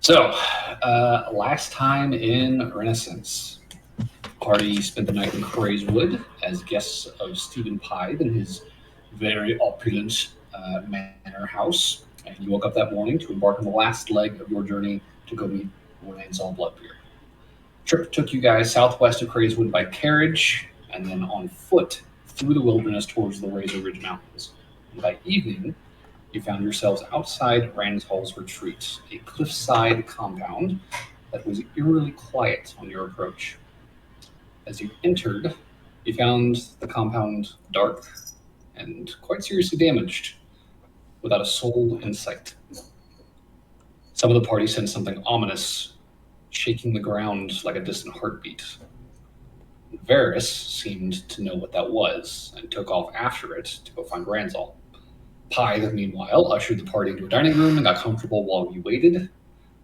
So, last time in Renascence, party spent the night in Crazewood as guests of Stephen Pythe in his very opulent manor house. And you woke up that morning to embark on the last leg of your journey to go meet Renan's Bloodbeard. Trip took you guys southwest of Crazewood by carriage and then on foot through the wilderness towards the Razor Ridge Mountains. And by evening, you found yourselves outside Randhall's retreat, a cliffside compound that was eerily quiet on your approach. As you entered, you found the compound dark and quite seriously damaged, without a soul in sight. Some of the party sensed something ominous, shaking the ground like a distant heartbeat. Varys seemed to know what that was and took off after it to go find Ranzal. Pythe, meanwhile, ushered the party into a dining room and got comfortable while you waited.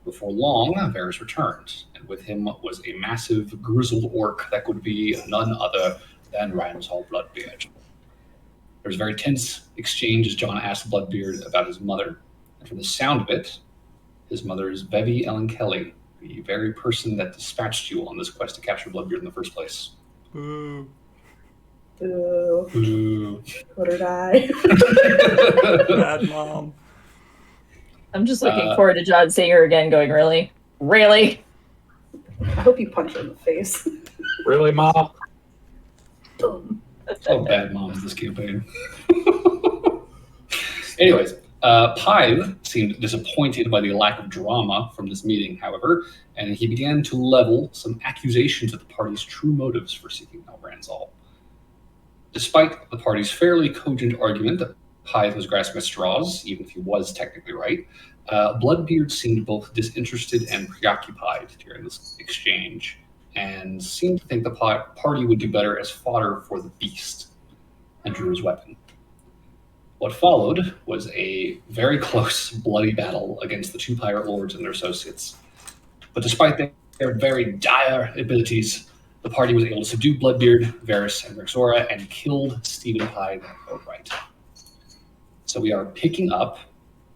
Before long, Varys returned, and with him was a massive, grizzled orc that could be none other than Ranzal Bloodbeard. There was a very tense exchange as John asked Bloodbeard about his mother, and from the sound of it, his mother is Bevy Ellen Kelly, the very person that dispatched you on this quest to capture Bloodbeard in the first place. Boo. Boo. Boo. Let her die. Bad mom. I'm just looking forward to John seeing her again going, really? Really? I hope you punch her in the face. Really, Mom? Boom. Oh, bad moms this campaign. Anyways, Pythe seemed disappointed by the lack of drama from this meeting, however, and he began to level some accusations at the party's true motives for seeking out Ranzal. Despite the party's fairly cogent argument that Pythe was grasping at straws, even if he was technically right, Bloodbeard seemed both disinterested and preoccupied during this exchange, and seemed to think the party would do better as fodder for the beast, and drew his weapon. What followed was a very close, bloody battle against the two pirate lords and their associates. But despite their very dire abilities, the party was able to subdue Bloodbeard, Varys, and Rexora, and killed Stephen Pythe outright. So we are picking up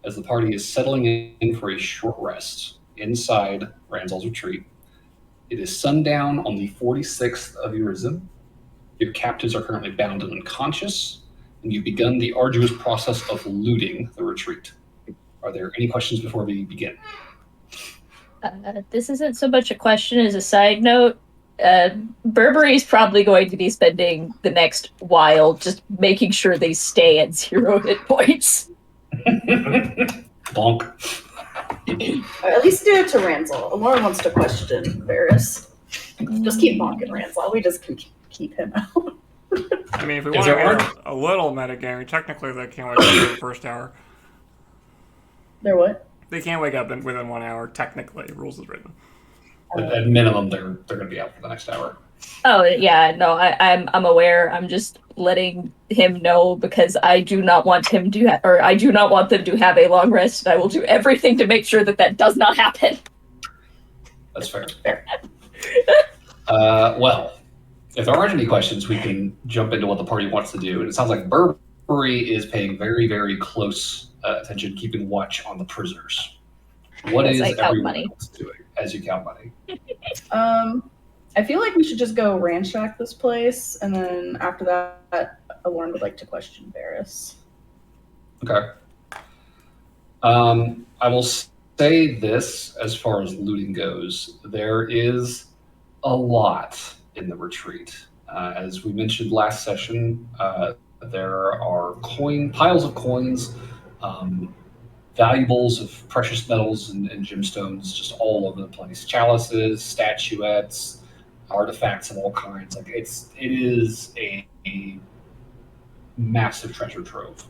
as the party is settling in for a short rest inside Ranzal's retreat. It is sundown on the 46th of Urizen. Your captives are currently bound and unconscious, and you've begun the arduous process of looting the retreat. Are there any questions before we begin? This isn't so much a question as a side note. Burberry's probably going to be spending the next while just making sure they stay at 0 hit points. Bonk. At least do it to Ranzal. Laura wants to question Varys. Just keep bonking Ranzal. We just can keep him out. I mean, if we want to get a little metagaming, technically they can't wake up within the first hour. They're what? They can't wake up within 1 hour, technically. Rules is written. At minimum, they're going to be out for the next hour. Oh yeah, no, I'm aware. I'm just letting him know because I do not want him to, I do not want them to have a long rest. And I will do everything to make sure that does not happen. That's fair. Well, if there aren't any questions, we can jump into what the party wants to do. And it sounds like Burberry is paying very, very close attention, keeping watch on the prisoners. What is everyone else doing as you count money? I feel like we should just go ransack this place, and then after that, Alorn would like to question Varys. Okay. I will say this as far as looting goes. There is a lot in the retreat. As we mentioned last session, there are piles of coins, valuables of precious metals and gemstones just all over the place. Chalices, statuettes, artifacts of all kinds. Like it is a massive treasure trove,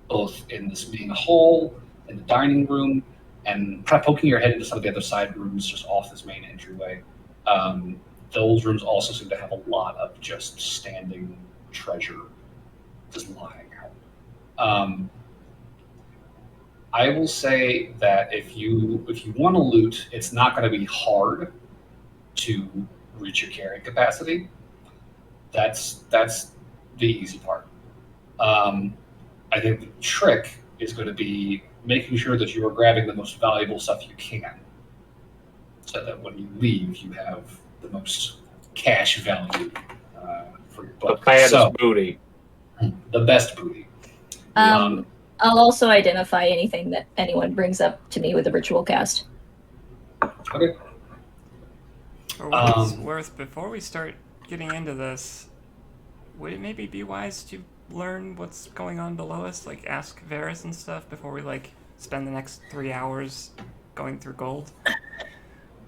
both in this meeting hall, in the dining room, and kind of poking your head into some of the other side rooms just off this main entryway. Those rooms also seem to have a lot of just standing treasure just lying out. I will say that if you want to loot, it's not going to be hard to reach your carrying capacity. That's the easy part. I think the trick is going to be making sure that you are grabbing the most valuable stuff you can. so that when you leave, you have the most cash value for your The buck. fattest booty. The best booty. I'll also identify anything that anyone brings up to me with a ritual cast. Okay. For what it's worth, before we start getting into this, would it maybe be wise to learn what's going on below us? Like, ask Varys and stuff before we, like, spend the next 3 hours going through gold?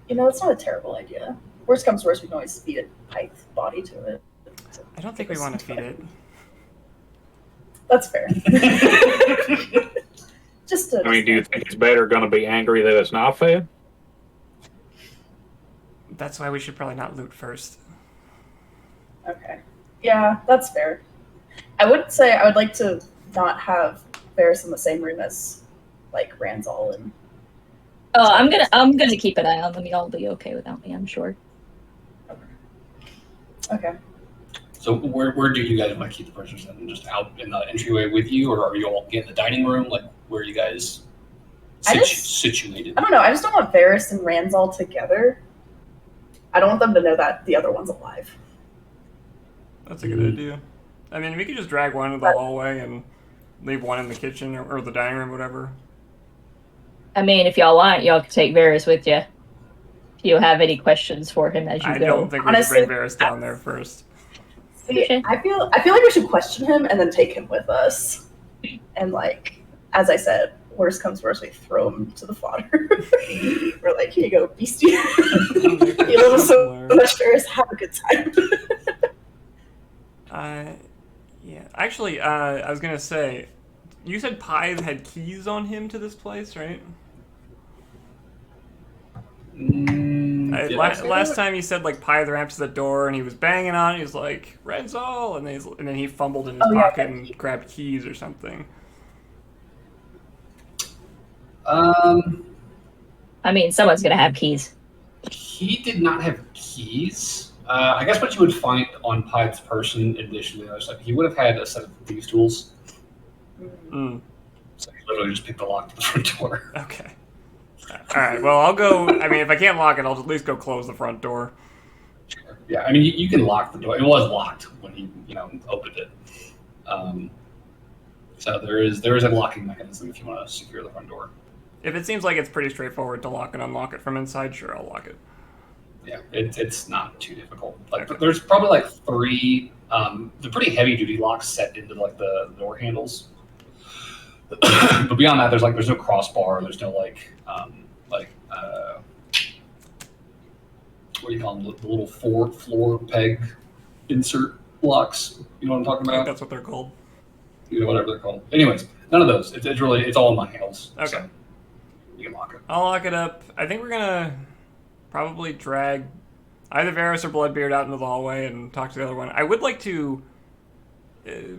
It's not a terrible idea. Worst comes to worst, we can always feed a Pyth body to it. I don't think we want to feed it. That's fair. Do you think it's better going to be angry that it's not fed? That's why we should probably not loot first. Okay. Yeah, that's fair. I would say I would like to not have Varys in the same room as, like, Ranzal and... Oh, I'm gonna keep an eye on them. Y'all will be okay without me, I'm sure. Okay. So where do you guys want to keep the prisoners then? Just out in the entryway with you, or are you all in the dining room? Like, where are you guys situated? I don't know. I just don't want Varys and Ranzal together. I don't want them to know that the other one's alive. That's a good idea. I mean, we could just drag one into the hallway and leave one in the kitchen or the dining room, whatever. I mean, if y'all want, y'all can take Varys with you. If you have any questions for him as you go. I don't think we should bring Varys down there first. See, I feel like we should question him and then take him with us. And, like, as I said, worst comes worst, we throw him to the fodder. We're like, here you go, beastie. You love us so much, Varys. Have a good time. Yeah. Actually, I was gonna say, you said Pythe had keys on him to this place, right? Last time he said, like, Pythe ran up to the door and he was banging on it. He was like, Renzel, and then he fumbled in his pocket and grabbed keys or something. I mean, someone's gonna have keys. He did not have keys. I guess what you would find on Pythe's person, in addition to the other stuff, he would have had a set of thieves' tools. Mm. So he literally just picked the lock to the front door. Okay. All right. Well, I'll go. I mean, if I can't lock it, I'll at least go close the front door. Sure. Yeah. I mean, you can lock the door. It was locked when he, opened it. So there is a locking mechanism if you want to secure the front door. If it seems like it's pretty straightforward to lock and unlock it from inside, sure, I'll lock it. Yeah, it's not too difficult. Like, there's probably like 3, the pretty heavy duty locks set into like the door handles. But beyond that, there's no crossbar. There's no what do you call them? The little floor peg insert locks. You know what I'm talking about? I think that's what they're called. Whatever they're called. Anyways, none of those. It's all in my handles. Okay. So you can lock it. I'll lock it up. I think we're gonna probably drag either Varys or Bloodbeard out into the hallway and talk to the other one. I would like to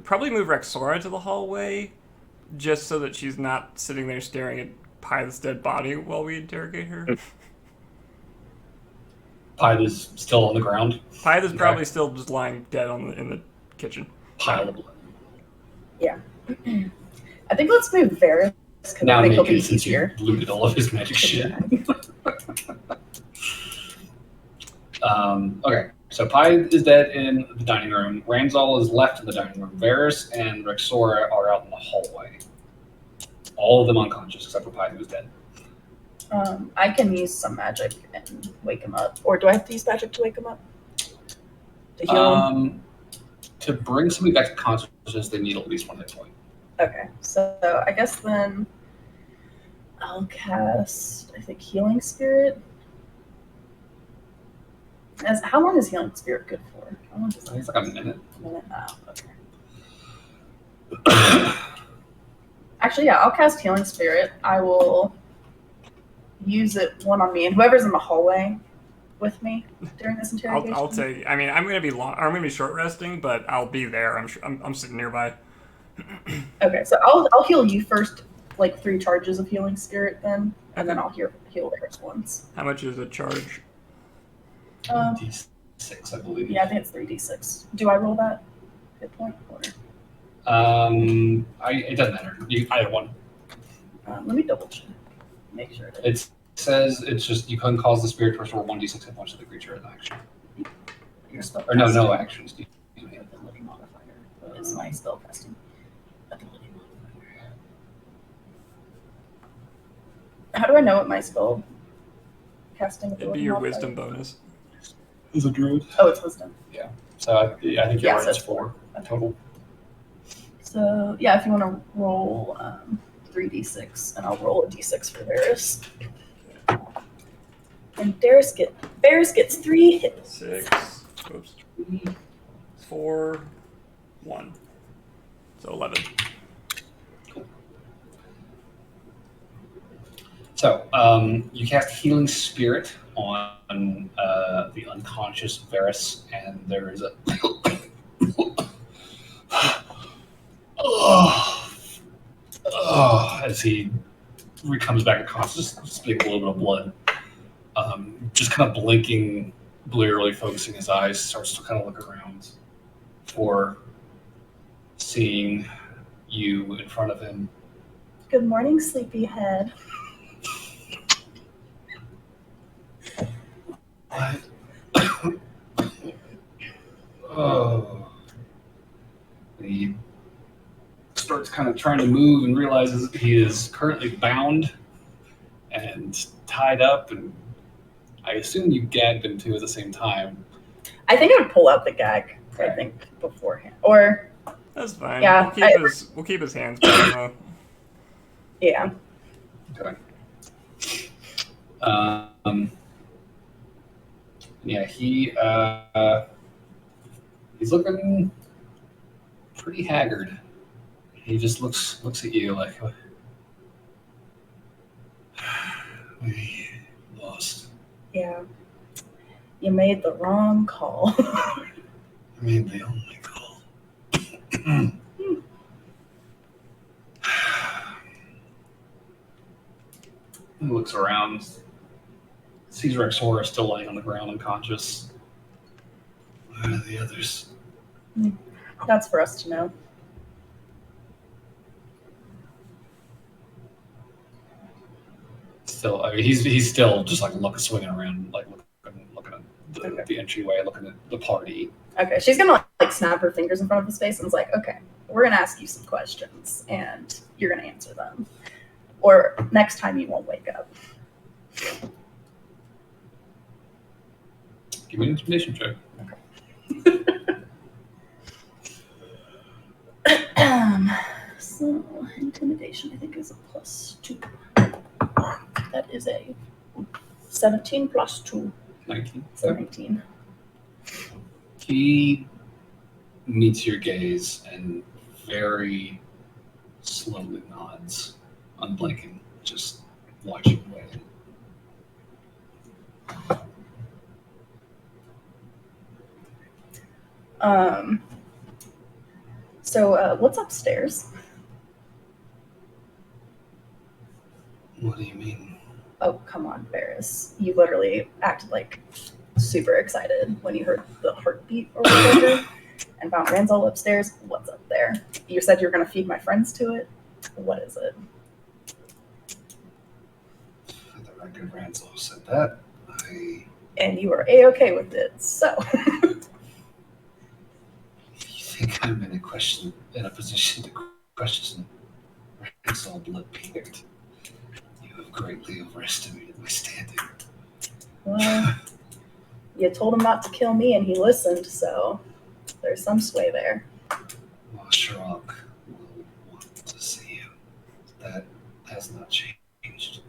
probably move Rexora to the hallway, just so that she's not sitting there staring at Pythe's dead body while we interrogate her. Pythe is still on the ground. Pythe is probably still just lying dead in the kitchen. Pile of blood. Yeah. I think let's move Varys, because I think he'll be easier. You looted all of his magic shit. Okay, so Pythe is dead in the dining room. Ranzal is left in the dining room. Varys and Rexora are out in the hallway. All of them unconscious except for Pythe, who's dead. I can use some magic and wake him up. Or do I have to use magic to wake him up? To heal him? To bring somebody back to consciousness, they need at least 1 hit point. Okay, so I guess then I'll cast, I think, Healing Spirit. How long is Healing Spirit good for? How long does that? It's like a minute. A minute? Oh, okay. Actually, yeah, I'll cast Healing Spirit. I will use it one on me and whoever's in the hallway with me during this interrogation. I'll take. I mean, I'm gonna be short resting, but I'll be there. I'm sitting nearby. Okay, so I'll heal you first, like 3 charges of Healing Spirit, then, and then I'll heal Varys once. How much is a charge? D6, I believe. Yeah, I think it's 3d6. Do I roll that hit point? Or? It doesn't matter. Either one. Let me double check. Make sure. says it's just you can cause the spirit to restore 1d6 hit points to the creature as an action. Your spell Or no casting actions. ability modifier is my spell casting ability modifier. How do I know what my spell casting ability It'd be your modifier wisdom is? bonus. Is a druid. Oh, it's wisdom. So I think you're Yeah, right. so It's it's 4 Okay. total. So yeah, if you want to roll 3d6, and I'll roll a d6 for Varys. And Varys gets 3 hits. 6. Oops. 4. 1. So 11. So you cast Healing Spirit on the unconscious Varys, and there is a as he comes back to consciousness, spitting a little bit of blood. Just kind of blinking blearily, focusing his eyes, starts to kind of look around for seeing you in front of him. Good morning, sleepyhead. What? Oh. He starts kind of trying to move and realizes he is currently bound and tied up, and I assume you gagged him too at the same time. I think I would pull out the gag. I think beforehand, or That's fine. Yeah, We'll keep his hands bound though. yeah. Okay. Yeah, he's looking pretty haggard. He just looks at you like we lost. Yeah. You made the wrong call. I made the only call. He looks around, sees Rexora still laying on the ground unconscious. Where are the others? That's for us to know. Still, I mean, he's still just like swinging around, like looking at the entryway, looking at the party. Okay, she's gonna like snap her fingers in front of his face and is like, okay, we're gonna ask you some questions and you're gonna answer them. Or next time you won't wake up. Give me an intimidation check. So intimidation I think is a +2. That is a 17 plus 2. 19. So 19. He meets your gaze and very slowly nods, unblinking, just watching away. So what's upstairs? What do you mean? Oh, come on, Varys. You literally acted like super excited when you heard the heartbeat or whatever and found Ranzol upstairs. What's up there? You said you were going to feed my friends to it. What is it? For the record, Ranzol said that. And you are A-okay with it, so. You think I'm in a position to question Ranzol Bloodbeard? You have greatly overestimated my standing. Well, you told him not to kill me and he listened, so there's some sway there. Well, Sherlock will want to see you. That has not changed.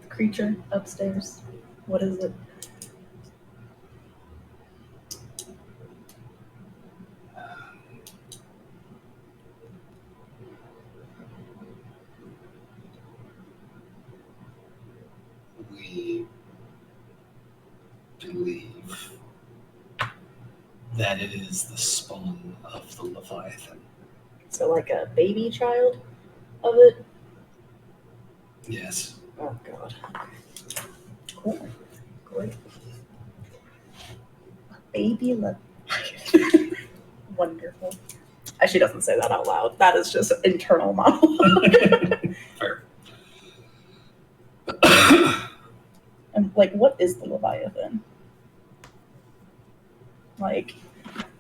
The creature upstairs. What is it? We believe that it is the spawn of the Leviathan. So like a baby child of it? Yes. Oh, God. Cool. Great. A baby Leviathan. Wonderful. She doesn't say that out loud. That is just internal monologue. Fair. And like, what is the Leviathan? Like,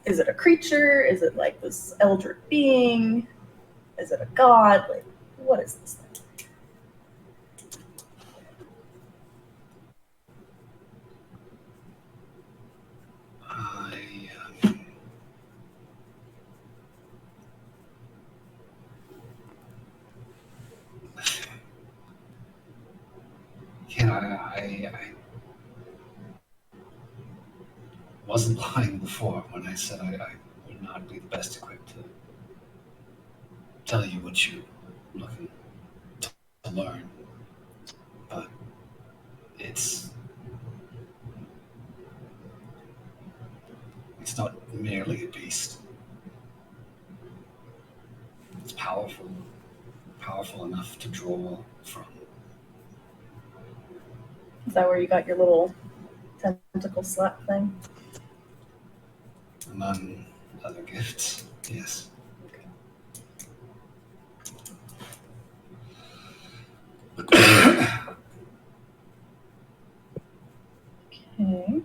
is it a creature? Is it like this eldritch being? Is it a god? Like, what is this thing? I wasn't lying before when I said I would not be the best equipped to tell you what you're looking to learn. But it's not merely a beast. It's powerful enough to draw from. Is that where you got your little tentacle slap thing? Among other gifts, yes. Okay. And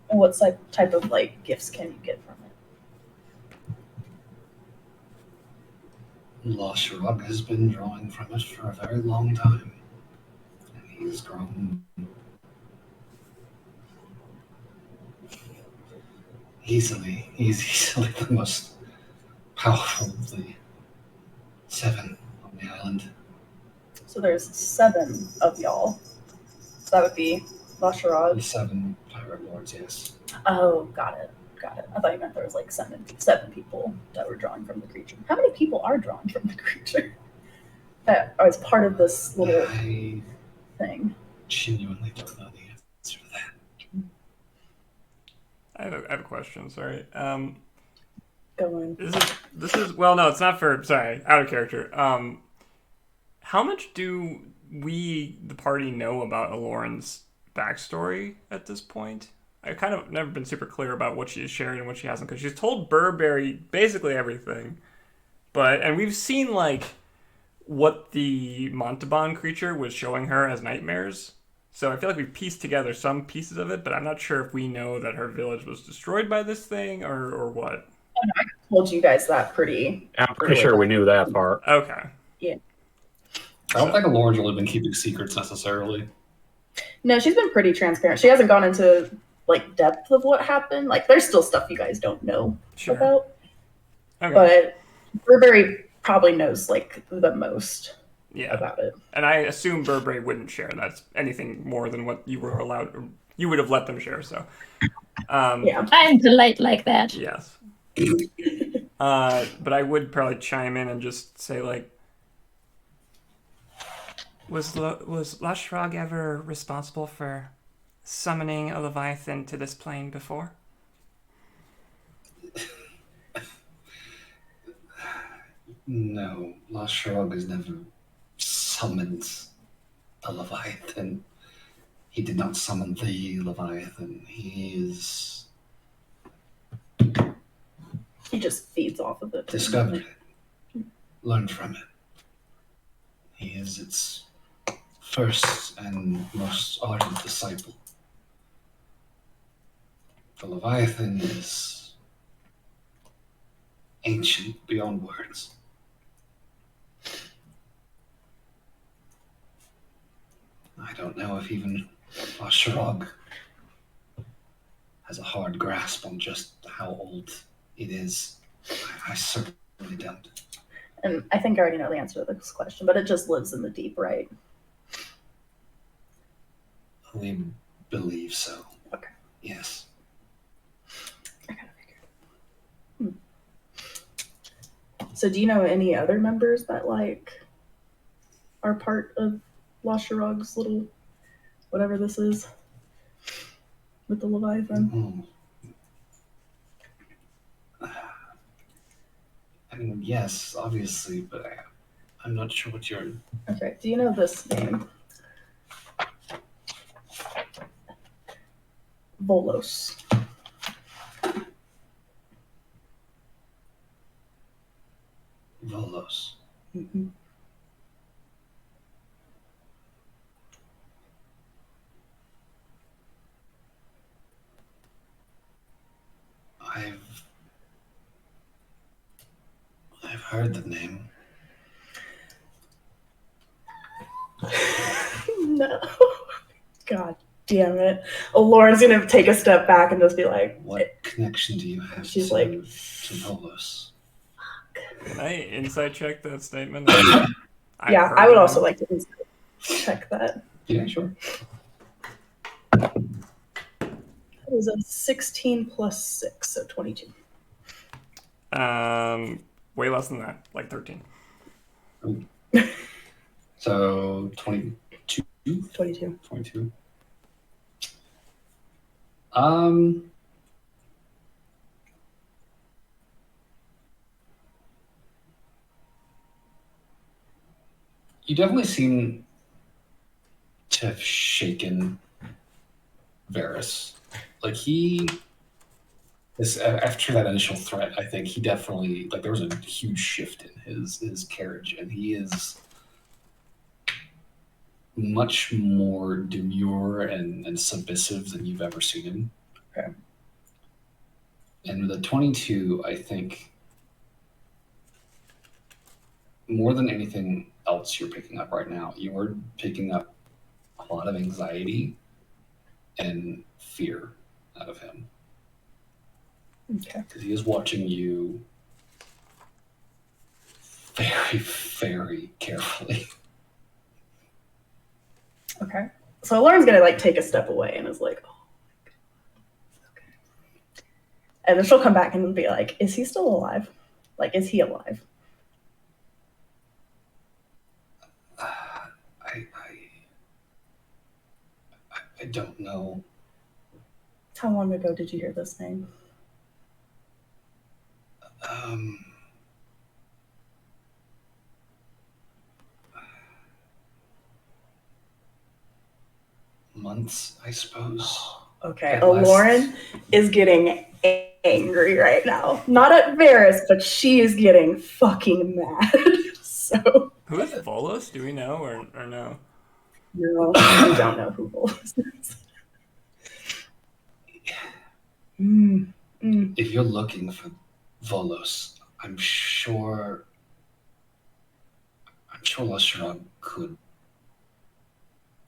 what type of like gifts can you get from it? Lashrug has been drawing from it for a very long time. And he's grown easily the most powerful of the 7 on the island. So there's 7 of y'all. So that would be Lasharad. The 7 pirate lords, yes. Oh, got it. I thought you meant there was like seven people that were drawing from the creature. How many people are drawing from the creature? That are as part of this little thing. Genuinely don't know the answer to that. I have a question. Sorry. Go on. This is well, no, it's not for. Sorry, out of character. How much do we, the party, know about Aloran's backstory at this point? I kind of never been super clear about what she has shared and what she hasn't, because she's told Burberry basically everything. And we've seen like what the Montalban creature was showing her as nightmares. So I feel like we've pieced together some pieces of it, but I'm not sure if we know that her village was destroyed by this thing or what. I told you guys that pretty. I'm pretty sure we knew that part. Okay. Yeah. I don't think Aloran's really been keeping secrets necessarily. No, she's been pretty transparent. She hasn't gone into like depth of what happened. Like, there's still stuff you guys don't know about. Okay. But Burberry probably knows like the most about it. And I assume Burberry wouldn't share that's anything more than what you were allowed, or you would have let them share. So, yeah, I'm polite like that. Yes. But I would probably chime in and just say like, was Lashrag ever responsible for summoning a Leviathan to this plane before? No, Lashrug has never summoned a Leviathan. He did not summon the Leviathan. He just feeds off of it. Discovered it. Learned from it. He is its first and most ardent disciple. The Leviathan is ancient beyond words. I don't know if even Lashrug has a hard grasp on just how old it is. I certainly don't. And I think I already know the answer to this question, but it just lives in the deep, right? We believe so. Okay. Yes. I kind of figured. So do you know any other members that like are part of Lasharog's little whatever this is with the Leviathan? Mm-hmm. I mean, yes, obviously, but I'm not sure what you're... Okay, do you know this name? Volos. Volos. Mm-hmm. I've heard the name. No. God damn it. Oh, Lauren's gonna take a step back and just be like, what connection do you have she's to like, Volos? Can I insight check that statement? Yeah, I would also like to check that. Yeah, sure. That is a 16 plus 6, so 22. Way less than that, like 13. So 22? 22. 22. You definitely seem to have shaken Varys. Like after that initial threat, I think he definitely, like, there was a huge shift in his carriage, and he is much more demure and submissive than you've ever seen him. Okay. And with a 22, I think more than anything else you're picking up right now, you're picking up a lot of anxiety and fear out of him. Okay. Because he is watching you very, very carefully. Okay. So Lauren's gonna like take a step away and is like, oh my God. Okay. And then she'll come back and be like, is he still alive? Like, is he alive? I don't know. How long ago did you hear this name? Months, I suppose. Okay. Lauren is getting angry right now. Not at Varys, but she is getting fucking mad. So. Who is Volos? Do we know or no? No, we don't know who Volos is. If you're looking for Volos, I'm sure Lasharon could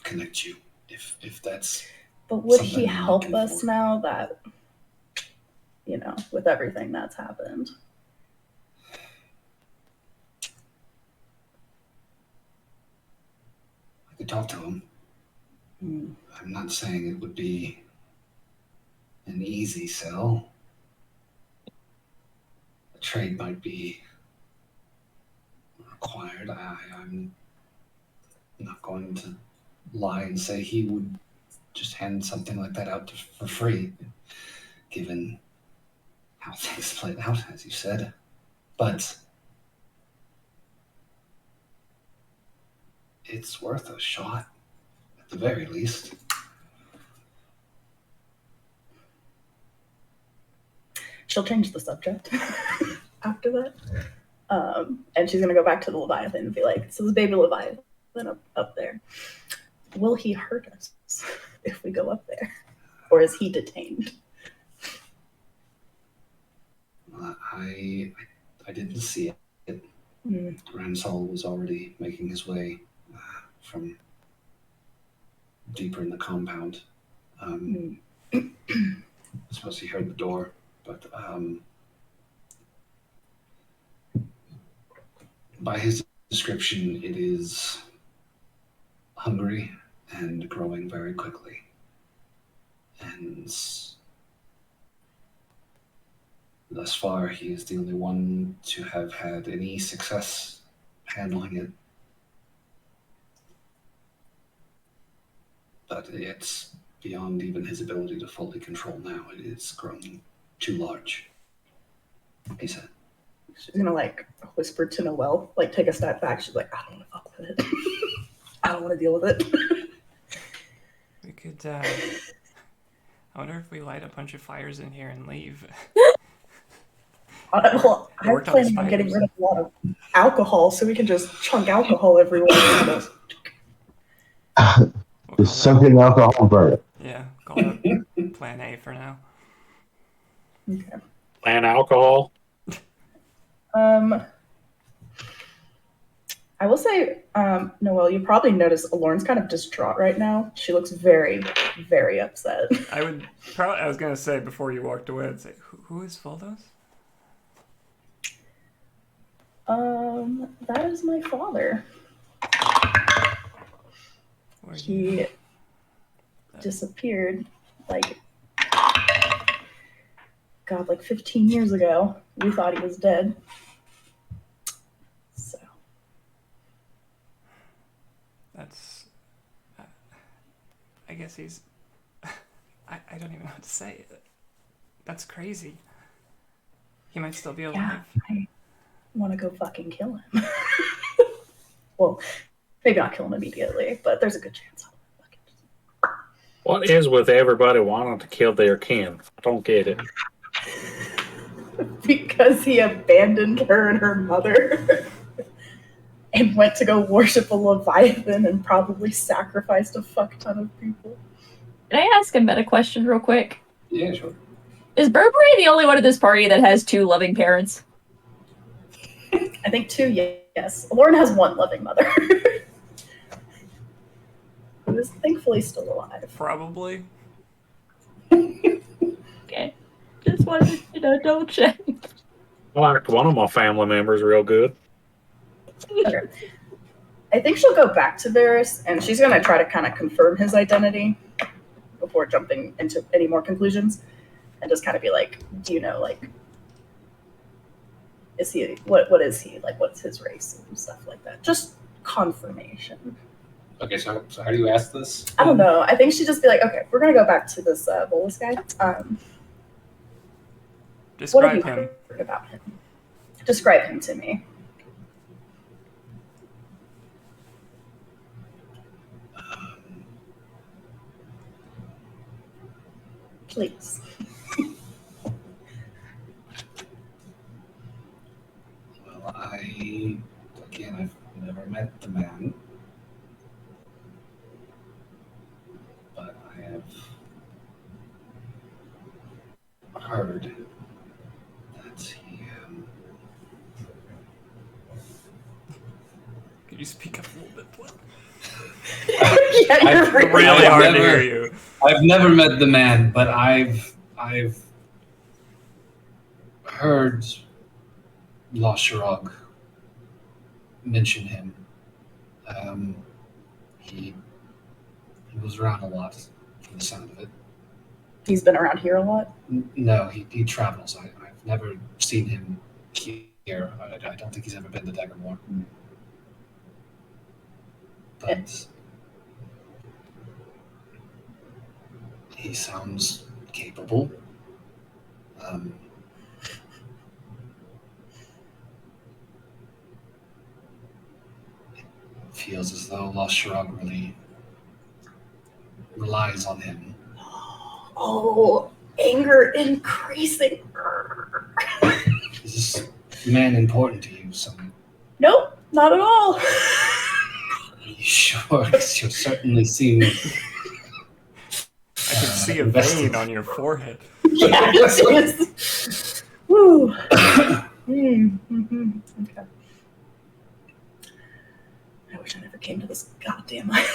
connect you if that's. But would he help us now that, with everything that's happened? I could talk to him. I'm not saying it would be an easy sell. A trade might be required. I'm not going to lie and say he would just hand something like that out for free, given how things played out, as you said. But it's worth a shot, at the very least. She'll change the subject after that. And she's going to go back to the Leviathan and be like, so this baby Leviathan up there, will he hurt us if we go up there? Or is he detained? I didn't see it. Ransol was already making his way from deeper in the compound. I suppose he heard the door, but by his description, it is hungry and growing very quickly. And thus far, he is the only one to have had any success handling it. But it's beyond even his ability to fully control now. It is grown too large, he said. She's gonna whisper to Noelle, take a step back. She's like, I don't want to fuck with it. I don't want to deal with it. We could, I wonder if we light a bunch of fires in here and leave. Well, It I'm worked on the planning on getting spiders. rid of a lot of alcohol so we can just chunk alcohol everywhere. We'll call Just sucking alcohol burn. Yeah, call that Plan A for now. Okay. And alcohol. I will say, Noelle, you probably noticed Lauren's kind of distraught right now. She looks very, very upset. I was gonna say before you walked away, I'd say, who is Voldos? That is my father. He disappeared like 15 years ago. We thought he was dead. So That's. I guess he's. I don't even know what to say. That's crazy. He might still be alive. yeah, I want to go fucking kill him. Well, maybe not kill him immediately, but there's a good chance. What is with everybody wanting to kill their kin? I don't get it. Because he abandoned her and her mother and went to go worship a Leviathan and probably sacrificed a fuck ton of people. Can I ask a meta question real quick? Yeah, sure. Is Burberry the only one at this party that has 2 loving parents? I think 2, yes. Lauren has 1 loving mother. Who is thankfully still alive. Probably. Okay. Just wanted to double check. I liked one of my family members real good. Okay. I think she'll go back to Varys, and she's going to try to kind of confirm his identity before jumping into any more conclusions, and just kind of be like, do you know, like, is he, what is he, like, what's his race and stuff like that. Just confirmation. Okay, so how do you ask this? I don't know. I think she'd just be like, okay, we're going to go back to this Volus guy. What have Describe you him. heard about him? Describe him to me. Please. Well, I've never met the man, but I have heard that he, Could you speak up a little bit, please? Yeah, you're I've Really hard to never- hear you. I've never met the man, but I've heard La Shirog mention him. He was around a lot, from the sound of it. He's been around here a lot. No, he travels. I've never seen him here. I don't think he's ever been to Daggermore. But he sounds capable. It feels as though La Shirog really relies on him. Oh, anger increasing. Is this man important to you? Nope, not at all. You sure? You certainly seem. I can see a invested. vein on your forehead. Yeah, it is. Woo. Mm-hmm. Okay. I wish I never came to this goddamn island.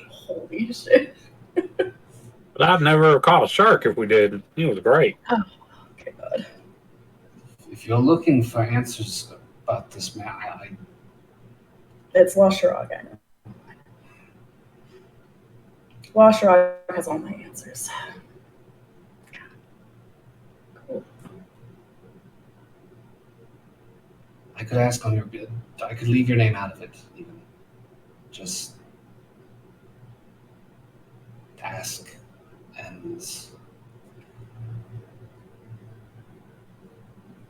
Holy shit. But I've never caught a shark if we did. He was great. Oh, God. If you're looking for answers about this man, It's La Shirog, I know. La Shirog has all my answers. Cool. I could ask on your bid. I could leave your name out of it, even. Just ask and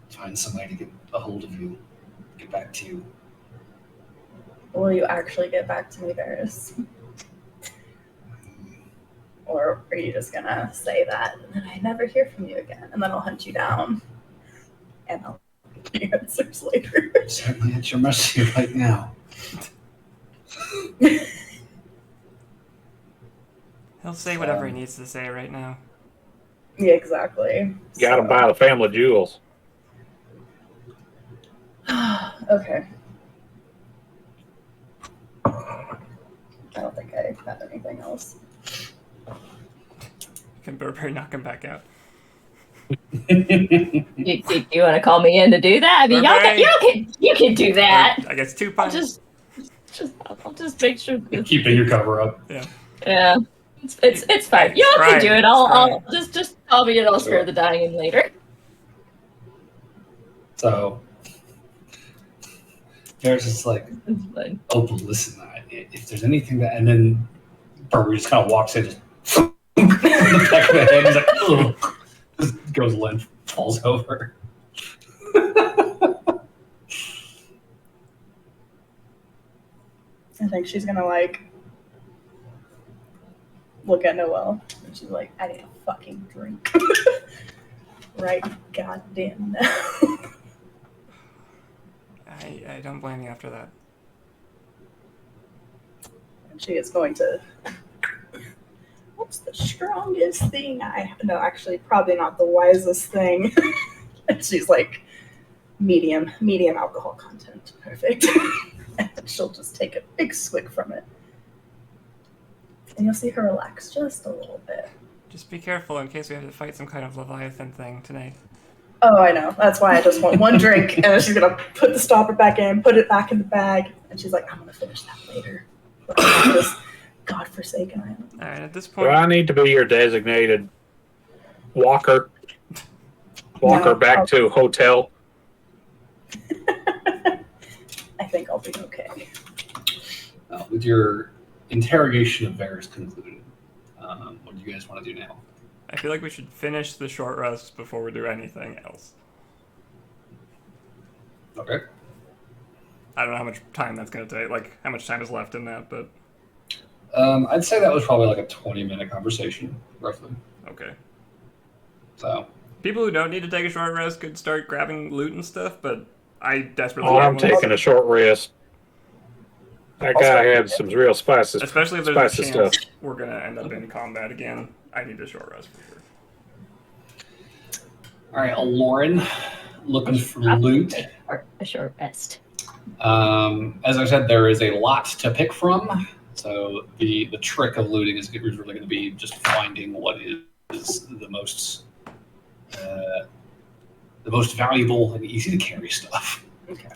find some way to get a hold of you, get back to you. Will you actually get back to me, Varys? Or are you just gonna say that and then I never hear from you again and then I'll hunt you down and I'll give you answers later. Certainly at your mercy right now. He'll say whatever he needs to say right now. Yeah, exactly. Got to buy the family jewels. Okay. I don't think I have anything else. Can Burberry knock him back out? You want to call me in to do that? I mean, you can do that. I guess 2 pints. I'll just make sure. Keeping your cover up. Yeah. It's fine. Y'all can do it. I'll just call me and I'll spare the dying later. So there's just like, oh, but listen, if there's anything that, and then Burberry just kind of walks in, just in the back of the head, he's like, ugh, just goes limp, falls over. I think she's gonna like look at Noelle and she's like, I need a fucking drink. Right goddamn now. I don't blame you after that. And she is going to, what's the strongest thing no, actually probably not the wisest thing. And she's like, medium alcohol content. Perfect. And she'll just take a big swig from it. And you'll see her relax just a little bit. Just be careful in case we have to fight some kind of Leviathan thing tonight. Oh, I know. That's why I just want one drink. And then she's going to put the stopper back in, put it back in the bag. And she's like, I'm going to finish that later. But on this godforsaken island. All right, at this Do point... I need to be your designated walker back to hotel? I think I'll be okay. With your interrogation of Varys concluded, what do you guys want to do now? I feel like we should finish the short rest before we do anything else. Okay. I don't know how much time that's going to take, like how much time is left in that, but... I'd say that was probably like a 20-minute conversation, roughly. Okay. So... People who don't need to take a short rest could start grabbing loot and stuff, but I desperately... I'm taking a short rest. I gotta have some real spices. Especially if there's a chance stuff. we're going to end up in combat again. I need a short rest for sure. All right, Lauren, looking for loot. A short rest. As I said, there is a lot to pick from. So the trick of looting is really going to be just finding what is the most valuable and easy to carry stuff. Okay.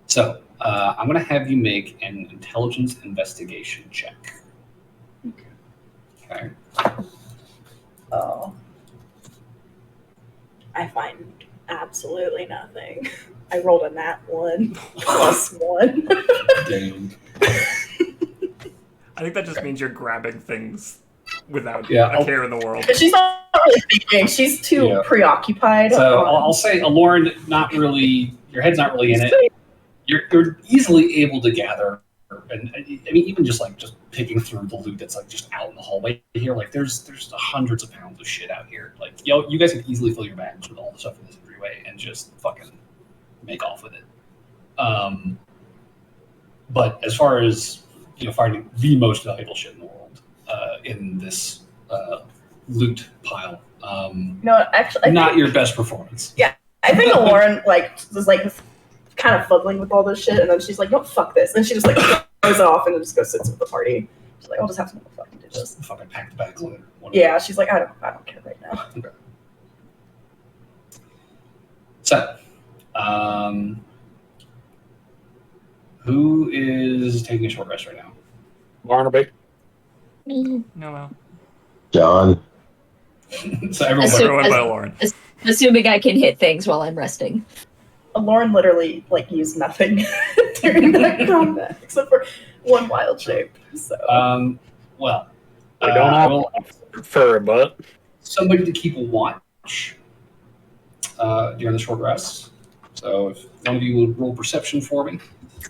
So I'm going to have you make an intelligence investigation check. Okay. Oh. I find absolutely nothing. I rolled a nat 1 plus 1. Damn. I think that just means you're grabbing things without Yeah, a care in the world. But she's not really thinking. She's too preoccupied. So I'll say, Lauren, not really. Your head's not really in it. You're easily able to gather, and I mean, even just picking through the loot that's like just out in the hallway here. Like there's hundreds of pounds of shit out here. Like you guys can easily fill your bags with all the stuff in this entryway and just fucking make off with it. But as far as finding the most valuable shit in the world in this loot pile, no, actually, not your best performance. Yeah, I think Lauren was kind of fuddling with all this shit, and then she's like, "No, fuck this," and she just throws it off and then just goes sits with the party. She's like, "I'll just have some fucking do this." Just fucking pack the bags later. Yeah, she's like, "I don't care right now." Okay. So, who is taking a short rest right now? Barnaby. Me. No. John. So everyone, Everyone but Lauren. Assuming I can hit things while I'm resting. Lauren literally used nothing during that combat except for one wild shape. So I don't know for a butt. Somebody to keep a watch during the short rest. So if one of you would roll perception for me.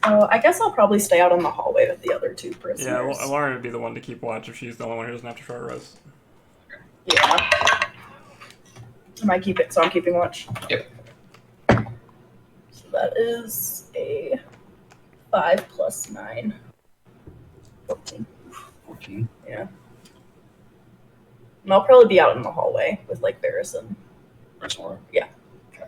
I guess I'll probably stay out in the hallway with the other two prisoners. Yeah, well, Lauren would be the one to keep watch if she's the only one who doesn't have to short rest. Yeah. So I'm keeping watch. Yep. That is a 5 plus 9. 14. 14. Yeah. And I'll probably be out in the hallway with like Varys and Rexora. Yeah. Okay.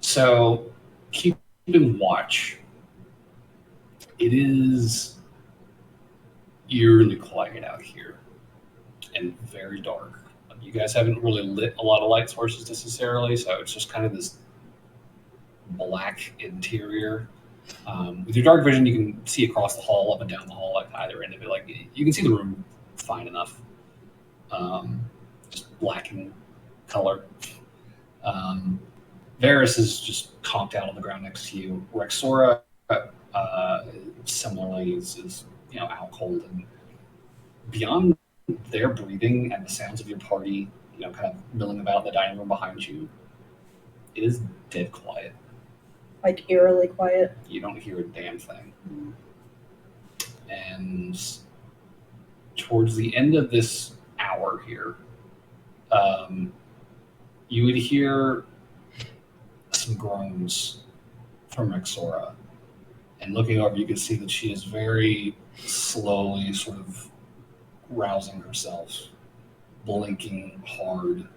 So keeping watch. It is eerily quiet out here and very dark. You guys haven't really lit a lot of light sources necessarily, so it's just kind of this black interior. With your dark vision, you can see across the hall, up and down the hall, like either end of it. Like you can see the room fine enough. Just black in color. Varys is just conked out on the ground next to you. Rexora, similarly, is out cold, and beyond their breathing and the sounds of your party, kind of milling about in the dining room behind you, it is dead quiet. like eerily quiet. You don't hear a damn thing. And towards the end of this hour here, you would hear some groans from Rexora. And looking over, you can see that she is very slowly sort of rousing herself, blinking hard,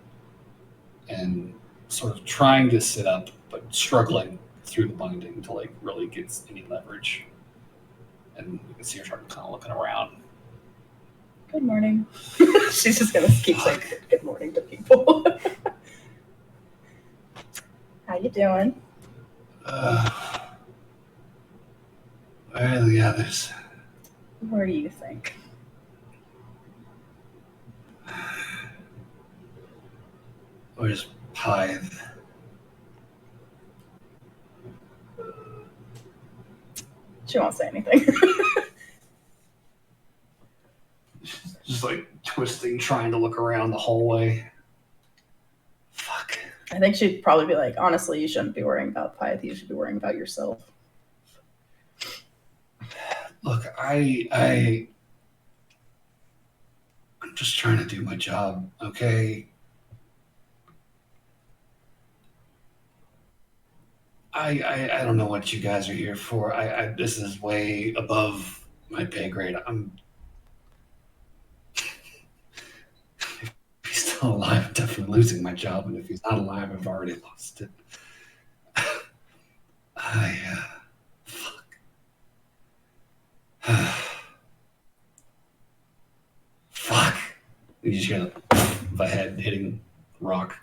and sort of trying to sit up, but struggling through the binding to like really get any leverage. And you can see her start kind of looking around. Good morning. She's just gonna keep saying good morning to people. How you doing? Where are the others? Where do you think? Where's Pythe? She won't say anything. Just like twisting, trying to look around the hallway. Fuck. I think she'd probably be like, honestly, you shouldn't be worrying about Pythe. You should be worrying about yourself. Look, I'm just trying to do my job, okay? I don't know what you guys are here for. This is way above my pay grade. If he's still alive, I'm definitely losing my job, and if he's not alive, I've already lost it. Fuck. Fuck. You just hear the head hitting rock.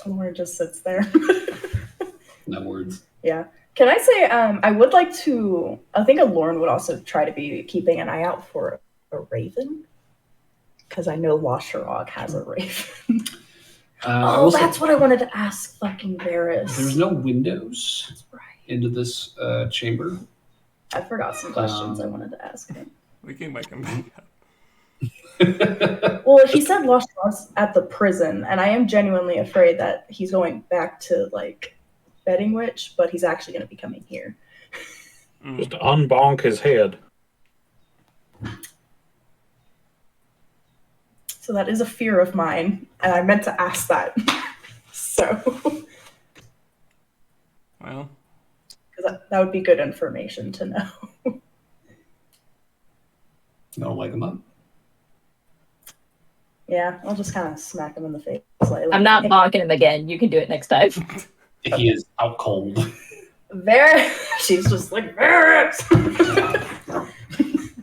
Lauren just sits there. No words. Yeah. Can I say, I would like to, I think Lauren would also try to be keeping an eye out for a raven. Because I know Washerog has a raven. That's what I wanted to ask fucking Varys. There's no windows That's right. into this chamber. I forgot some questions I wanted to ask him. We can make him back up. Well, he said Washerog's at the prison, and I am genuinely afraid that he's going back to, like, Betting Witch, but he's actually going to be coming here. Just unbonk his head. So that is a fear of mine, and I meant to ask that. So. Well. Because that would be good information to know. You don't wake him up? Yeah, I'll just kind of smack him in the face. Like, I'm not bonking him again. You can do it next time. He is out cold. She's just like, Varys!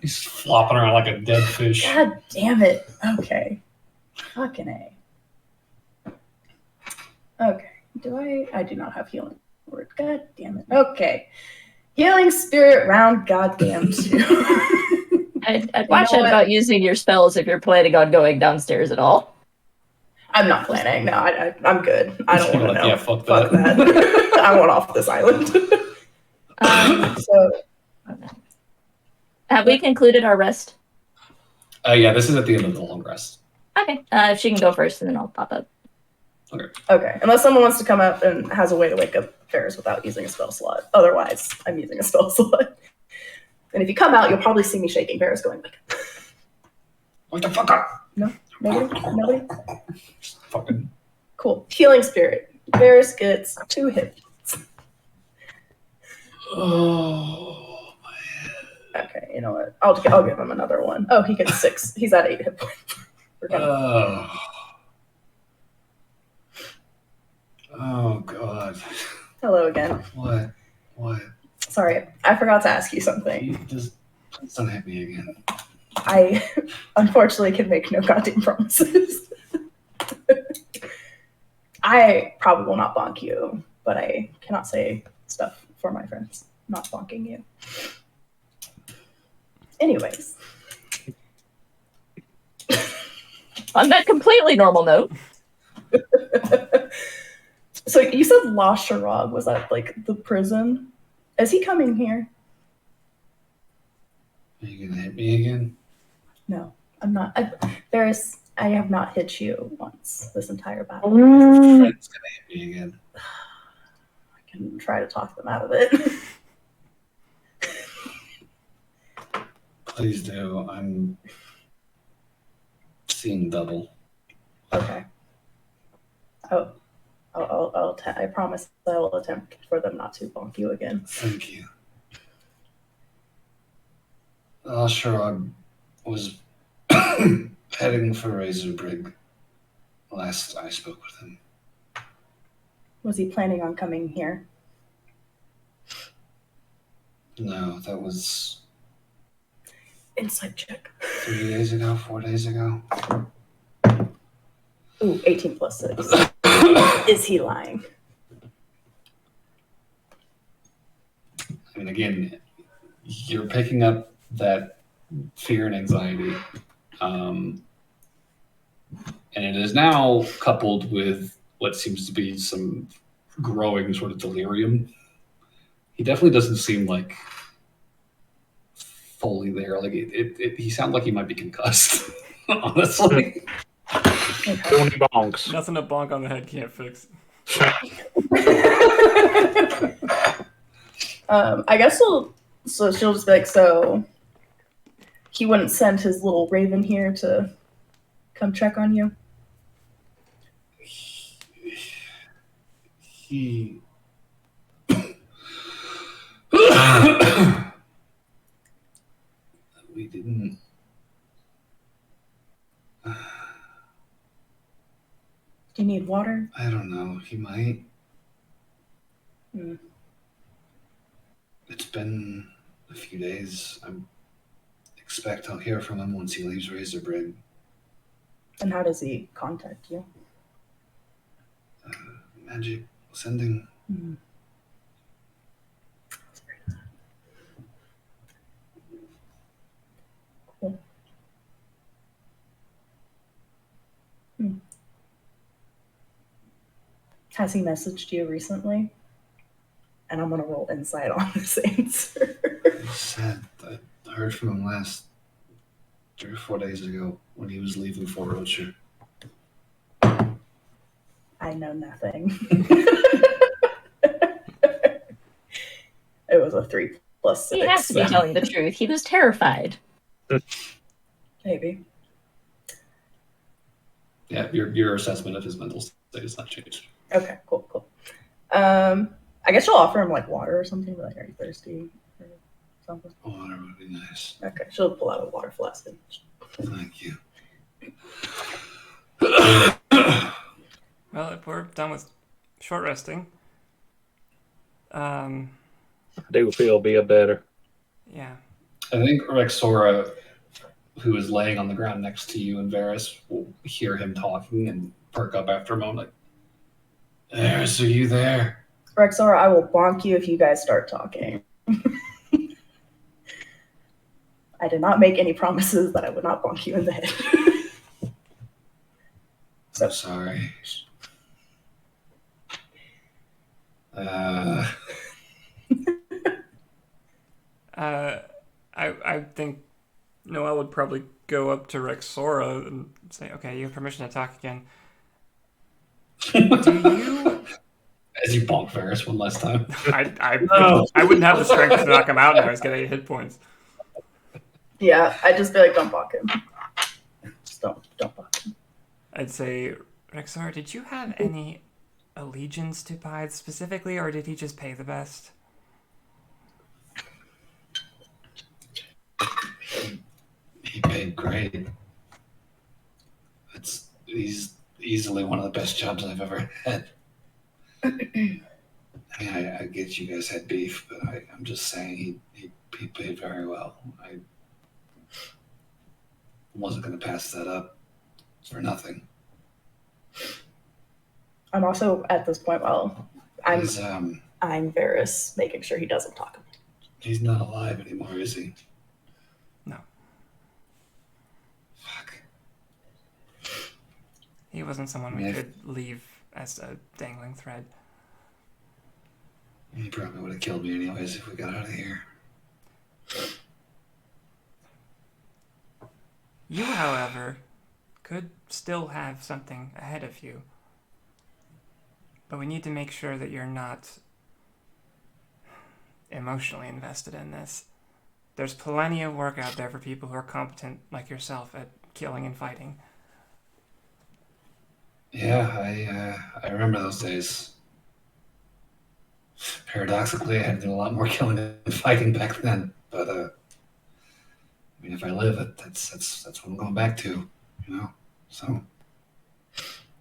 He's flopping around like a dead fish. God damn it. Okay. Fucking A. Okay. I do not have healing word. God damn it. Okay. Healing spirit round goddamn 2. I'd watch out about using your spells if you're planning on going downstairs at all. I'm not planning. No, I'm good. I don't want to know. Yeah, fuck that. I want off this island. Have we concluded our rest? Yeah, this is at the end of the long rest. Okay. If she can go first, and then I'll pop up. Okay. Unless someone wants to come up and has a way to wake up Ferris without using a spell slot. Otherwise, I'm using a spell slot. And if you come out, you'll probably see me shaking Varys going like, Wake the fuck up! no, nobody. Fucking. Cool. Healing spirit. Varys gets 2 hit. Oh, Okay, you know what? I'll give him another one. Oh, he gets 6. He's at 8 hit points. We're gonna... Oh God. Hello again. What? Sorry, I forgot to ask you something. You just please don't hit me again. I unfortunately can make no goddamn promises. I probably will not bonk you, but I cannot say stuff for my friends. I'm not bonking you. Anyways. On that completely normal note. So you said La Sharab, was that like the prison? Is he coming here? Are you gonna hit me again? No, I'm not. I have not hit you once this entire battle. Friend's gonna hit me again. I can try to talk them out of it. Please do. I'm seeing double. Okay. I promise I will attempt for them not to bonk you again. Thank you. Al-Sharab was heading for Razorbrig last I spoke with him. Was he planning on coming here? No, that was Inside check. 3 days ago, 4 days ago. Ooh, 18 plus 6. Is he lying? I mean, again, you're picking up that fear and anxiety. And it is now coupled with what seems to be some growing sort of delirium. He definitely doesn't seem like fully there. Like he sounds like he might be concussed, honestly. 20 bonks. Nothing a bonk on the head can't fix. I guess so she'll just be like, so he wouldn't send his little raven here to come check on you? He we didn't. Do you need water? I don't know. He might. Hmm. It's been a few days. I expect I'll hear from him once he leaves Razorbrig. And how does he contact you? Magic sending. Hmm. Cool. Has he messaged you recently? And I'm gonna roll insight on this answer. He said I heard from him last 3 or 4 days ago when he was leaving for Rocher. I know nothing. It was a 3 plus 6. He has to be telling the truth. He was terrified. Maybe. Yeah, your assessment of his mental state has not changed. Okay, cool. I guess you'll offer him like water or something. Like, are you thirsty or something? Water would be nice. Okay, she'll pull out a water flask. Thank you. Well, if we're done with short resting, I do feel a bit better. yeah. I think Rexora, who is laying on the ground next to you and Varys, will hear him talking and perk up after a moment. Like, Varys, are you there? Rexora, I will bonk you if you guys start talking. I did not make any promises that I would not bonk you in the head. So sorry. I think Noelle would probably go up to Rexora and say, "Okay, you have permission to talk again. Do you?" As you bonk Varys one last time. I wouldn't have the strength to knock him out now. He's got 8 hit points. Yeah, I'd just be like, don't balk him. Just don't balk him. I'd say, Rexar, did you have any allegiance to Pythe specifically, or did he just pay the best? He paid great. He's easily one of the best jobs I've ever had. I mean, I get you guys had beef, but I'm just saying he paid very well. I wasn't going to pass that up for nothing. I'm also at this point, I'm Varys, making sure he doesn't talk about it. He's not alive anymore, is he? No. Fuck. He wasn't someone we could leave as a dangling thread. He probably would have killed me anyways if we got out of here. You, however, could still have something ahead of you. But we need to make sure that you're not emotionally invested in this. There's plenty of work out there for people who are competent, like yourself, at killing and fighting. Yeah, I remember those days. Paradoxically, I had to do a lot more killing and fighting back then. But I mean, if I live, that's what I'm going back to, you know. So,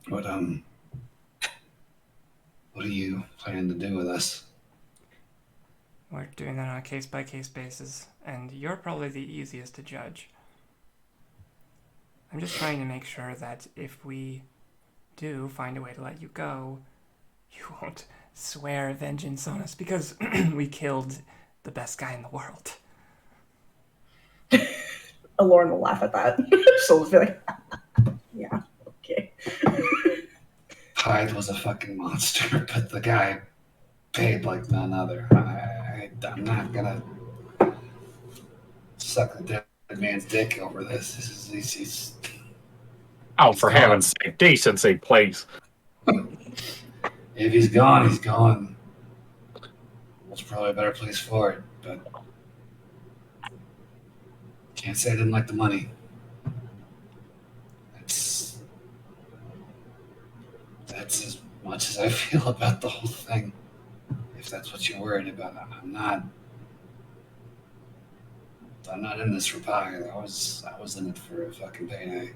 what are you planning to do with us? We're doing that on a case-by-case basis, and you're probably the easiest to judge. I'm just trying to make sure that if we do find a way to let you go, you won't swear vengeance on us because we killed the best guy in the world. Lauren will laugh at that. She'll just be like, yeah, okay. Hyde was a fucking monster, but the guy paid like none other. I'm not gonna suck the dead man's dick over this. He's Oh, for heaven's sake, decency, please. If he's gone, he's gone. There's probably a better place for it, but can't say I didn't like the money. That's as much as I feel about the whole thing. If that's what you're worried about, I'm not in this for pie. I was in it for a fucking payday.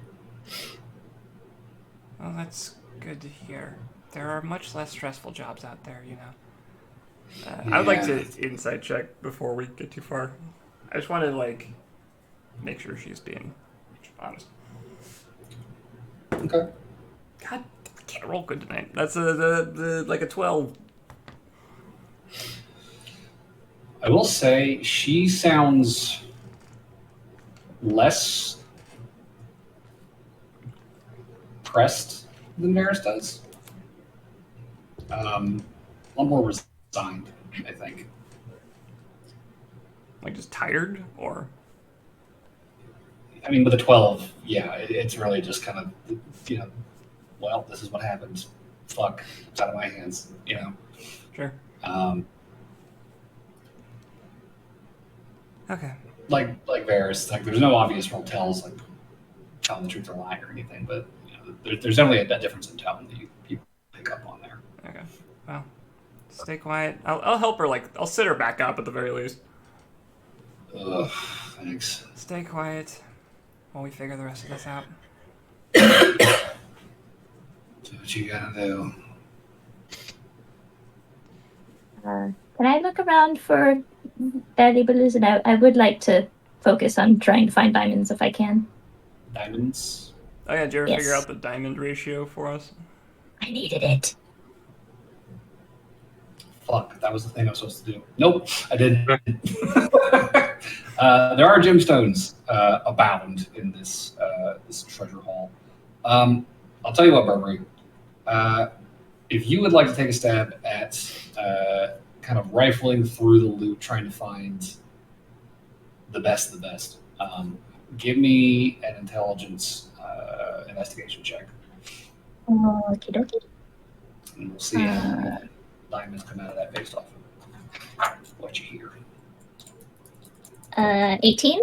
Well, that's good to hear. There are much less stressful jobs out there, you know. I would like to insight check before we get too far. I just want to make sure she's being honest. Okay. God, I can't roll good tonight. That's a 12. I will say she sounds less pressed than Varys does. A lot more resigned, I think. Like just tired, or? I mean, with a 12, yeah, it's really just kind of, well, this is what happens. Fuck, it's out of my hands, Sure. Okay. Like Varys, there's no obvious real tells, like telling the truth or lying or anything, but there's definitely a difference in tone that you pick up on there. Okay. Well, stay quiet. I'll help her. I'll sit her back up at the very least. Ugh, thanks. Stay quiet while we figure the rest of this out. Do what you gotta do. Can I look around for valuables? And I would like to focus on trying to find diamonds if I can. Diamonds? Oh yeah, did you ever Yes. figure out the diamond ratio for us? I needed it. Fuck, that was the thing I was supposed to do. Nope, I didn't. There are gemstones abound in this treasure haul. I'll tell you what, Burberry. If you would like to take a stab at kind of rifling through the loot, trying to find the best of the best, give me an intelligence investigation check. Okie dokie. And we'll see how many diamonds come out of that based off of what you hear. 18?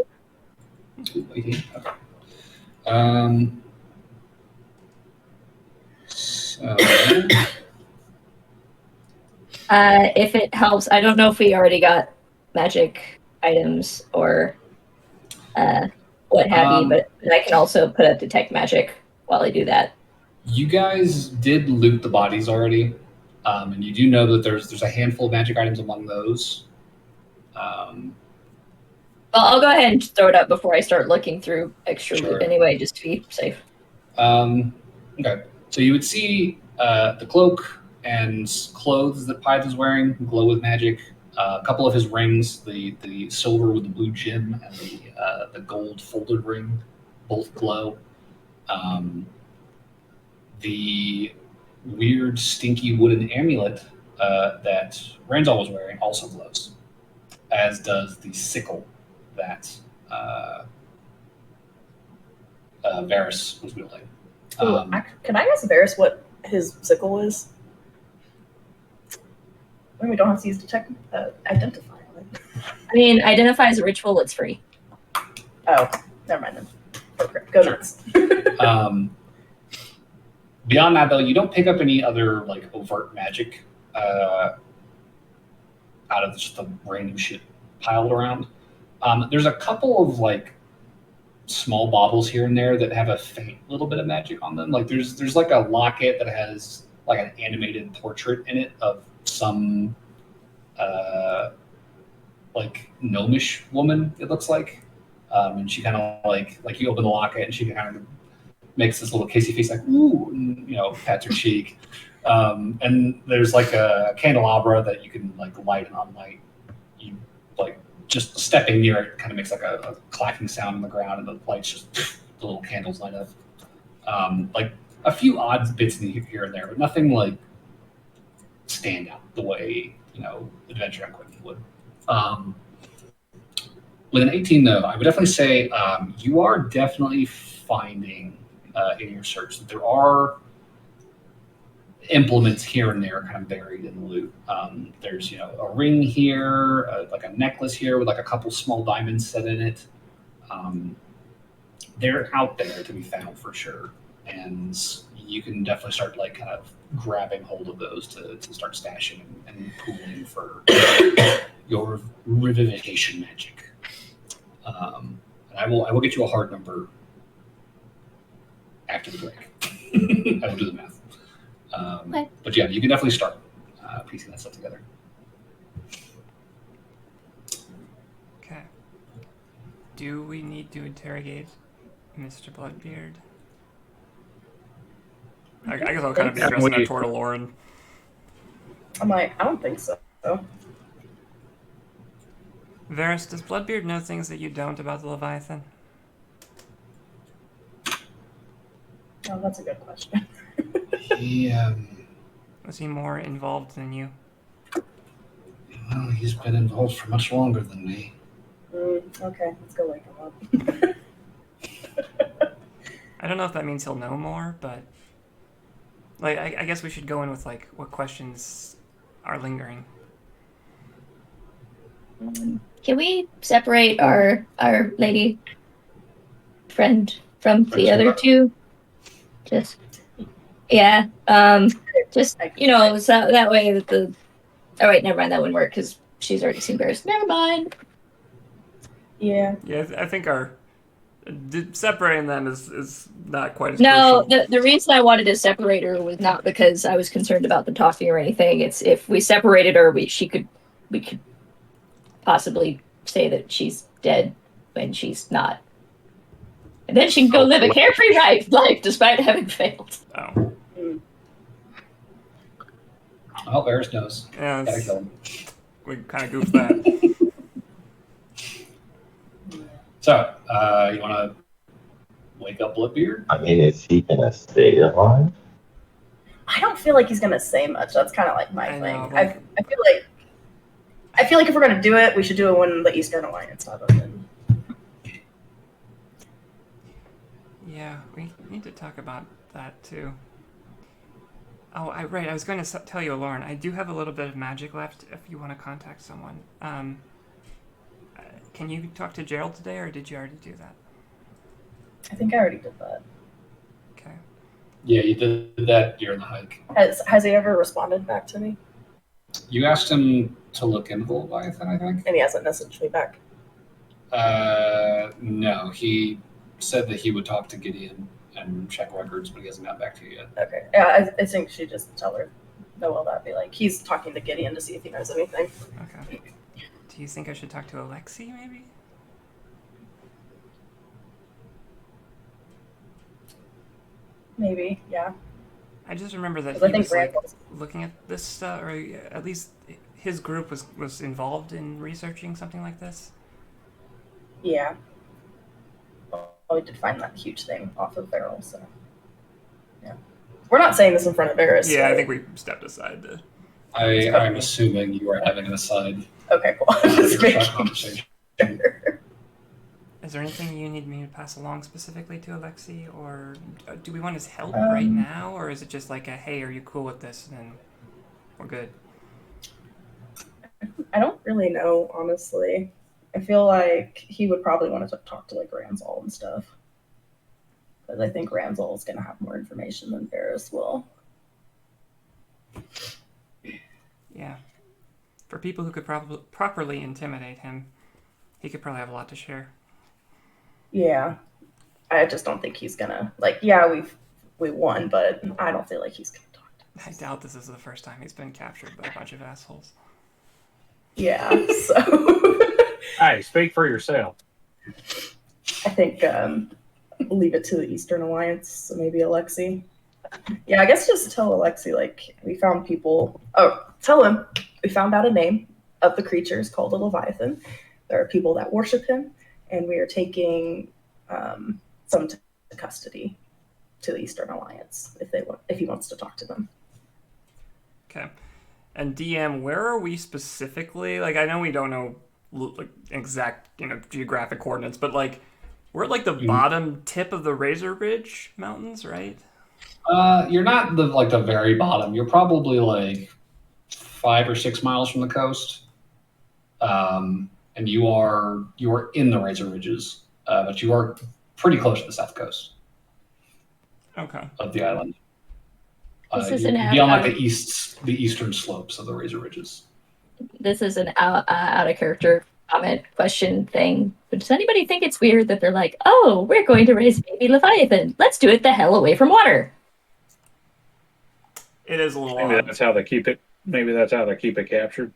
Ooh, 18. Okay. Um, so, If it helps, I don't know if we already got magic items or what have you, but I can also put up detect magic while I do that. you guys did loot the bodies already, and you do know that there's a handful of magic items among those. Well, I'll go ahead and throw it up before I start looking through extra Sure. loot anyway, just to be safe. Okay, so you would see the cloak and clothes that Pyth is wearing glow with magic. A couple of his rings, the silver with the blue gem and the gold folded ring, both glow. The weird, stinky wooden amulet that Randall was wearing also glows, as does the sickle that Varys was wielding. Can I ask Varys what his sickle is? I mean, we don't have to use detect identify. I mean, identify as a ritual, it's free. Oh, never mind then. Okay, go Sure. nuts. Beyond that, though, you don't pick up any other like overt magic out of just the random shit piled around. There's a couple of like small baubles here and there that have a faint little bit of magic on them. Like there's like a locket that has like an animated portrait in it of some like gnomish woman. It looks like, and she kind of like you open the locket and she kind of makes this little kissy face like ooh, and, pats her cheek. And there's like a candelabra that you can like light and unlight. You like just stepping near it kind of makes like a clacking sound on the ground, and the lights just the little candles light up. Like a few odd bits here and there, but nothing like stand out the way Adventure on Quickie would. With an 18, though, I would definitely say you are definitely finding in your search that there are implements here and there kind of buried in the loot. There's a ring here, like a necklace here with like a couple small diamonds set in it. They're out there to be found for sure, and you can definitely start like kind of grabbing hold of those to start stashing and pooling for your revivification magic. And I will get you a hard number after the break. I will do the math. Okay. But yeah, you can definitely start piecing that stuff together. Okay. Do we need to interrogate Mr. Bloodbeard? I guess I'll kind of be addressing that toward Lauren. I'm like, I don't think so. Varys, does Bloodbeard know things that you don't about the Leviathan? Oh, that's a good question. Was he more involved than you? Well, he's been involved for much longer than me. Okay, let's go wake him up. I don't know if that means he'll know more, but like I guess we should go in with like what questions are lingering. Can we separate our lady friend from the other two? Just yeah. Just so that way that the. Oh wait, never mind. That wouldn't work because she's already seen Bears. Never mind. Yeah. Yeah, I think our separating them is not quite as No, crucial. the reason I wanted to separate her was not because I was concerned about them talking or anything. It's if we separated her, we could possibly say that she's dead when she's not. And then she can go live a carefree life despite having failed. Oh. Oh, Varys knows. Yeah, Gotta kill him. we kind of goofed that. So, you want to wake up Bloodbeard? I mean, is he gonna stay alive? I don't feel like he's gonna say much. That's kind of like my I thing. know, I feel like if we're gonna do it, we should do it when the Eastern Alliance have them. Yeah, we need to talk about that too. Oh, I was going to tell you, Lauren, I do have a little bit of magic left if you want to contact someone. Can you talk to Gerald today, or did you already do that? I think I already did that. Okay. Yeah, you did that during the hike. Has he ever responded back to me? You asked him to look into the Leviathan, I think. And he hasn't messaged me back. No, he said that he would talk to Gideon and check records, but he hasn't got back to you yet. Okay. Yeah, I think she just tell her Noel that. Be like, he's talking to Gideon to see if he knows anything. Okay. Do you think I should talk to Alexi, maybe? Maybe, yeah. I just remember that 'Cause I he think was like Randall's- looking at this stuff, or at least his group was involved in researching something like this. Yeah. Well, we did find that huge thing off of Beryl, so yeah. We're not saying this in front of Varys. Yeah, I right? think we stepped aside to. I'm assuming you are having an aside Okay, cool. Just making conversation. sure. Is there anything you need me to pass along specifically to Alexi, or do we want his help right now, or is it just like a hey, are you cool with this, and then we're good? I don't really know, honestly. I feel like he would probably want to talk to like Ranzol and stuff. Because I think Ranzol is going to have more information than Varys will. Yeah. For people who could properly intimidate him, he could probably have a lot to share. Yeah. I just don't think he's gonna like, yeah, we won, but I don't feel like he's gonna talk to I us. doubt this is the first time he's been captured by a bunch of assholes. Yeah, so Hey, speak for yourself. I think leave it to the Eastern Alliance, so maybe Alexi. Yeah, I guess just tell Alexi, like, we found people. Oh, tell him we found out a name of the creatures called a Leviathan. There are people that worship him, and we are taking some to custody to the Eastern Alliance if he wants to talk to them. Okay. And DM, where are we specifically? Like, I know we don't know like exact, geographic coordinates, but like, we're at like the bottom tip of the Razor Ridge Mountains, right? You're not the very bottom. You're probably like 5 or 6 miles from the coast, and you are in the Razor Ridges, but you are pretty close to the south coast. Okay. Of the island. This is you're an beyond like the eastern slopes of the Razor Ridges. This is an out of character comment question thing. But does anybody think it's weird that they're like, oh, we're going to raise baby Leviathan. Let's do it the hell away from water. It is a little Maybe odd. that's how they keep it. Maybe that's how they keep it captured.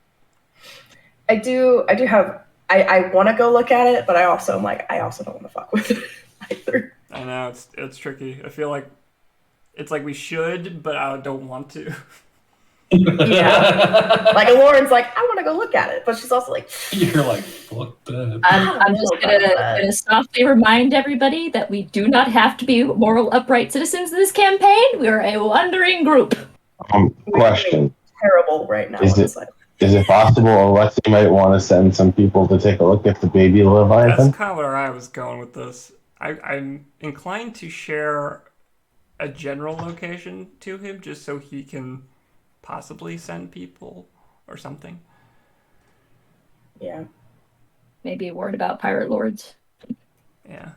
I do have. I want to go look at it, but I also don't want to fuck with it either. I know it's tricky. I feel like it's like we should, but I don't want to. Yeah. Like Lauren's like, I want to go look at it, but she's also like, You're like, fuck that. I'm just gonna softly remind everybody that we do not have to be moral, upright citizens of this campaign. We are a wandering group. Question. Terrible right now. Is it possible Alexi might want to send some people to take a look at the baby Leviathan? That's kind of where I was going with this. I'm inclined to share a general location to him just so he can possibly send people or something. Yeah. Maybe a word about pirate lords. Yeah.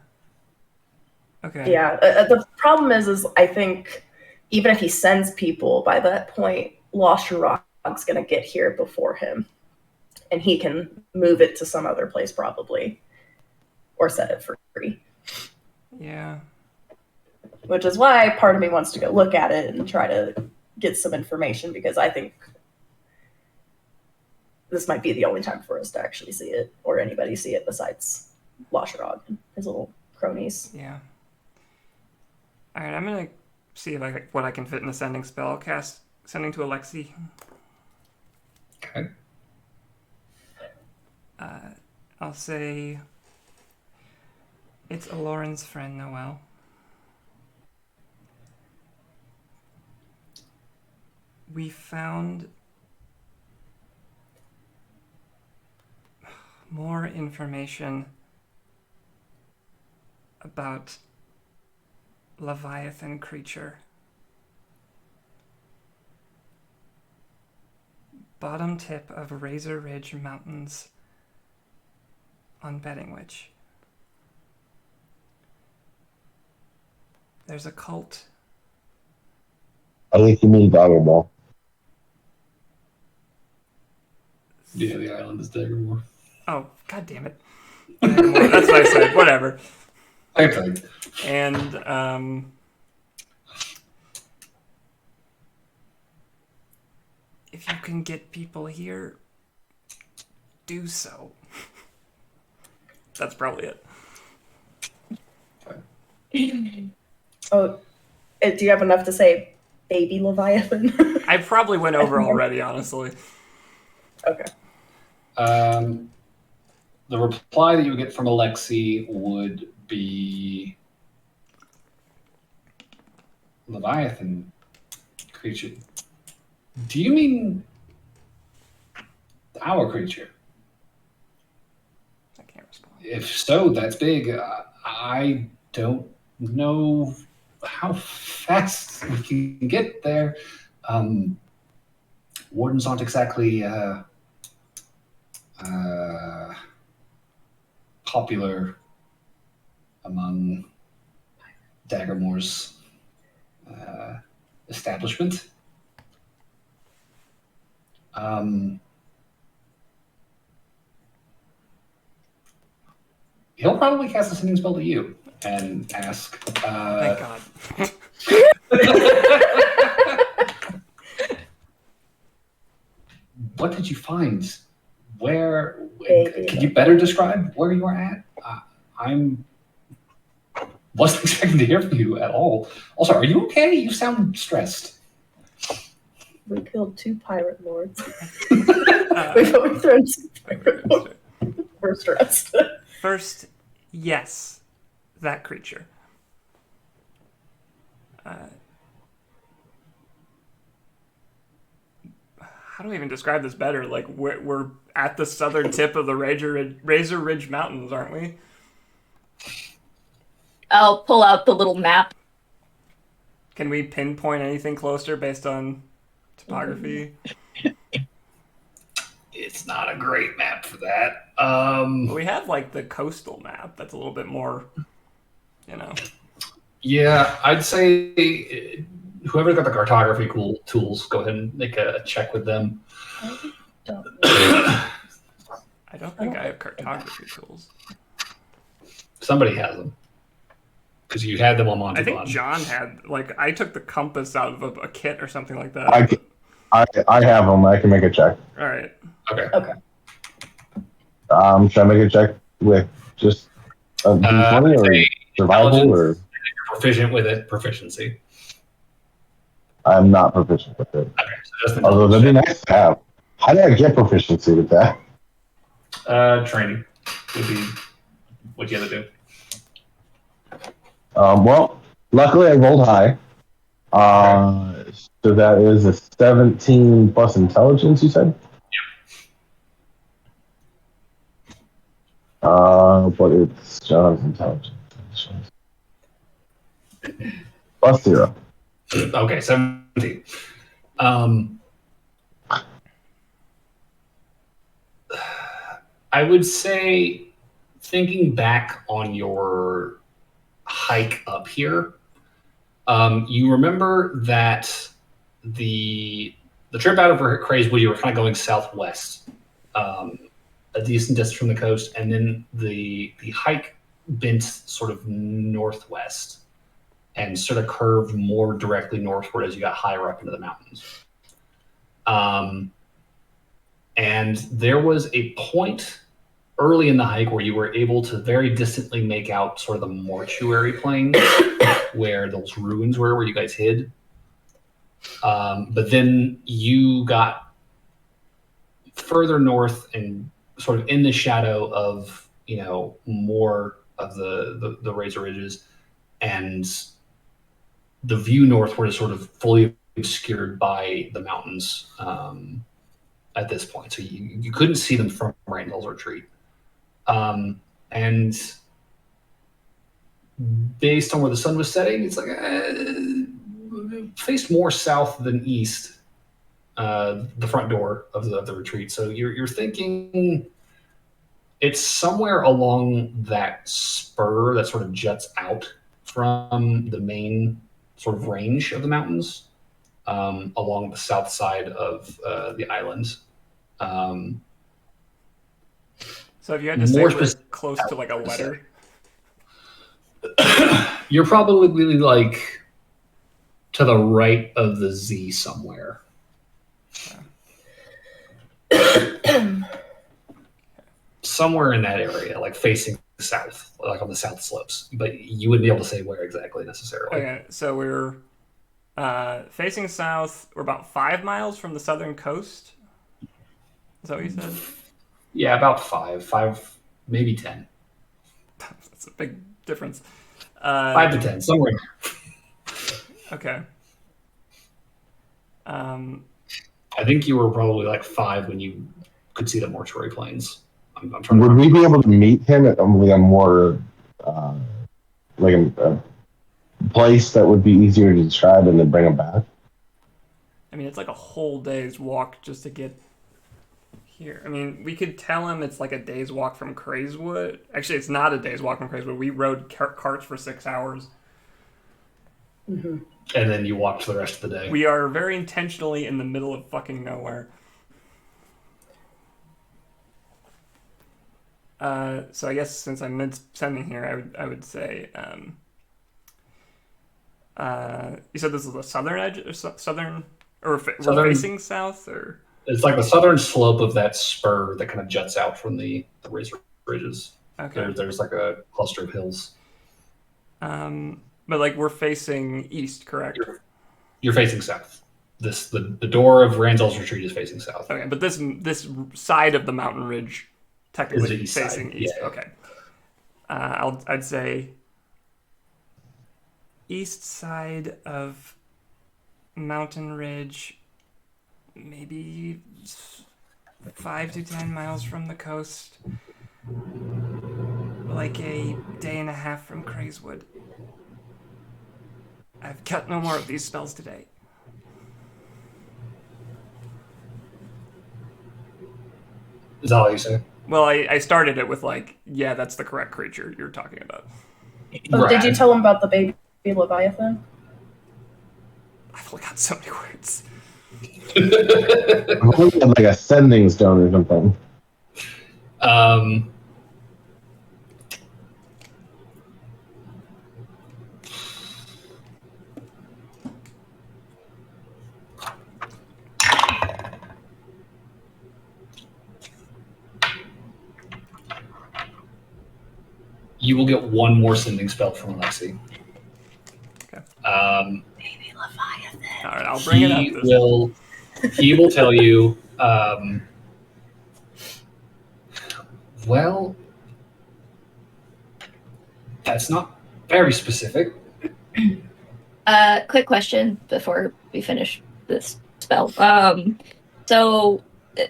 Okay. Yeah. The problem is I think even if he sends people, by that point, Lost Rock's going to get here before him. And he can move it to some other place probably. Or set it free. Yeah. Which is why part of me wants to go look at it and try to get some information, because I think this might be the only time for us to actually see it, or anybody see it besides Lashrog and his little cronies. Yeah. All right, I'm gonna see what I can fit in the sending spell. Cast sending to Alexi. Okay. I'll say it's Lauren's friend Noel. We found more information about Leviathan creature. Bottom tip of Razor Ridge Mountains on Betting Witch. There's a cult. I think you mean Daggerball. Yeah, the island is Daggermore. Oh, god damn it. That's what I said. Whatever. Okay. And if you can get people here, do so. That's probably it. Oh, do you have enough to say baby Leviathan? I probably went over already, honestly. Okay. The reply that you would get from Alexi would be Leviathan creature. Do you mean our creature? I can't respond. If so, that's big. I don't know how fast we can get there. Wardens aren't exactly popular among Daggermore's establishment. He'll probably cast a sending spell to you and ask. Thank God. What did you find? Where? Baby. Could you better describe where you are at? Wasn't expecting to hear from you at all. Also, are you okay? You sound stressed. We killed 2 pirate lords. We've overthrown 2 pirate lords. We're stressed. First, yes, that creature. How do I even describe this better? Like, we're at the southern tip of the Razor Ridge Mountains, aren't we? I'll pull out the little map. Can we pinpoint anything closer based on topography? It's not a great map for that. We have, like, the coastal map. That's a little bit more, Yeah, I'd say whoever got the cartography tools, go ahead and make a check with them. I don't think I have cartography tools. Somebody has them. Because you had them on Monty. I think John had, like, I took the compass out of a kit or something like that. I have them. I can make a check. All right. Okay. Should I make a check with just a D20 or survival or? You're proficient with it. Proficiency. I'm not proficient with it. Okay, so that's the Although that'd be nice to have. How did I get proficiency with that? Training would be what you had to do. Well, luckily I rolled high. So that is a 17 plus intelligence, you said? Yeah. But it's John's intelligence. Plus 0. Okay, 17. I would say, thinking back on your hike up here, you remember that the trip out of Crazy Wood, you were kind of going southwest, a decent distance from the coast, and then the hike bent sort of northwest and sort of curved more directly northward as you got higher up into the mountains. And there was a point early in the hike where you were able to very distantly make out sort of the mortuary plain where those ruins were, where you guys hid. But then you got further north and sort of in the shadow of, more of the Razor Ridges, and the view northward is sort of fully obscured by the mountains at this point. So you couldn't see them from Randall's retreat. And based on where the sun was setting, it's like faced more south than east, the front door of the retreat. So you're thinking it's somewhere along that spur that sort of juts out from the main sort of range of the mountains along the south side of the island. So if you had to say we're close to like a letter, you're probably like to the right of the Z somewhere. Somewhere in that area, like facing south, like on the south slopes. But you wouldn't be able to say where exactly necessarily. Okay, so we're facing south. We're about 5 miles from the southern coast. Is that what you said? Yeah, about 5, maybe 10. That's a big difference. 5 to 10, somewhere in there. Okay. I think you were probably like 5 when you could see the mortuary plains. I'm Would trying to we be able to meet him at a more like a place that would be easier to describe and then bring him back? I mean, it's like a whole day's walk just to get here. I mean, we could tell him it's like a day's walk from Crazewood. Actually, it's not a day's walk from Crazewood. We rode carts for 6 hours. Mm-hmm. And then you walked for the rest of the day. We are very intentionally in the middle of fucking nowhere. So I guess since I'm mid-sending here, I would say, you said this is the southern edge, or southern, or we're facing south, or? It's like the southern slope of that spur that kind of juts out from the razor ridges. Okay. There's like a cluster of hills. But like we're facing east, correct? You're facing south. The door of Randall's retreat is facing south. Okay, but this side of the mountain ridge technically east facing side. east. Yeah. Okay. I'd say east side of mountain ridge, maybe 5 to 10 miles from the coast, like a day and a half from Crazewood. I've cut no more of these spells today. Is that all you say? Well, I started it with like, yeah, that's the correct creature you're talking about. Oh, right. Did you tell him about the baby Leviathan? I've only got so many words. I've only got like a sending stone or something. You will get one more sending spell from Alexi. Okay. Baby Leviathan. All right, I'll bring it up. He will tell you. Well, that's not very specific. Quick question before we finish this spell. So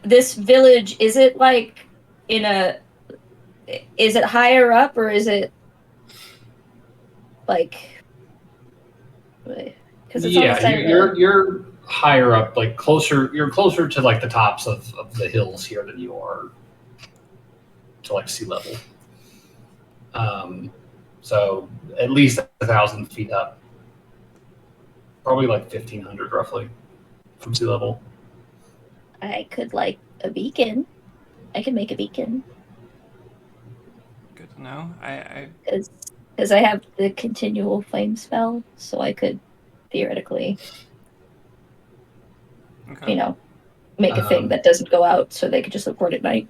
this village, is it like is it higher up or is it like? Because you're higher up, like closer. You're closer to like the tops of the hills here than you are to like sea level. So at least 1,000 feet up, probably like 1,500 roughly from sea level. I could like a beacon. I could make a beacon. Good to know. Because I have the continual flame spell, so I could theoretically, make a thing that doesn't go out, so they could just report at night.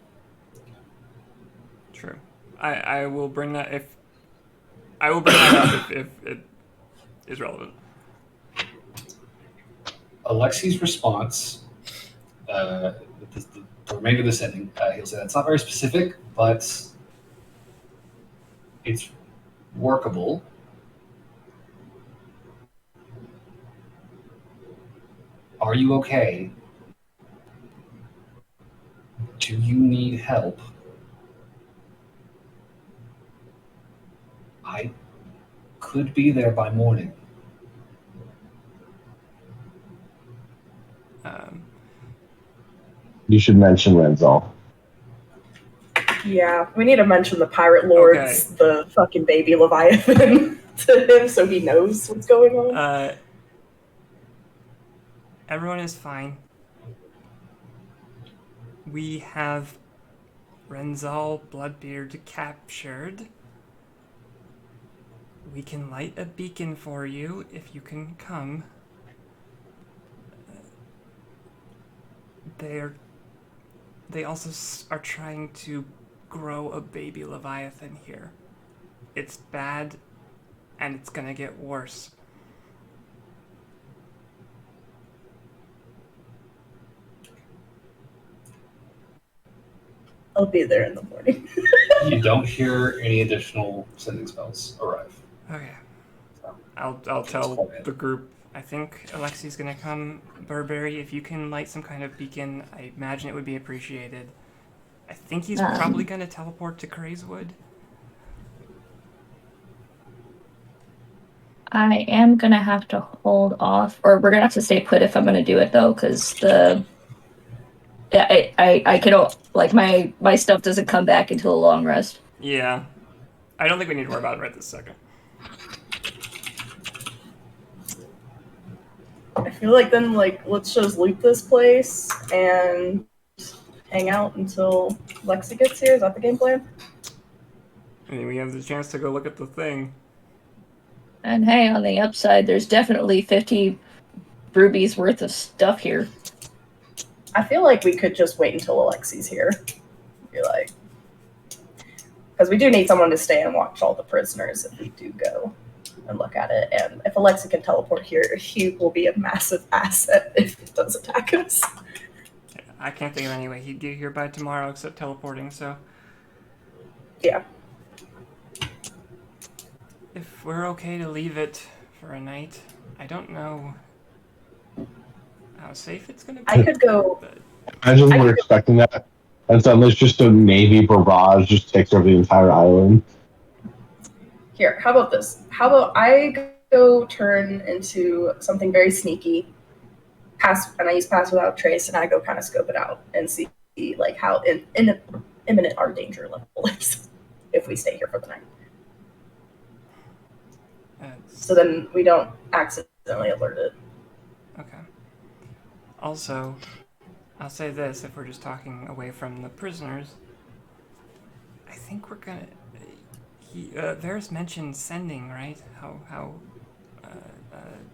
True. I will bring that up if it is relevant. Alexi's response, the remainder of the sending, he'll say that's not very specific, but it's workable. Are you okay? Do you need help? I could be there by morning. You should mention Renzel. Yeah, we need to mention the pirate lords, the fucking baby Leviathan. to him so he knows what's going on? Everyone is fine. We have Renzal Bloodbeard captured. We can light a beacon for you if you can come. They also are trying to grow a baby Leviathan here. It's bad, and it's gonna get worse. I'll be there in the morning. You don't hear any additional sending spells arrive. Okay. I'll tell the group. I think Alexi's gonna come. Burberry, if you can light some kind of beacon, I imagine it would be appreciated. I think he's probably gonna teleport to Crazewood. I am gonna have to hold off, or we're gonna have to stay put if I'm gonna do it though, because I can, like, my stuff doesn't come back until a long rest. Yeah. I don't think we need to worry about it right this second. I feel like then, like, let's just loot this place and hang out until Lexi gets here. Is that the game plan? I mean, we have the chance to go look at the thing. And hey, on the upside, there's definitely 50 rubies worth of stuff here. I feel like we could just wait until Alexi's here. Be like, because we do need someone to stay and watch all the prisoners if we do go and look at it. And if Alexi can teleport here, he will be a massive asset if it does attack us. I can't think of any way he'd get here by tomorrow except teleporting, so... Yeah. If we're okay to leave it for a night, I don't know how safe it's gonna be. I could go... But... Imagine we're expecting that, and suddenly it's just a Navy barrage just takes over the entire island. Here, how about this? How about I go turn into something very sneaky, and I use pass without trace, and I go kind of scope it out and see like how imminent our danger level is if we stay here for the night. So then we don't accidentally alert it. Okay. Also, I'll say this, if we're just talking away from the prisoners, I think we're gonna... Varys mentioned sending, right? How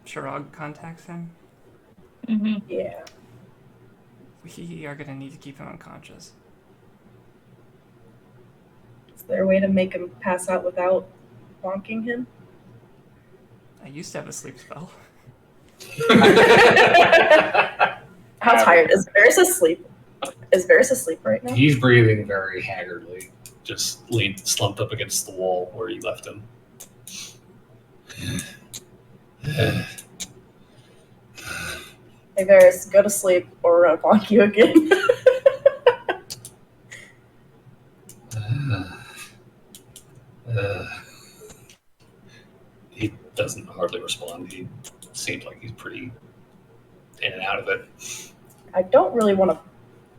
Shirog contacts him? Mm-hmm. Yeah. We are gonna need to keep him unconscious. Is there a way to make him pass out without bonking him? I used to have a sleep spell. How tired is Varys asleep? Is Varys asleep right now? He's breathing very haggardly, just slumped up against the wall where you left him. Hey Varys, go to sleep or we're gonna bonk you again. He doesn't hardly respond. He seems like he's pretty in and out of it. I don't really want to.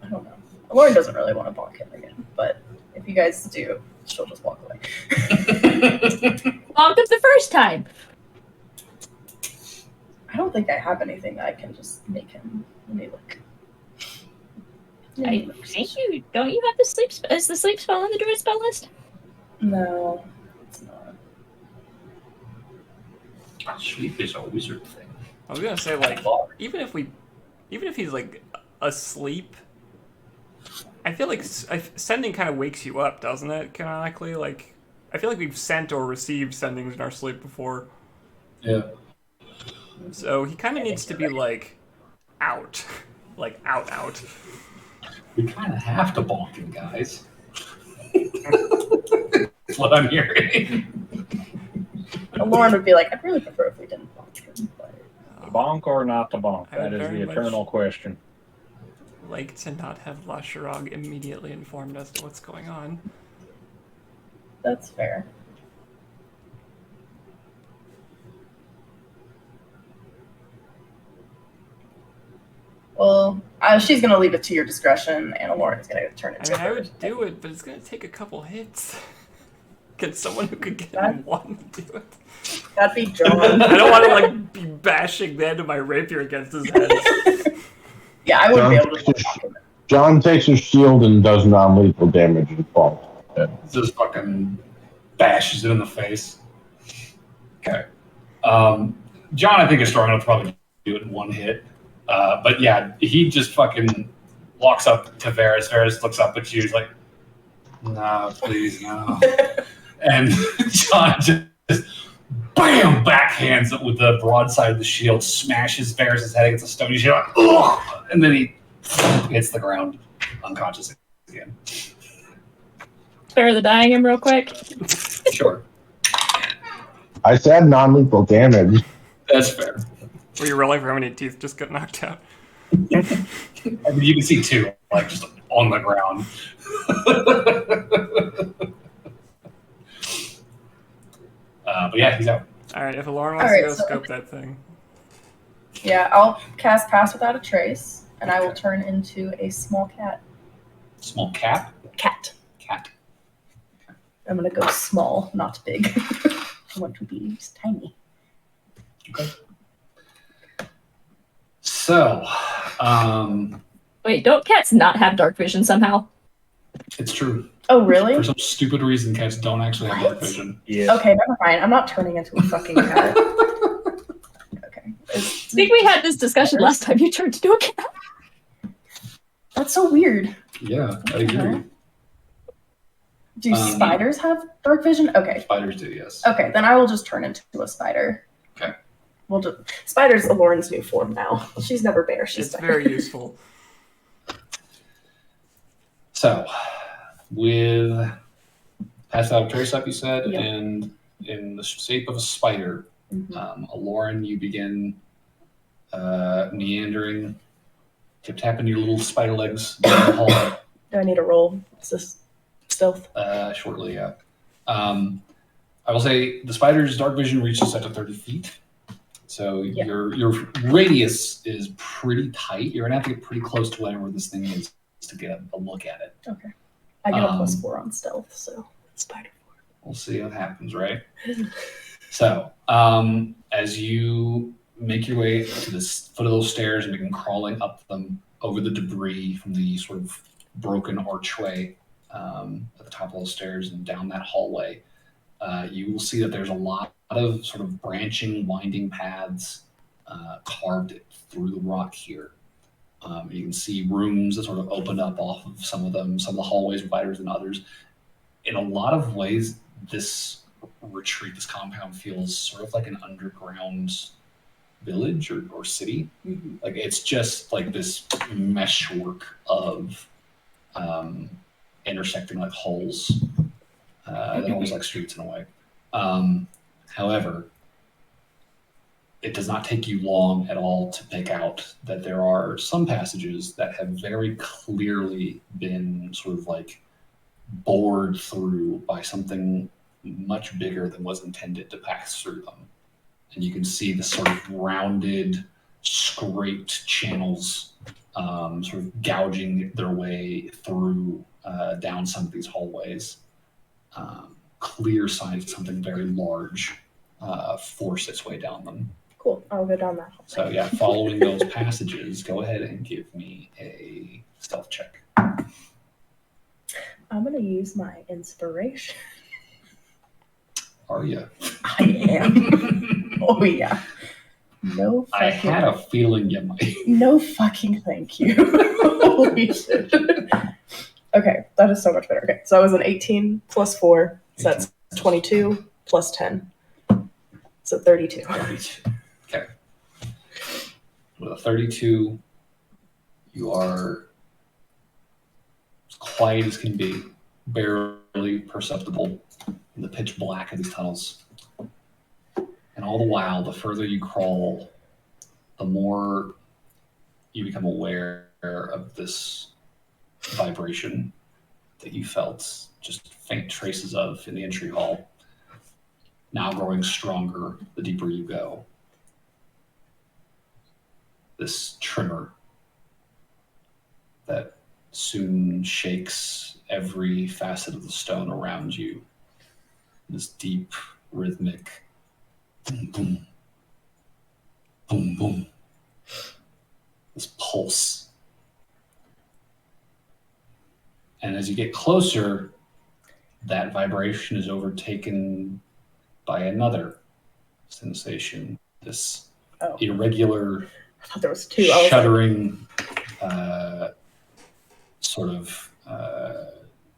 I don't know. Lauren doesn't really want to bonk him again, but if you guys do, she'll just walk away. Bonked him the first time. I don't think I have anything that I can just make him. Let me look. I think you don't. You have the sleep. Is the sleep spell on the druid spell list? No, it's not. Sleep is a wizard thing. I was gonna say, like, even if he's like asleep, I feel like sending kind of wakes you up, doesn't it? Canonically, like, I feel like we've sent or received sendings in our sleep before. Yeah. So he kind of needs to be like out, like out. We kind of have to bonk him, guys. That's what I'm hearing. Lauren would be like, I'd really prefer if we didn't bonk him. But... The bonk or not the bonk? I would That is very the eternal question. Like to not have La Shirag immediately informed as to what's going on. That's fair. Well, she's going to leave it to your discretion, and Lauren's going to turn it to I would do it, but it's going to take a couple hits. Get someone who could get him one to do it. That'd be John. I don't want to like be bashing the end of my rapier against his head. Yeah, I wouldn't be able to. John takes his shield and does non-lethal damage and falls. Just fucking bashes it in the face. Okay. John, I think, is strong enough to probably do it in one hit. But yeah, he just fucking walks up to Varys. Varys looks up at you. He's like, no, please, no. And John just bam, backhands it with the broadside of the shield, smashes Varys' head against a stone shield, ugh, and then he hits the ground unconscious again. Spare the dying him real quick. Sure. I said non-lethal damage. That's fair. Were you rolling for how many teeth just got knocked out? I mean, you can see two, like, just on the ground. But yeah, he's out. Alright, if Lauren wants to go scope that thing. Yeah, I'll cast Pass Without a Trace, and I will turn into a small cat. Small cat? Cat. Cat. I'm gonna go small, not big. I want to be tiny. Okay. So, Wait, don't cats not have dark vision somehow? it's true. Oh, really? For some stupid reason, cats don't actually have dark vision. Yeah. Okay, never mind. I'm not turning into a fucking cat. Okay. I think we had this discussion last time you turned into a cat. That's so weird. Yeah, I agree. Do spiders have dark vision? Okay. Spiders do, yes. Okay, then I will just turn into a spider. Okay. We'll just Spider's Lauren's new form now. She's never bear. She's It's spider. very useful. So, with Pass Out Trace Up, you said, Yep. and in the shape of a spider, Lauren, you begin meandering, tip-tapping your little spider legs down the hall. Do I need a roll? Is this stealth? Shortly, yeah. I will say the spider's dark vision reaches up to 30 feet. So your radius is pretty tight. You're gonna have to get pretty close to whatever this thing is to get a look at it. Okay. I get a +4 on stealth, so spider 4. We'll see what happens, right? So, as you make your way to the foot of those stairs and begin crawling up them over the debris from the sort of broken archway at the top of those stairs and down that hallway, you will see that there's a lot of sort of branching, winding paths carved through the rock here. You can see rooms that sort of open up off of some of them. Some of the hallways are wider than others. In a lot of ways, this retreat, this compound feels sort of like an underground village or city. Mm-hmm. Like it's just like this meshwork of intersecting like holes. They're almost like streets in a way. However, it does not take you long at all to pick out that there are some passages that have very clearly been sort of like bored through by something much bigger than was intended to pass through them. And you can see the sort of rounded, scraped channels sort of gouging their way through down some of these hallways. Clear signs of something very large force its way down them. Cool. I'll go down that hallway. So yeah, following those passages, go ahead and give me a stealth check. I'm gonna use my inspiration. Are you? I am. Oh yeah. No fucking I had a feeling you might. No fucking thank you. Holy shit. Okay, that is so much better. Okay, so I was an 18 plus 4, so that's 22 plus 10. So 32. 32. Okay. With a 32, you are as quiet as can be, barely perceptible in the pitch black of these tunnels. And all the while, the further you crawl, the more you become aware of this vibration that you felt just faint traces of in the entry hall, now growing stronger the deeper you go. This tremor that soon shakes every facet of the stone around you. This deep, rhythmic Boom, boom. Boom, boom. This pulse. And as you get closer, that vibration is overtaken by another sensation. This irregular, I thought there was two. shuddering, sort of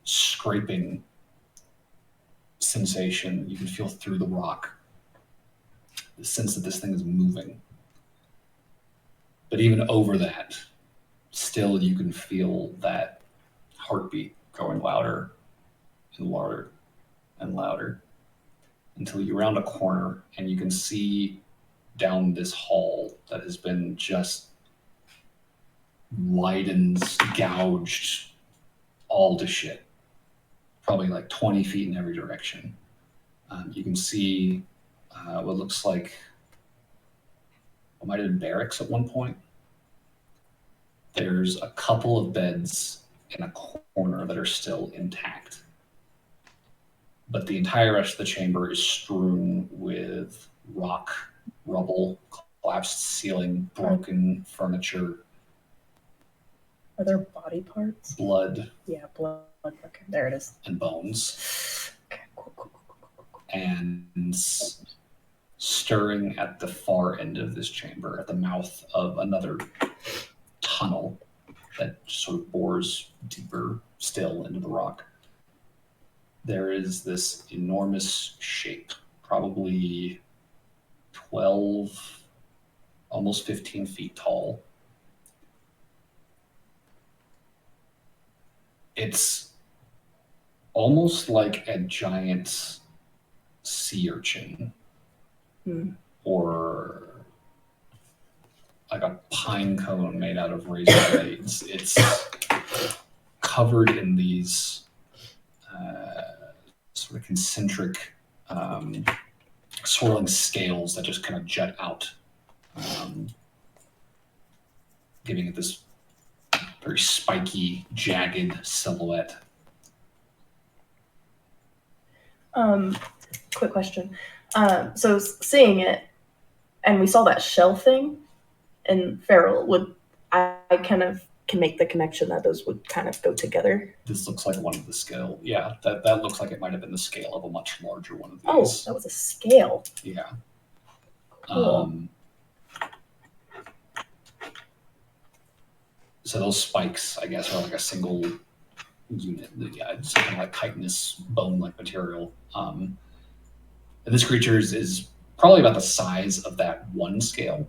scraping sensation you can feel through the rock. The sense that this thing is moving. But even over that, still you can feel that heartbeat going louder and louder and louder until you round a corner and you can see down this hall that has been just widened, gouged, all to shit. Probably like 20 feet in every direction. You can see what looks like what might have been barracks at one point. There's a couple of beds in a corner that are still intact. But the entire rest of the chamber is strewn with rock, rubble, collapsed ceiling, broken furniture. Are there body parts? Blood. Yeah, blood. Okay, there it is. And bones. Okay, cool. And stirring at the far end of this chamber, at the mouth of another tunnel that sort of bores deeper still into the rock. There is this enormous shape, probably 12, almost 15 feet tall. It's almost like a giant sea urchin or like a pine cone made out of razor blades. It's covered in these sort of concentric swirling scales that just kind of jut out, giving it this very spiky, jagged silhouette. Quick question. So seeing it, and we saw that shell thing in Feral, I kind of can make the connection that those would kind of go together. This looks like one of the scale. Yeah, that looks like it might have been the scale of a much larger one of these. Oh, that was a scale. Yeah. Cool. So those spikes, I guess, are like a single unit. Yeah, it's kind of like chitinous bone-like material. And this creature is probably about the size of that one scale.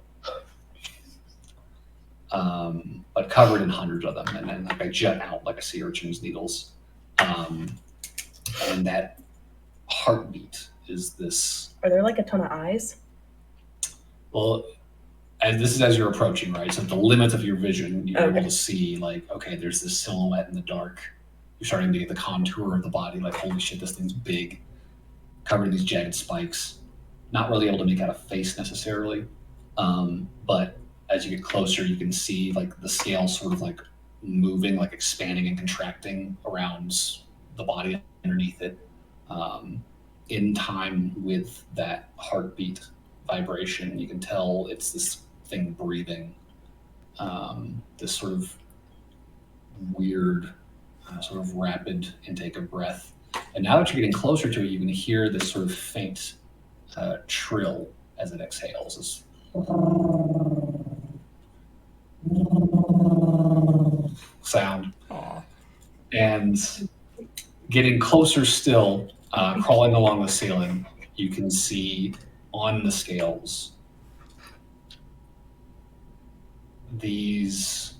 But covered in hundreds of them, and then like they jet out like a sea urchin's needles. And that heartbeat is this. Are there like a ton of eyes? Well, and this is as you're approaching, right? So at the limit of your vision, you're able to see like, okay, there's this silhouette in the dark. You're starting to get the contour of the body, like, holy shit, this thing's big, covered in these jagged spikes. Not really able to make out a face necessarily, but as you get closer, you can see like the scale sort of like moving, like expanding and contracting around the body underneath it, in time with that heartbeat vibration. You can tell it's this thing breathing, this sort of weird, sort of rapid intake of breath. And now that you're getting closer to it, you can hear this sort of faint trill as it exhales. This sound. Aww. And getting closer still, crawling along the ceiling, you can see on the scales these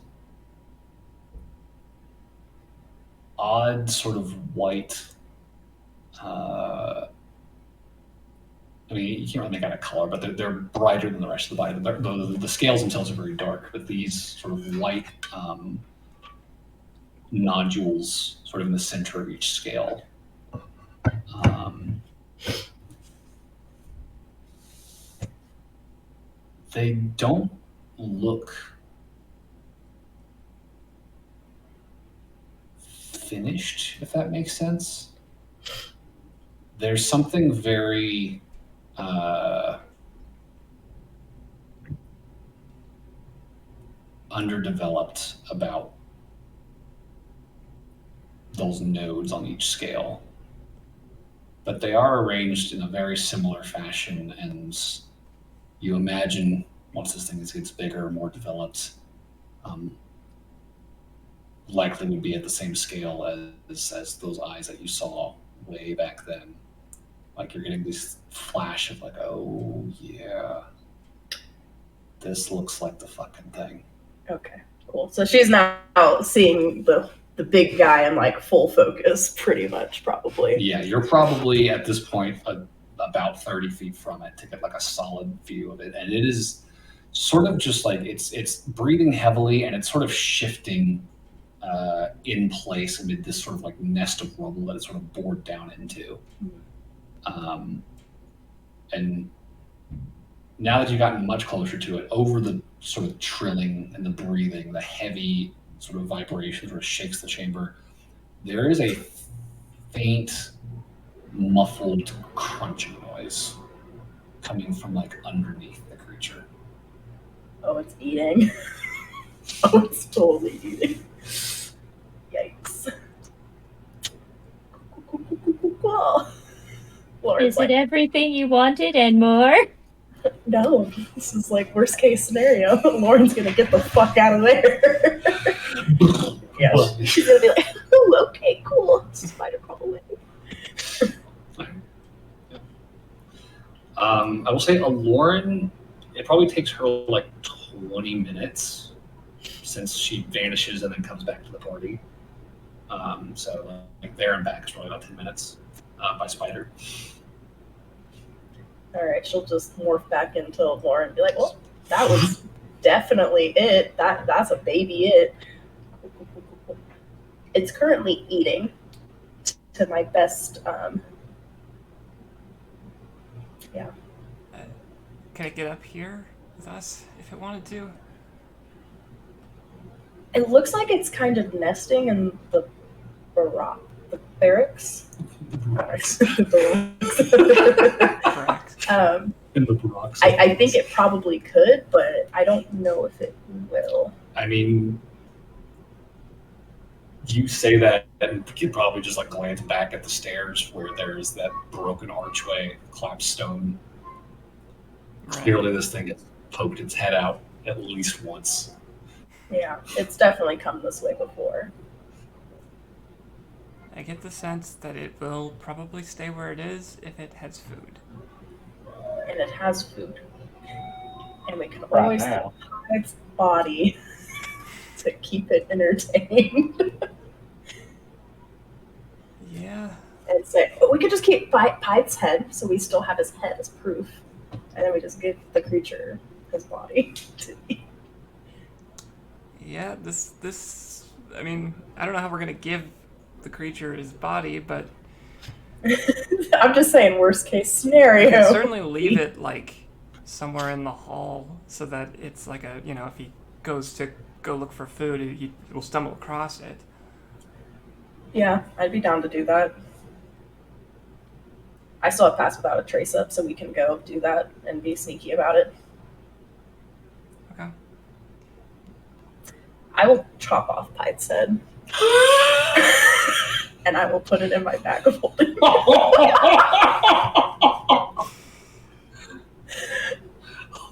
odd sort of white, I mean, you can't really make out a color, but they're brighter than the rest of the body. The scales themselves are very dark, but these sort of white nodules sort of in the center of each scale. They don't look finished, if that makes sense. There's something very underdeveloped about those nodes on each scale. But they are arranged in a very similar fashion, and you imagine once this thing gets bigger, more developed, likely would be at the same scale as those eyes that you saw way back then. Like you're getting this flash of like, oh yeah, this looks like the fucking thing. Okay, cool. So she's now seeing the big guy in like full focus, pretty much, probably. Yeah, you're probably at this point about 30 feet from it to get like a solid view of it, and it is sort of just like it's breathing heavily, and it's sort of shifting in place amid this sort of like nest of rubble that it's sort of bored down into. And now that you've gotten much closer to it, over the sort of trilling and the breathing, the heavy sort of vibration sort of shakes the chamber, there is a faint, muffled crunching noise coming from like underneath the creature. Oh, it's eating. Oh, it's totally eating. Yikes. Lauren's Is it everything you wanted and more? no, this is like worst case scenario. Lauren's gonna get the fuck out of there. Yeah, she's gonna be like, oh, okay, cool. Spider crawl away. I will say, Lauren, it probably takes her like 20 minutes since she vanishes and then comes back to the party. So like there and back is probably about 10 minutes by spider. All right, she'll just morph back into Lauren and be like, well, that was definitely it. That's a baby it. It's currently eating to my best. Yeah. Can it get up here with us if it wanted to? It looks like it's kind of nesting in the barracks. Correct. In the barracks. I think it probably could, but I don't know if it will. I mean, you say that, and you could probably just like glance back at the stairs where there's that broken archway, collapsed stone. Right. Clearly, this thing has poked its head out at least once. Yeah, it's definitely come this way before. I get the sense that it will probably stay where it is if it has food. And it has food. And we can Right always now. hide its body to keep it entertained. Yeah. And say, but we could just keep Pide's head, so we still have his head as proof. And then we just give the creature his body to eat. Yeah, this I mean, I don't know how we're gonna give the creature his body, but I'm just saying worst case we scenario. can certainly leave it like somewhere in the hall so that it's like a, you know, if he goes to go look for food, he will stumble across it. Yeah, I'd be down to do that. I still have Pass Without a Trace up, so we can go do that and be sneaky about it. Okay. I will chop off Pide's head. And I will put it in my bag of holding.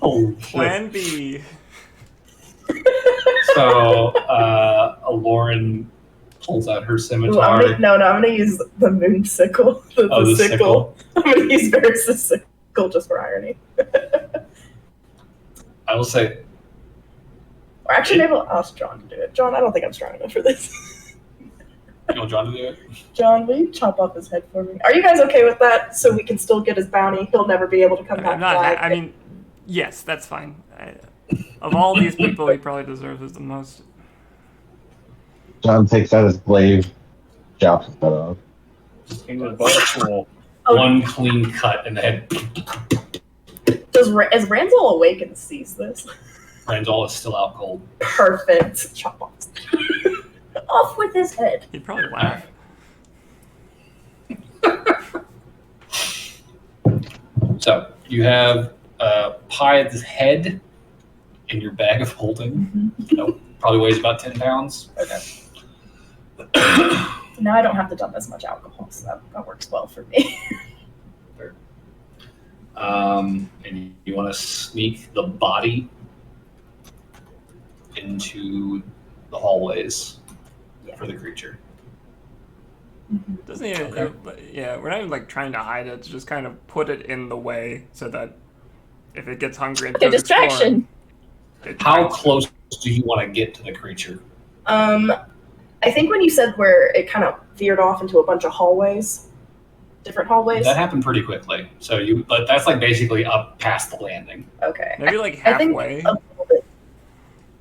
Oh, Plan B. So, Lauren pulls out her Ooh, scimitar. I'm gonna use the moon sickle. The sickle. I'm gonna use Varys' sickle just for irony. I will say, Or actually, maybe I'll ask John to do it. John, I don't think I'm strong enough for this. you want John to do it? John, will you chop off his head for me? Are you guys okay with that? So we can still get his bounty. He'll never be able to come back I'm not. alive. I mean, yes, that's fine. Of all these people, he probably deserves it the most. John takes out his glaive, chops his head off. He was volatile. One clean cut in the head. Is Ranzol awake and sees this? Randall is still out cold. Perfect. Chop off. Off with his head. He'd probably laugh. So you have Pide's head in your bag of holding. Mhm. Probably weighs about 10 pounds. Okay. Now I don't have to dump as much alcohol, so that works well for me. And you want to sneak the body into the hallways for the creature. Doesn't even, yeah, we're not even like trying to hide it. Just kind of put it in the way so that if it gets hungry, and Okay, goes distraction. exploring, How close do you want to get to the creature? I think when you said where it kind of veered off into a bunch of hallways, different hallways. That happened pretty quickly. But that's like basically up past the landing. Okay. Maybe like I think halfway. a little bit.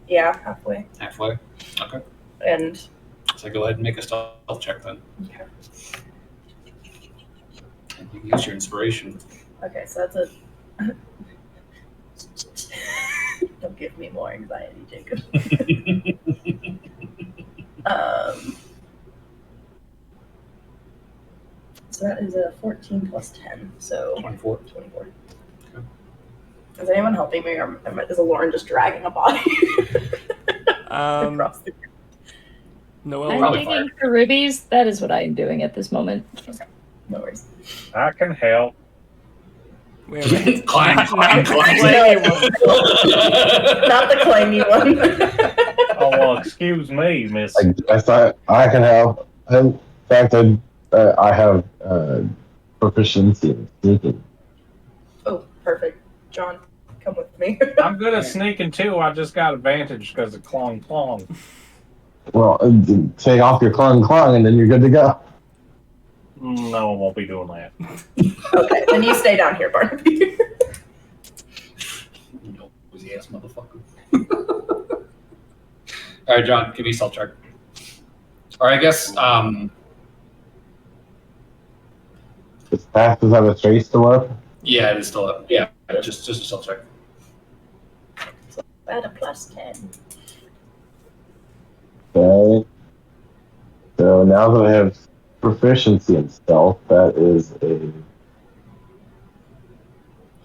Yeah, halfway. Halfway? Okay. And So go ahead and make a stealth check then. okay. And you can use your inspiration. Okay, so that's a. Don't give me more anxiety, Jacob. So that is a 14 plus 10, so 24. 24. Okay. Is anyone helping me, or is Lauren just dragging a body across the group? Noel, I'm probably digging for rubies. That is what I am doing at this moment. No worries. I can help. wait. Clang, Not clang, the clang. clangy one. Not the clangy one. Oh, well, excuse me, miss. I thought I can help. In fact, I have proficiency in sneaking. Oh, perfect. John, come with me. I'm good at sneaking too. I just got advantage because of clong clong. Well, take off your clung, and then you're good to go. No, I won't be doing that. Okay, then you stay down here, Barnaby. Nosy ass motherfucker. All right, John, give me a stealth check. Or I guess, As fast as I have a trace to work. yeah, it is still up. Yeah, just a stealth check. At a plus 10. Okay. So now that I have proficiency in stealth, that is a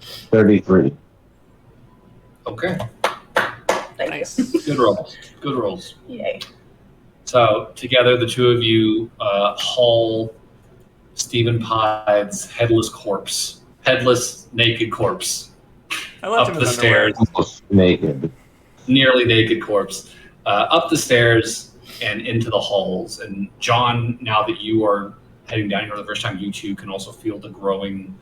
33. Okay, Thank Nice. you. good rolls. Good rolls. Yay. So together, the two of you haul Stephen Pide's headless, naked corpse, I left up him the his underwear. stairs, Almost naked. nearly naked corpse, up the stairs and into the halls. And John, now that you are heading down here for the first time, you too can also feel the growing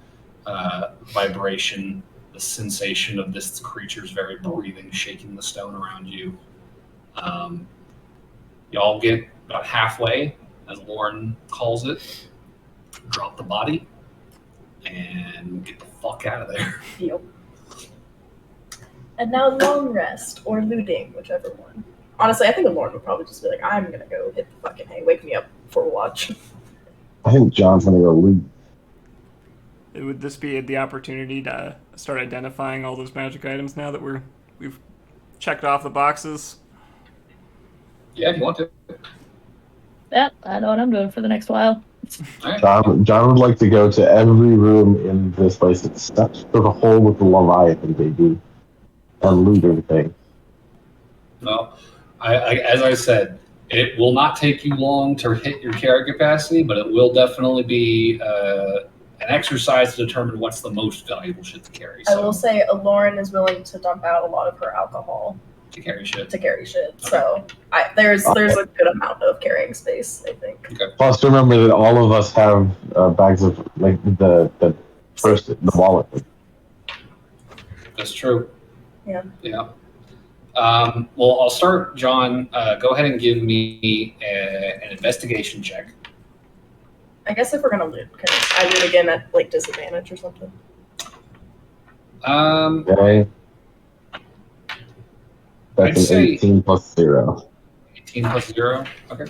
vibration, the sensation of this creature's very breathing, shaking the stone around you. Y'all get about halfway, as Lauren calls it, drop the body, and get the fuck out of there. Yep. And now long rest or looting, whichever one. Honestly, I think Lauren would probably just be like, I'm gonna go hit the fucking hay. Wake me up for a watch. I think John's gonna go loot. Would this be the opportunity to start identifying all those magic items now that we've checked off the boxes? Yeah, if you want to. Yep, I know what I'm doing for the next while. All right. John would like to go to every room in this place except for the hole with the Leviathan, baby, and loot everything. Well, as I said, it will not take you long to hit your carry capacity, but it will definitely be an exercise to determine what's the most valuable shit to carry. I will say Lauren is willing to dump out a lot of her alcohol to carry shit. So there's a good amount of carrying space, I think. Okay. Plus, remember that all of us have bags of like the wallet. That's true. Yeah. Yeah. Well, I'll start, John. Go ahead and give me an investigation check. I guess if we're gonna loot, can I loot again at like disadvantage or something? Okay. I'd That's an say- 18 plus 0. 18 plus 0. Okay.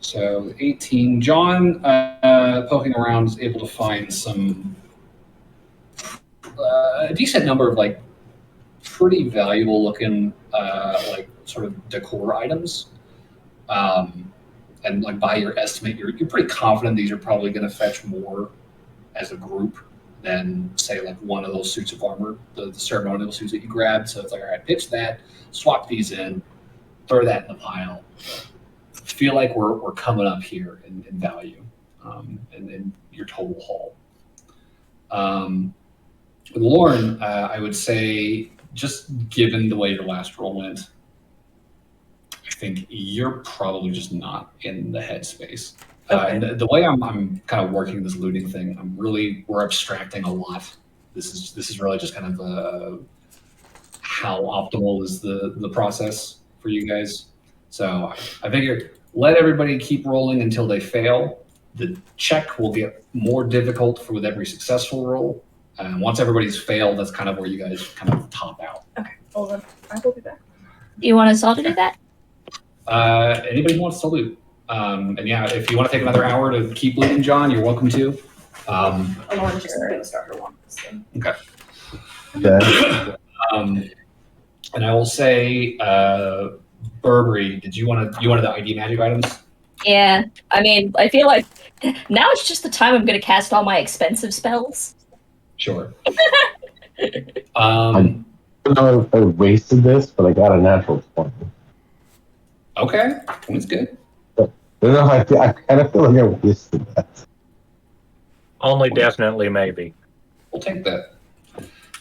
So 18. John, poking around, is able to find some a decent number of like pretty valuable looking like sort of decor items. And like by your estimate, you're pretty confident these are probably going to fetch more as a group than say like one of those suits of armor, the ceremonial suits that you grabbed. So it's like, all right, pitch that, swap these in, throw that in the pile. Feel like we're coming up here in value, in your total haul. With Lauren, I would say, just given the way your last roll went, I think you're probably just not in the headspace. Okay. And the way I'm kind of working this looting thing, we're abstracting a lot. This is really just kind of how optimal is the process for you guys. So I figure let everybody keep rolling until they fail. The check will get more difficult with every successful roll. And once everybody's failed, that's kind of where you guys kind of top out. Okay, well then I will be back. Do you want us all to do that? Anybody who wants to loot. And yeah, if you want to take another hour to keep looting, John, you're welcome to. Lauren's just going to start her one. Okay. Okay. And I will say, Burberry, you wanted the ID magic items? Yeah. I mean, I feel like now it's just the time I'm going to cast all my expensive spells. Sure. I don't know if I wasted this, but I got a natural 20. Okay, that's good. I don't know if I kind of feel like I wasted that. Only definitely maybe. We'll take that.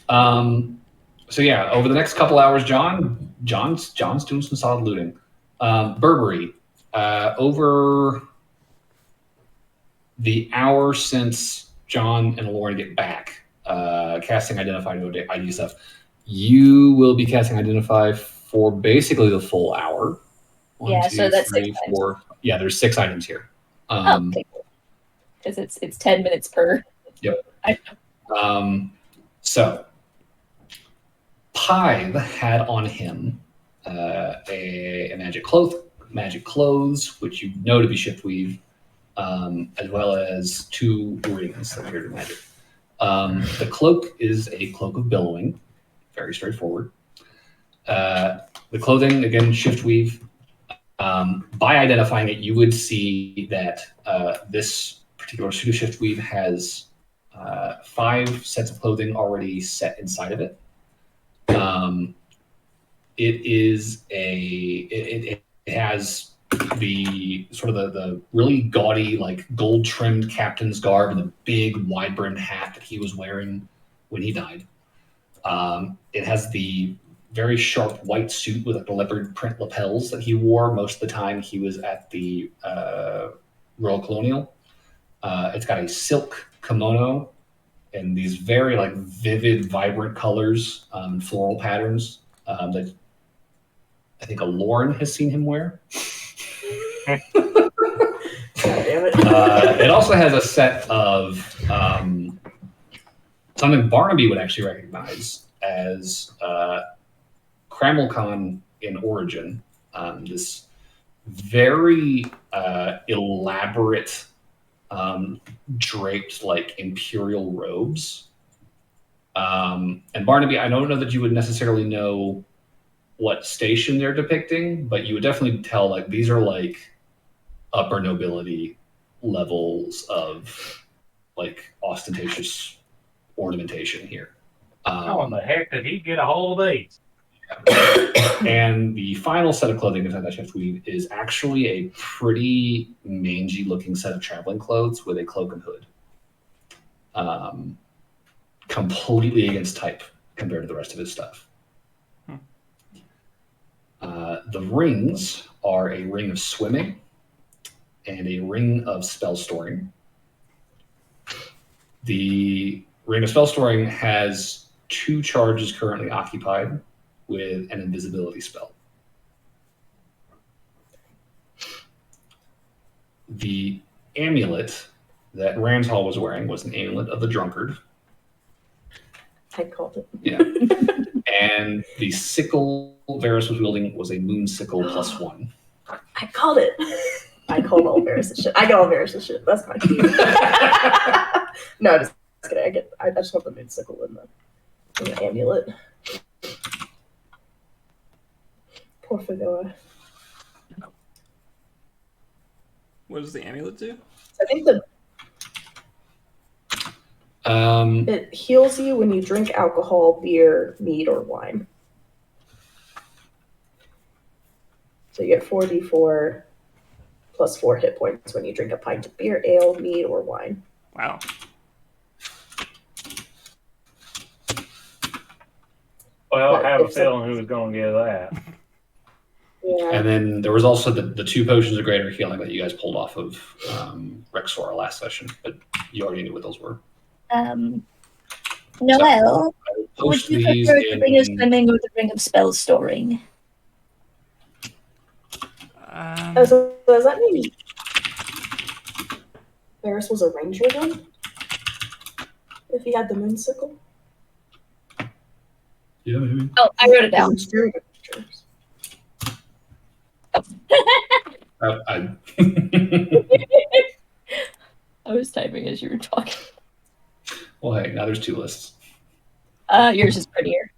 So yeah, over the next couple hours, John's doing some solid looting. Burberry, over the hour since John and Lauren get back, casting Identify to ID stuff, you will be casting Identify for basically the full hour. Yeah, so that's 6 4. Yeah, there's 6 items here. Okay, cool. Because it's 10 minutes per. Yep. So, Pythe had on him a magic clothes, which you know to be shift weave, as well as 2 rings that appear to magic. The cloak is a cloak of billowing, very straightforward. The clothing, again, shift weave. By identifying it, you would see that this particular suit of shift weave has 5 sets of clothing already set inside of it. It has the sort of the really gaudy, like gold trimmed captain's garb and the big wide brimmed hat that he was wearing when he died. It has the very sharp white suit with like the leopard print lapels that he wore most of the time he was at the Royal Colonial. It's got a silk kimono and these very like vivid, vibrant colors, floral patterns that I think Lauren has seen him wear. God damn it. It also has a set of something Barnaby would actually recognize as Crammelcon in origin. This very elaborate draped like imperial robes. And Barnaby, I don't know that you would necessarily know what station they're depicting, but you would definitely tell like these are like upper nobility levels of like ostentatious ornamentation here. How in the heck did he get a hold of these? And the final set of clothing inside that shift weave is actually a pretty mangy looking set of traveling clothes with a cloak and hood. Completely against type compared to the rest of his stuff. The rings are a ring of swimming and a ring of spell storing. The ring of spell storing has 2 charges currently occupied with an invisibility spell. The amulet that Ramshall was wearing was an amulet of the drunkard. I called it. Yeah. And the sickle Varus was wielding was a moon sickle +1. I called it. I called all Varus' shit. I got all Varus' shit. That's fine. No, just kidding. I just want the moon sickle in the amulet. Poor Fedora. What does the amulet do? I think It heals you when you drink alcohol, beer, mead, or wine. So you get 4d4 plus 4 hit points when you drink a pint of beer, ale, mead, or wine. Wow. Well, I have a If feeling who was going to get that. Yeah. And then there was also the 2 potions of greater healing that you guys pulled off of Rexora last session, but you already knew what those were. Noelle, would Post you these prefer the ring of in. swimming or the ring of spell storing? So does that mean Varys was a ranger then? If he had the moon sickle? Yeah, maybe. Oh, I wrote it down. Because it's very dangerous. I I was typing as you were talking. well, hey, now there's 2 lists. Yours is prettier.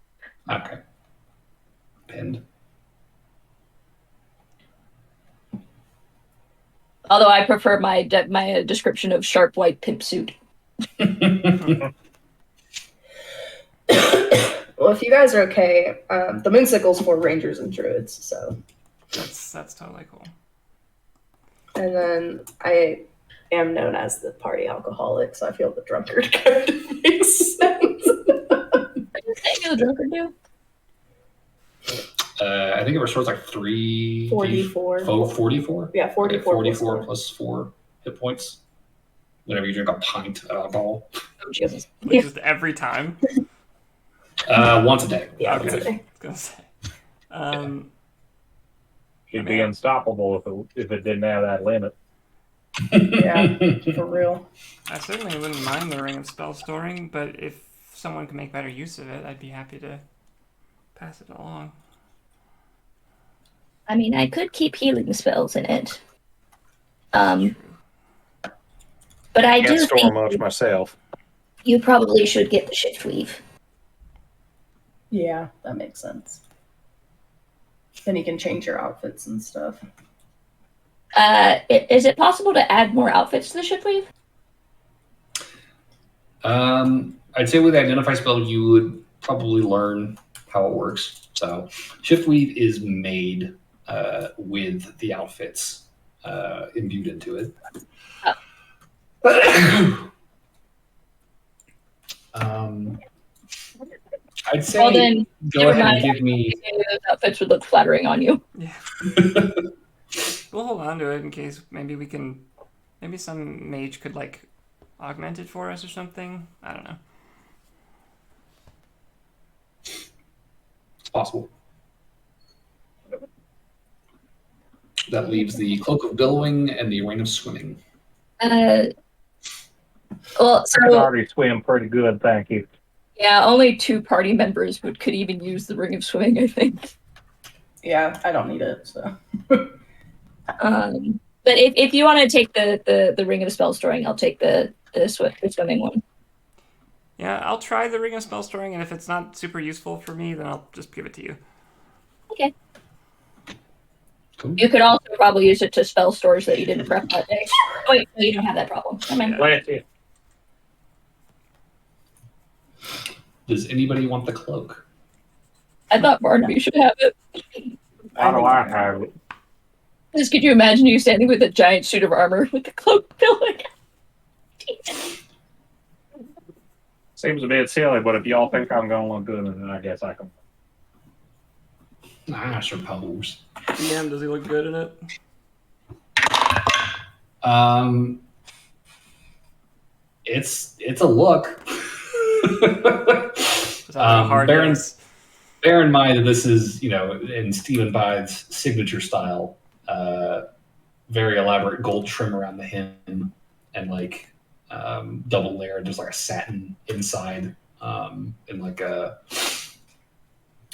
Okay. Pinned. Although I prefer my description of sharp white pimp suit. Well, if you guys are okay, the moon sickle's for rangers and druids, so. That's totally cool. And then I am known as the party alcoholic, so I feel the drunkard kind of makes sense. What does that the drunkard do? I think it restores like 44. 44? Yeah, 44. Okay, 44 plus 4 hit points. Whenever you drink a pint of alcohol. Oh, Jesus. Like just every time. Once a day. Yeah, Okay. once a day. I was gonna say. She'd be unstoppable if it didn't have that limit. Yeah, for real. I certainly wouldn't mind the ring of spell storing, but if someone can make better use of it, I'd be happy to pass it along. I mean, I could keep healing spells in it. True. But I Can't do store think much myself. you probably should get the shift weave. Yeah, that makes sense. Then you can change your outfits and stuff. Is it possible to add more outfits to the shift weave? I'd say with the identify spell, you would probably learn how it works. So shift weave is made with the outfits imbued into it. I'd say Well, then, go ahead and give me. Those outfits would look flattering on you. Yeah. We'll hold on to it in case maybe we can. Maybe some mage could like augment it for us or something. I don't know. It's possible. That leaves the cloak of billowing and the ring of swimming. Well, I can so already swim pretty good, thank you. yeah, only 2 party members could even use the ring of swimming, I think. Yeah, I don't need it, so. But if you want to take the ring of spell storing, I'll take the swimming one. Yeah, I'll try the ring of spell storing, and if it's not super useful for me, then I'll just give it to you. Okay. Cool. You could also probably use it to spell stores that you didn't prep that day. Oh, wait, no, you don't have that problem. Never mind. Bless you. Does anybody want the cloak? I thought Barnaby should have it. How do I have it? Just could you imagine you standing with a giant suit of armor with the cloak filling? Seems a bit silly, but if y'all think I'm going to look good, then I guess I can. I suppose. DM, does he look good in it? It's a look. Bear in mind that this is, in Stephen Bythe's signature style, very elaborate gold trim around the hem and double layered. There's like a satin inside, and like a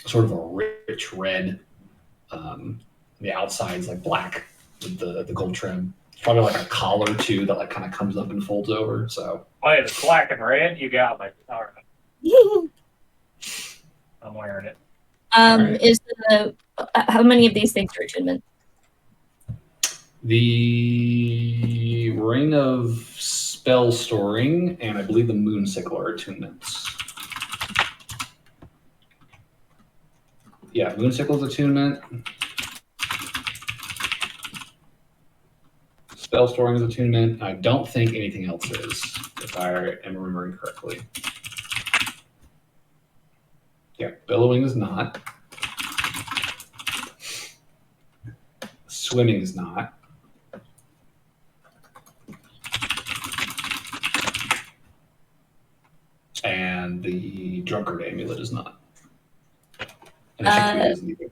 sort of a rich red. The outside's like black with the gold trim. It's probably like a collar too that like kind of comes up and folds over. So Oh, it's black and red. You got me. All right. I'm wearing it. Right. Is how many of these things are attunement? the ring of spell storing, and I believe the moon sickle are attunements. Yeah, moon sickle's attunement. Spell storing is attunement. I don't think anything else is, if I am remembering correctly. Yeah, billowing is not. Swimming is not. And the drunkard amulet is not. And the chickweed isn't either.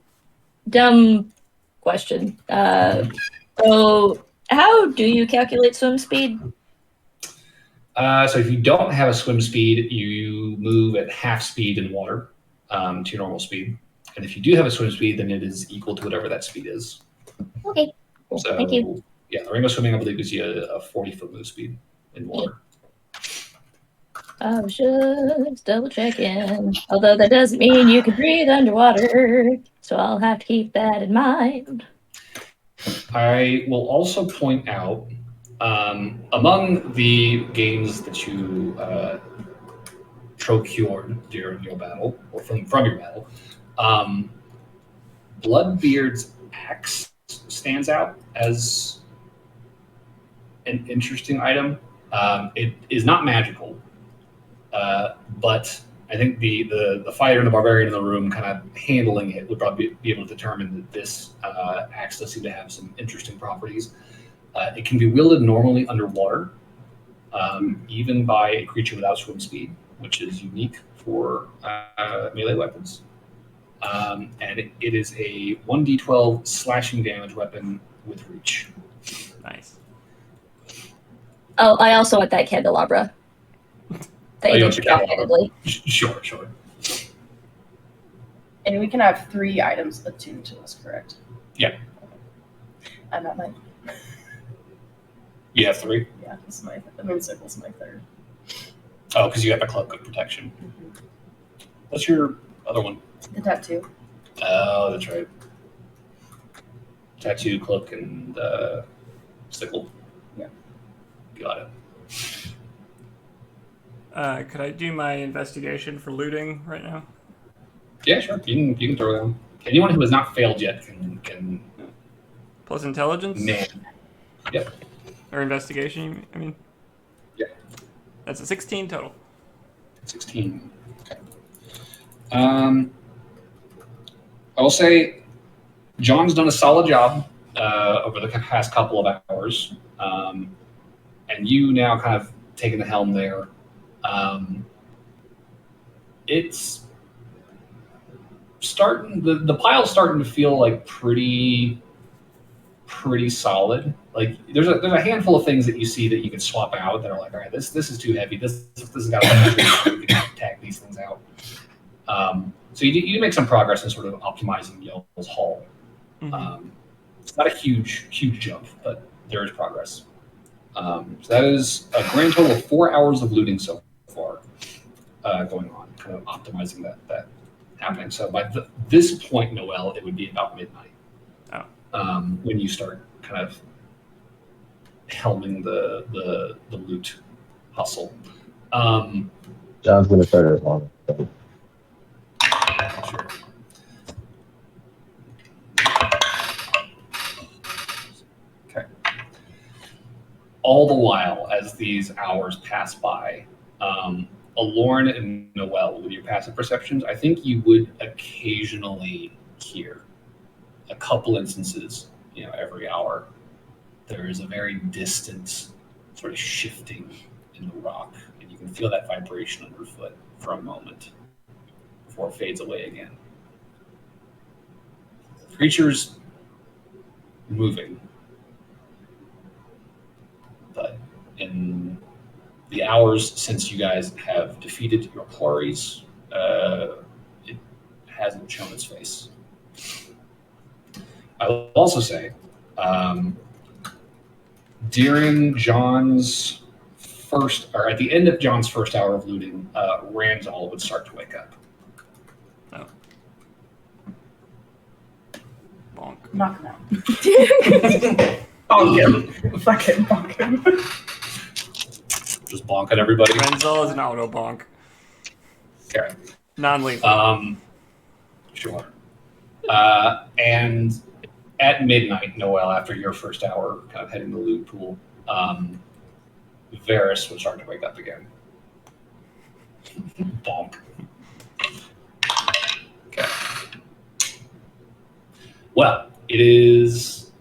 Dumb question. So how do you calculate swim speed? So if you don't have a swim speed, you move at half speed in water to your normal speed. And if you do have a swim speed, then it is equal to whatever that speed is. Okay, cool. So, Thank you. yeah, the rainbow swimming, I believe, gives you a 40-foot move speed in water. I was just double checking. Although that doesn't mean you can breathe underwater, so I'll have to keep that in mind. I will also point out, among the games that you procured during your battle, or from your battle, Bloodbeard's axe stands out as an interesting item. It is not magical, but I think the fighter and the barbarian in the room kind of handling it would probably be able to determine that this axe does seem to have some interesting properties. It can be wielded normally underwater, even by a creature without swim speed, which is unique for melee weapons. And it is a 1d12 slashing damage weapon with reach. Nice. Oh, I also want that candelabra. That you you want did the candelabra? calculatedly. Sure. And we can have 3 items attuned to us, correct? Yeah. I'm at my. You have 3? Yeah, this is the moon sickle's my 3rd. Oh, because you have a cloak of protection. What's your other one? The tattoo. Oh, that's right. Tattoo, cloak, and sickle. Yeah. Got it. Could I do my investigation for looting right now? Yeah, sure. You can throw down. Anyone who has not failed yet can Plus intelligence? man. Yep. Or investigation, I mean? Yeah. That's a 16 total. 16. Okay. I will say John's done a solid job over the past couple of hours. And you now kind of taking the helm there. It's starting, the pile's starting to feel like pretty solid. Like there's a handful of things that you see that you can swap out that are like, all right, this is too heavy. This has got to we can tag these things out. So you make some progress in sort of optimizing Yell's haul. Mm-hmm. It's not a huge jump, but there is progress. So that is a grand total of 4 hours of looting so far going on, kind of optimizing that happening. So by this point, Noel, it would be about midnight. When you start kind of helming the loot hustle. John's gonna start it on. Sure. Okay. All the while, as these hours pass by, Alorn and Noel, with your passive perceptions, I think you would occasionally hear a couple instances, every hour. There is a very distant sort of shifting in the rock, and you can feel that vibration underfoot for a moment before it fades away again. Creatures moving, but in the hours since you guys have defeated your quarries, it hasn't shown its face. I will also say, during John's at the end of John's first hour of looting, Randall would start to wake up. Oh. Bonk. Knock him out. Bonk him. Fucking bonk him. Just bonk at everybody. Renzel is an auto bonk. Okay. Non-lethal. Sure. And at midnight, Noel, after your first hour kind of heading the lewd pool, Varys would start to wake up again. Bonk. Okay. Well, it is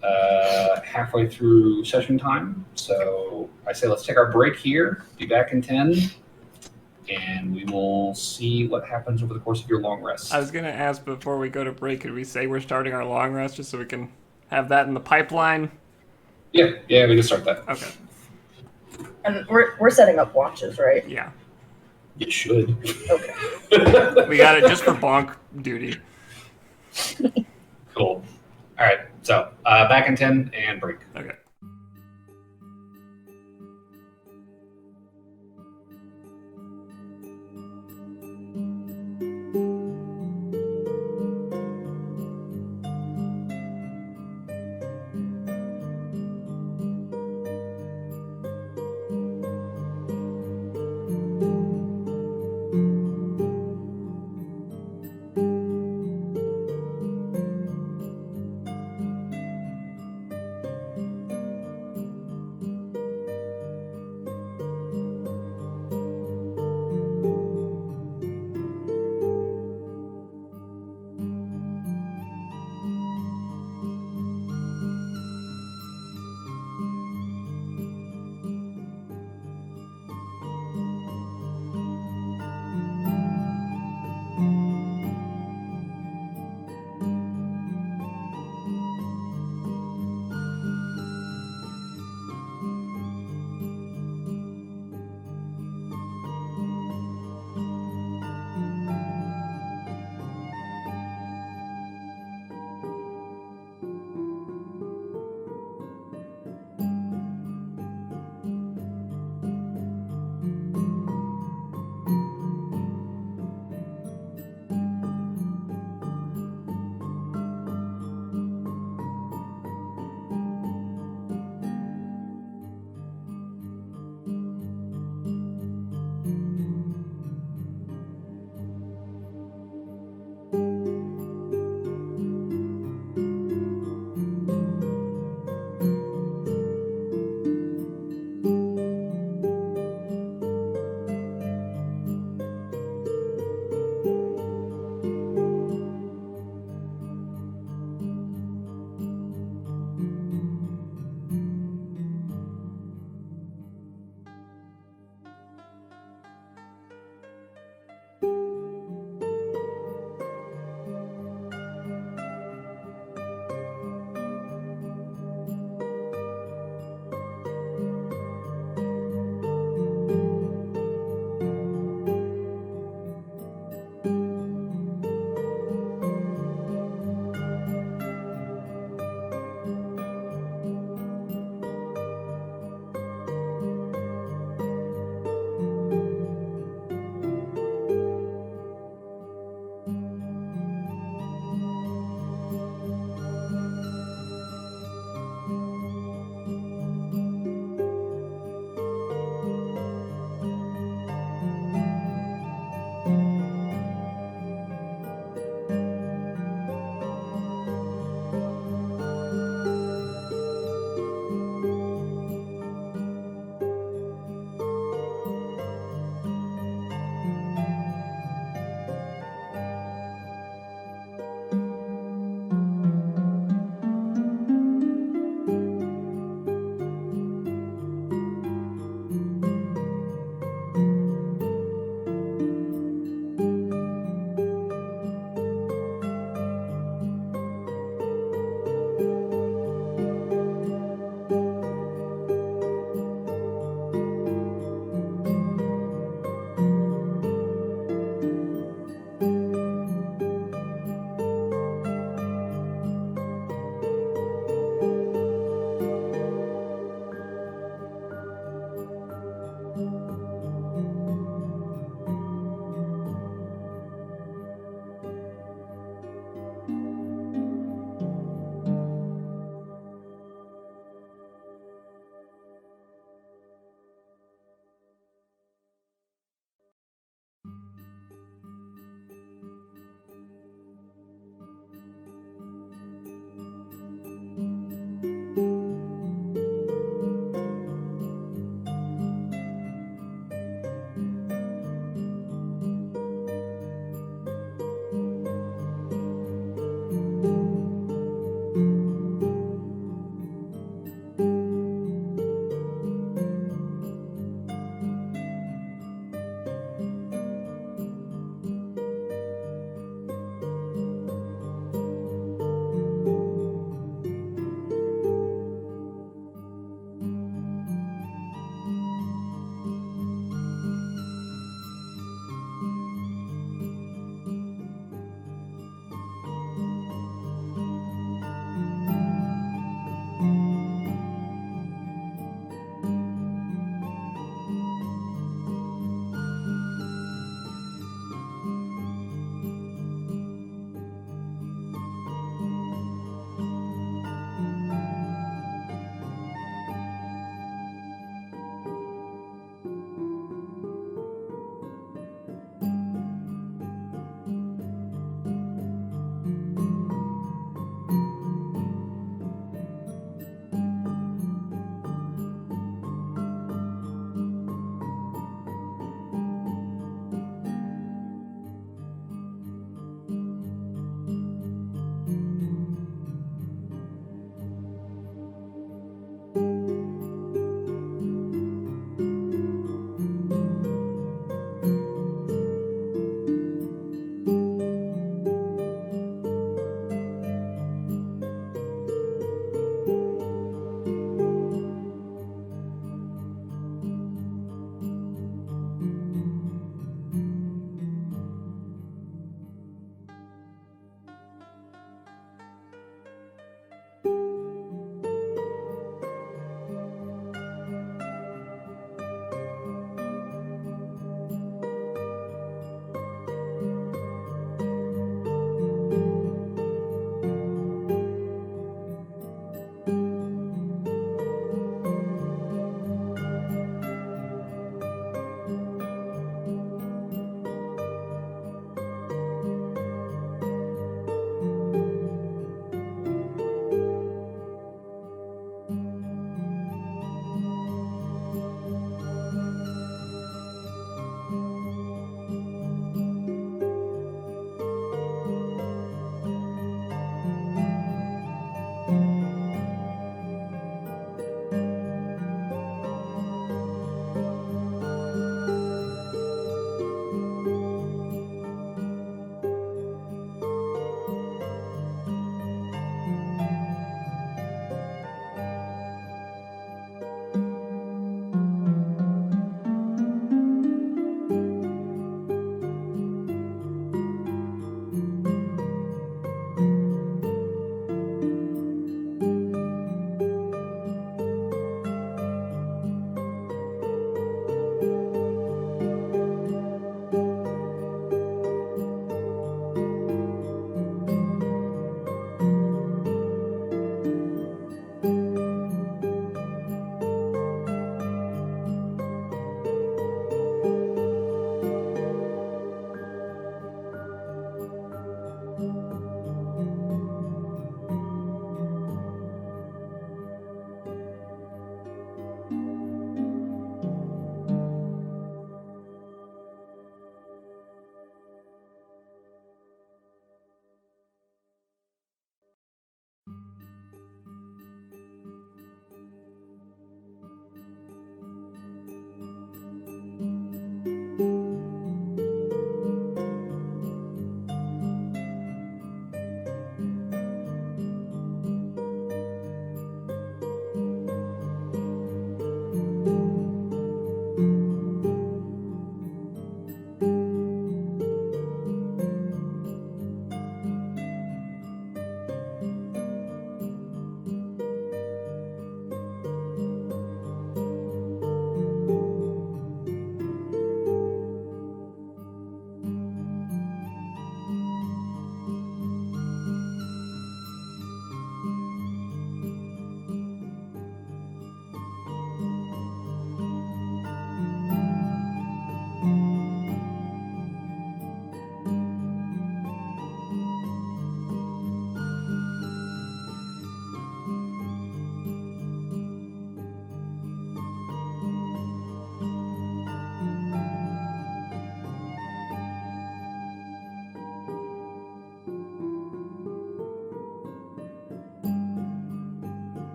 halfway through session time, so I say let's take our break here, be back in 10, and we will see what happens over the course of your long rest. I was going to ask before we go to break, could we say we're starting our long rest just so we can have that in the pipeline? Yeah, we can start that. Okay. And we're setting up watches, right? Yeah. You should. Okay. We got it just for bonk duty. Cool. All right, so back in 10 and break. Okay.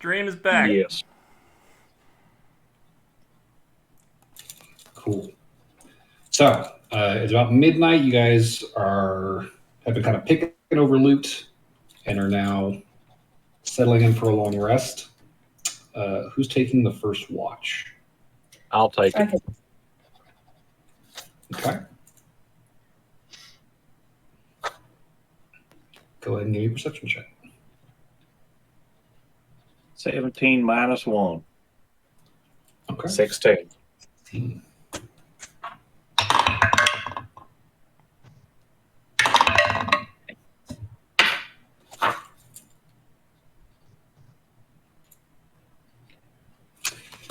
Dream is back. Yes. Cool. So it's about midnight. You guys have been kind of picking over loot and are now settling in for a long rest. Who's taking the first watch? I'll take it. Okay. Go ahead and give me a perception check. 17 minus 1. Okay. 16. 16.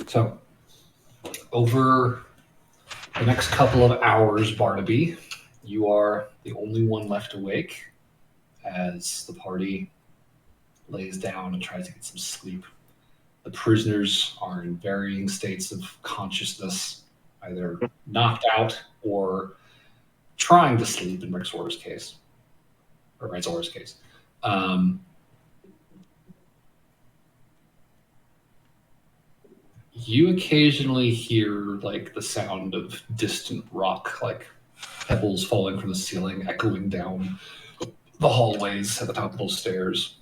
So, over the next couple of hours, Barnaby, you are the only one left awake as the party lays down and tries to get some sleep. The prisoners are in varying states of consciousness, either knocked out or trying to sleep in Rexor's case, or Rexor's case. You occasionally hear like the sound of distant rock, like pebbles falling from the ceiling, echoing down the hallways at the top of those stairs.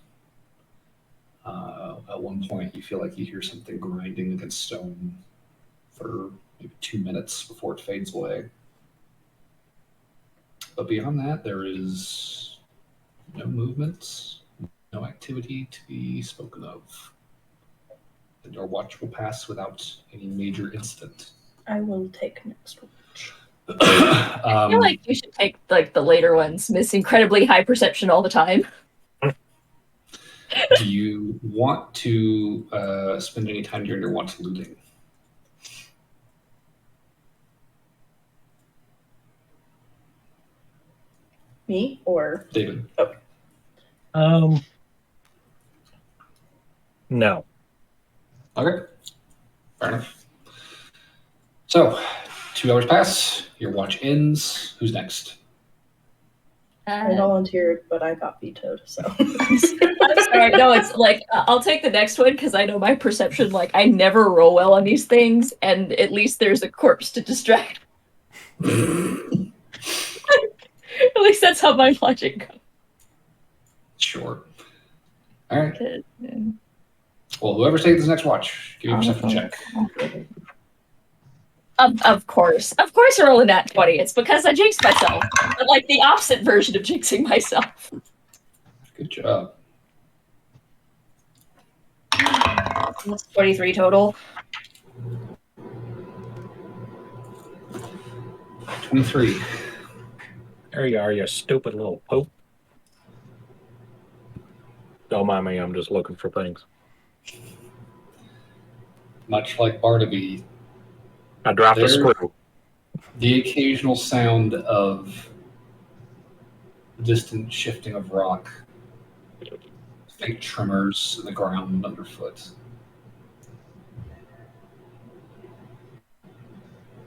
At one point, you feel like you hear something grinding against stone for maybe 2 minutes before it fades away. But beyond that, there is no movement, no activity to be spoken of. And your watch will pass without any major incident. I will take next watch. I feel like you should take like the later ones. Miss incredibly high perception all the time. Do you want to spend any time during your watch looting? Me or David? No. Okay. Fair enough. So, 2 hours pass. Your watch ends. Who's next? I volunteered, but I got vetoed, so. I'm sorry. No, it's like I'll take the next one because I know my perception. Like I never roll well on these things, and at least there's a corpse to distract. At least that's how my logic goes. Sure. All right. Well, whoever's taking this next watch, give me a perception check. Of course, roll a nat 20. It's because I jinxed myself, but like the opposite version of jinxing myself. Good job. That's 23 total. 23. There you are, you stupid little pope. Don't mind me, I'm just looking for things. Much like Barnaby, I dropped a screw. the occasional sound of distant shifting of rock, faint tremors in the ground underfoot.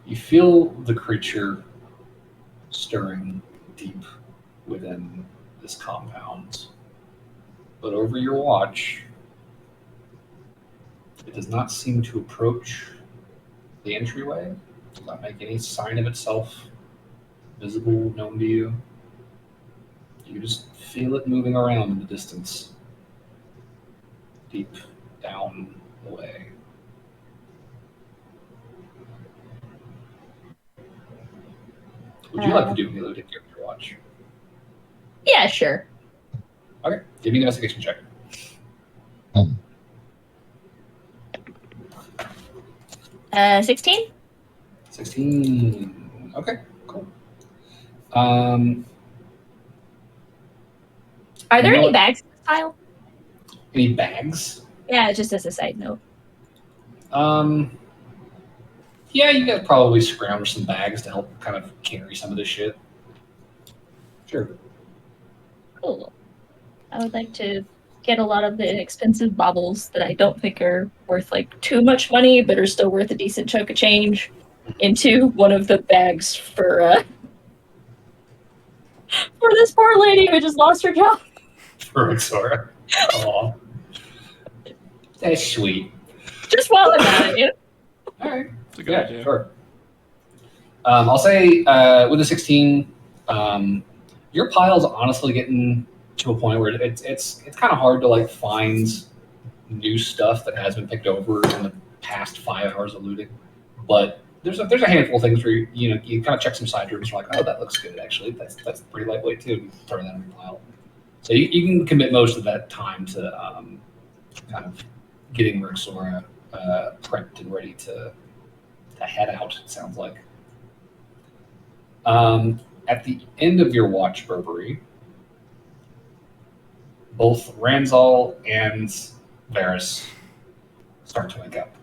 You feel the creature stirring deep within this compound. But over your watch, it does not seem to approach the entryway. Does not make any sign of itself visible, known to you. You just feel it moving around in the distance, deep down the way. Would you like to do any looting during your watch? Yeah, sure. Okay, give me an investigation check. 16? 16. Okay, cool. Are there You know any what? bags in this pile? Any bags? Yeah, just as a side note. Yeah, you guys probably scrounge some bags to help kind of carry some of this shit. Sure. Cool. I would like to get a lot of the expensive baubles that I don't think are worth like too much money, but are still worth a decent chunk of change, into one of the bags for this poor lady who just lost her job. For Victoria. Aw. That's sweet. Just while I'm at it, you know? All right. It's a good idea. Sure. I'll say with the 16, your pile's honestly getting to a point where it's kind of hard to like find new stuff that has been picked over in the past 5 hours of looting. But there's a handful of things where you kind of check some side rooms. You're like, oh, that looks good actually. That's pretty lightweight too. You throw that in your pile. So you can commit most of that time to kind of getting Rixora prepped and ready to head out. It sounds like. At the end of your watch, Burberry, both Ranzal and Varys start to wake up.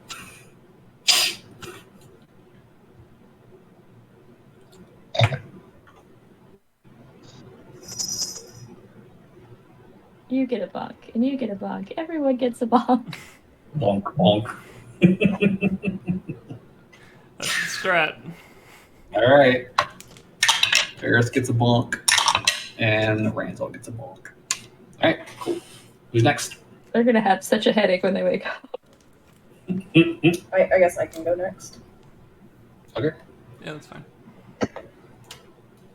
You get a bonk, and you get a bonk. Everyone gets a bonk. Bonk, bonk. That's the strat. All right. Varys gets a bonk, and Ranzal gets a bonk. All right, cool. Who's next? They're gonna have such a headache when they wake up. I guess I can go next. Okay. Yeah, that's fine.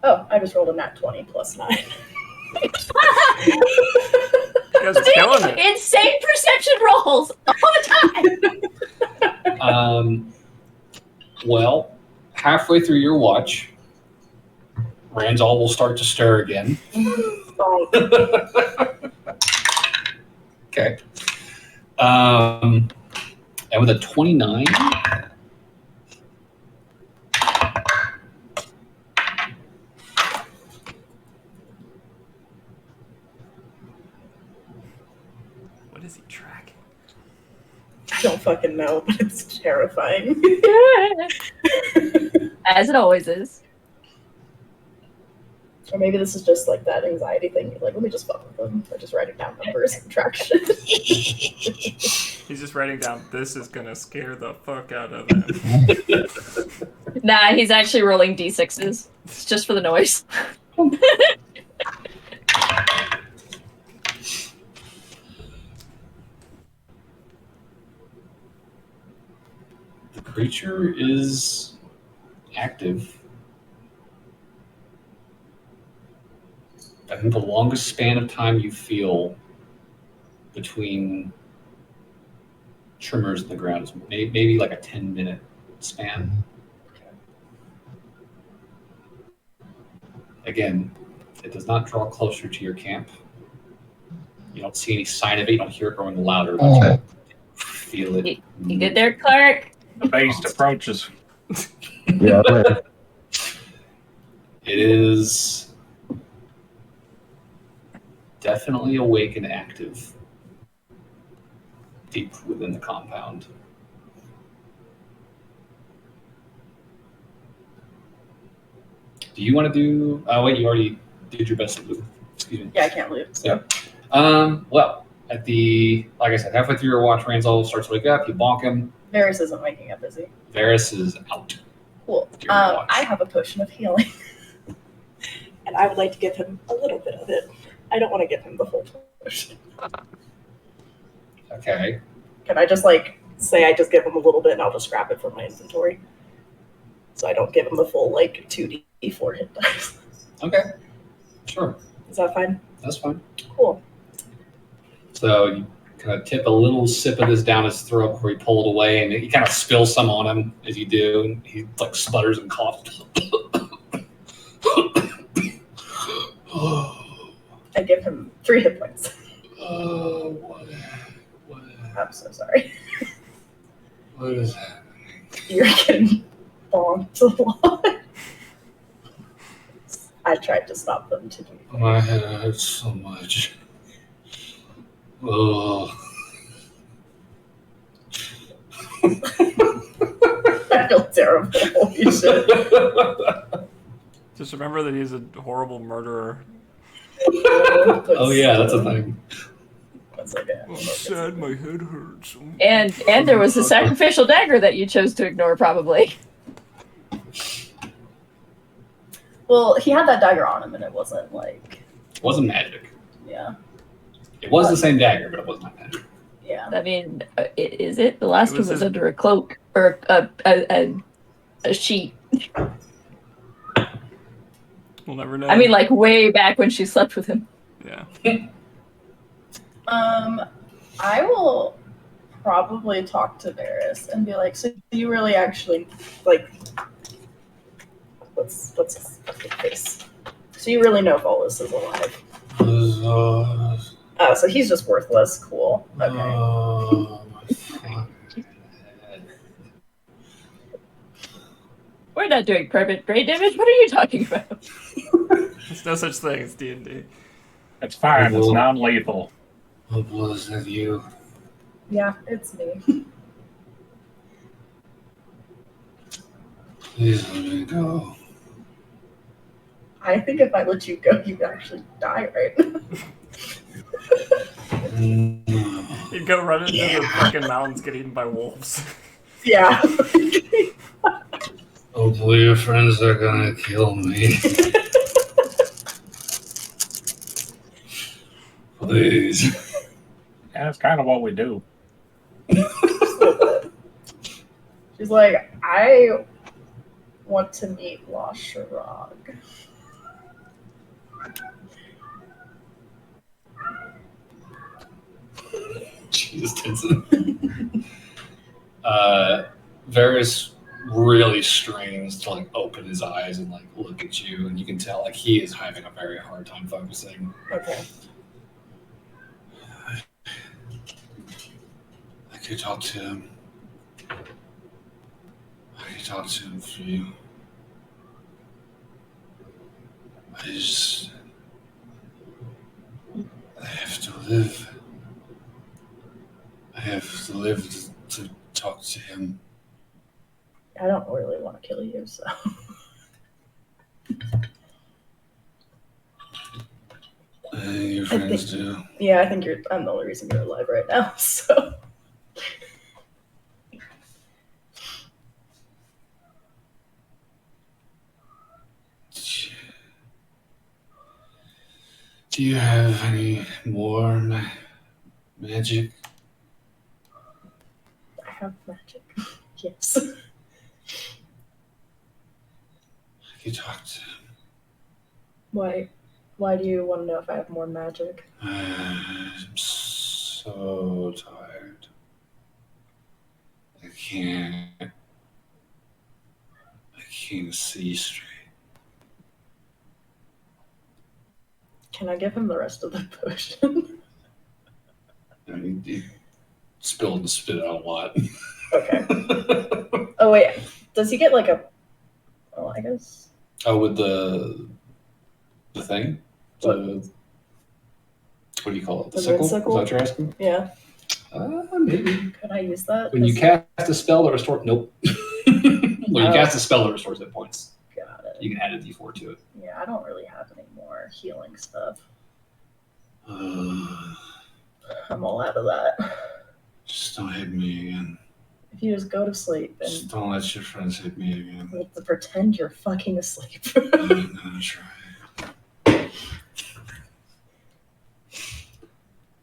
Oh, I just rolled a nat 20 plus 9. You guys are killing it. Insane perception rolls all the time. Well, halfway through your watch, Ranzal will start to stir again. Okay. And with a 29, What is he tracking? I don't fucking know, but it's terrifying. As it always is. Or maybe this is just like that anxiety thing. You're like, let me just fuck with them. By just writing down numbers and track shit. He's just writing down, this is gonna scare the fuck out of him. Nah, he's actually rolling d6s. It's just for the noise. the creature is active. I think the longest span of time you feel between tremors in the ground is maybe like a 10-minute span. Again, it does not draw closer to your camp. You don't see any sign of it. You don't hear it growing louder, but you feel it. You good there, Clark? The beast approaches. Yeah, right. It is definitely awake and active deep within the compound. Do you want to do... Oh, wait, you already did your best at loot. Excuse me. Yeah, I can't lose. Yeah. Well, like I said, halfway through your watch, Ranzal starts to wake up. You bonk him. Varys isn't waking up, is he? Varys is out. Cool. During your watch. I have a potion of healing. And I would like to give him a little bit of it. I don't want to give him the full potion. Okay. Can I just say I just give him a little bit and I'll just scrap it from my inventory? So I don't give him the full 2d4 hit dice. Okay. Sure. Is that fine? That's fine. Cool. So you kind of tip a little sip of this down his throat before you pull it away, and you kind of spill some on him as you do, and he sputters and coughs. I give him 3 hit points. What? I'm so sorry. What is happening? You're getting bonked a lot. I tried to stop them to do that. My head hurts so much. Oh. I feel terrible. Holy shit. Just remember that he's a horrible murderer. Oh yeah, that's a thing. That's okay. I'm sad, my head hurts. And there was a sacrificial dagger that you chose to ignore, probably. Well, he had that dagger on him, and it wasn't It wasn't magic. yeah. It was the same dagger, but it was not magic. Yeah. I mean, is it? The last It was one was his- under a cloak or a sheet. We'll never know. I mean, like way back when she slept with him. Yeah. I will probably talk to Varys and be like, so you really actually like what's his fucking face? So you really know Volus is alive. Oh, so he's just worthless. Cool. Okay. My fucking head. We're not doing permanent brain damage. What are you talking about? There's no such thing as D&D. It's fine. It's non-lethal. What was that you? Yeah, it's me. Please let me go. I think if I let you go, you'd actually die right now. You'd go run into the fucking mountains, get eaten by wolves. Yeah. Hopefully your friends are gonna kill me. Please. Yeah, that's kind of what we do. She's like, I want to meet La Shirag. Jesus, Tinson. Varys really strains to like open his eyes and like look at you, and you can tell like he is having a very hard time focusing. Okay. I could talk to him. I could talk to him for you. I have to live. I have to live to talk to him. I don't really want to kill you, so. Your friends do. Yeah, I think I'm the only reason you're alive right now, so. Do you have any more magic? I have magic. Yes. I could talk to him. Why? Why do you want to know if I have more magic? I'm so tired. I can't see straight. Can I give him the rest of the potion? I mean, he spilled and spit out a lot. Okay. Oh wait, does he get like a? Oh, I guess. Oh, with the thing? What do you call it? The sickle? Is that what you're asking? Yeah. Maybe. Could I use that? When you cast a spell that restores... Nope. When you cast a spell that restores hit points, Got it. you can add a d4 to it. Yeah, I don't really have any more healing stuff. Uh, I'm all out of that. just don't hit me again. If you just go to sleep Just and don't let your friends hit me again. you have to pretend you're fucking asleep. I'm gonna try.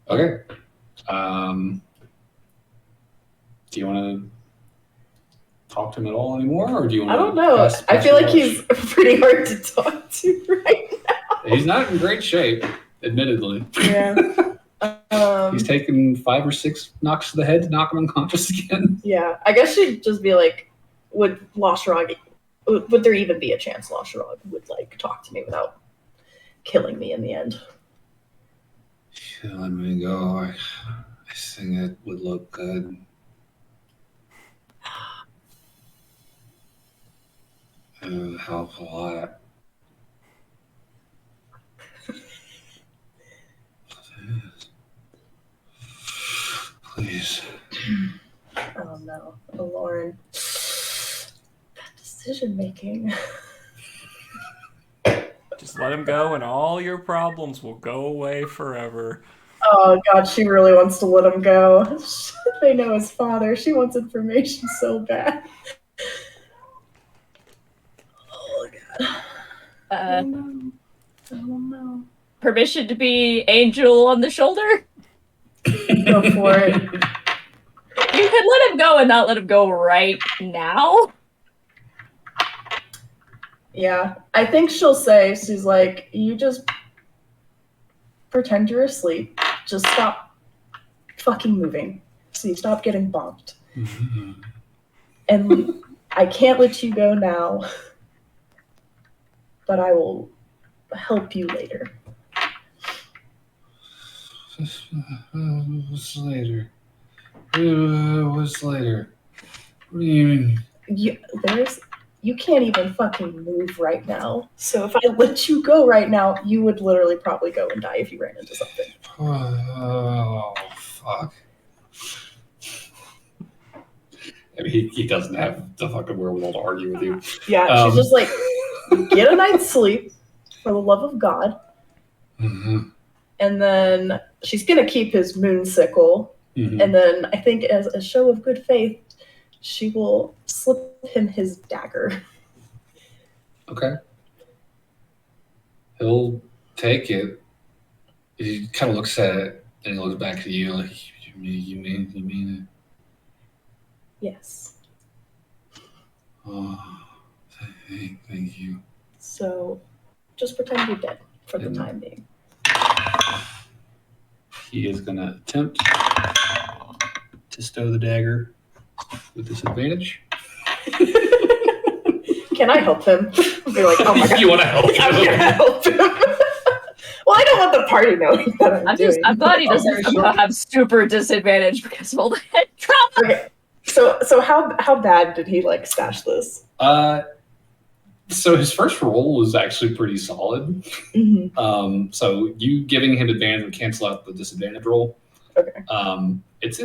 Okay. Do you want to talk to him at all anymore, or do you want I to? don't know. I feel like he's pretty hard to talk to right now. He's not in great shape, admittedly. Yeah. He's taken 5 or 6 knocks to the head to knock him unconscious again. Yeah. I guess she'd just be like, would there even be a chance La Shirag would like talk to me without killing me in the end? Let me go. I think it would look good. It would help a lot. Please. Oh no, Lauren. That decision making. Just let him go and all your problems will go away forever. Oh god, she really wants to let him go. They know his father. She wants information so bad. Oh god. Oh no. Oh no. Permission to be angel on the shoulder? Go for it. You could let him go and not let him go right now. Yeah, I think she'll say, she's like, you just pretend you're asleep. Just stop fucking moving. So you stop getting bumped. And I can't let you go now, but I will help you later. What's later? What's later? What do you mean? You can't even fucking move right now. So if I let you go right now, you would literally probably go and die if you ran into something. Oh, fuck. I mean, he doesn't have the fucking wherewithal to argue with you. Yeah, she's just like, get a night's sleep, for the love of God. Mm-hmm. And then she's going to keep his moon sickle. Mm-hmm. And then I think as a show of good faith, she will slip him his dagger. Okay. He'll take it. He kind of looks at it and he looks back at you like, you mean it? Yes. Oh, thank you. So just pretend you're dead for the time being. He is going to attempt to stow the dagger with disadvantage. Can I help him? I'll be like, oh my God. You want to help him? I'm going to help him. Well, I don't want the party knowing that I'm glad he doesn't have super disadvantage because of all the head trauma. Okay. So how bad did he like stash this? So his first roll was actually pretty solid. Mm-hmm. So you giving him advantage would cancel out the disadvantage roll. Okay. It's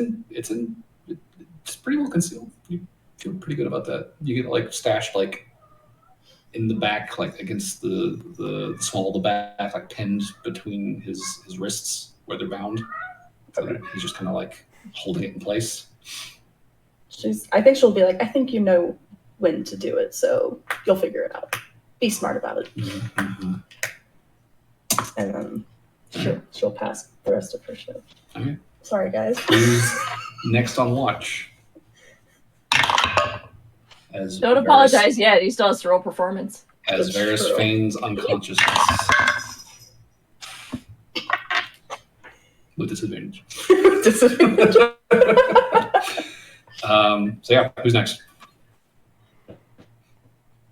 pretty well concealed. You feel pretty good about that. You get like stashed like in the back, like against the small of the back, like pinned between his wrists where they're bound. So Okay. he's just kind of like holding it in place. I think she'll be like, I think you know when to do it, so you'll figure it out. Be smart about it. Mm-hmm. And then she'll pass the rest of her shift. Okay. Sorry, guys. Who's next on watch? Don't apologize yet. He still has to roll performance. As Varys feigns unconsciousness. With disadvantage. So yeah, who's next?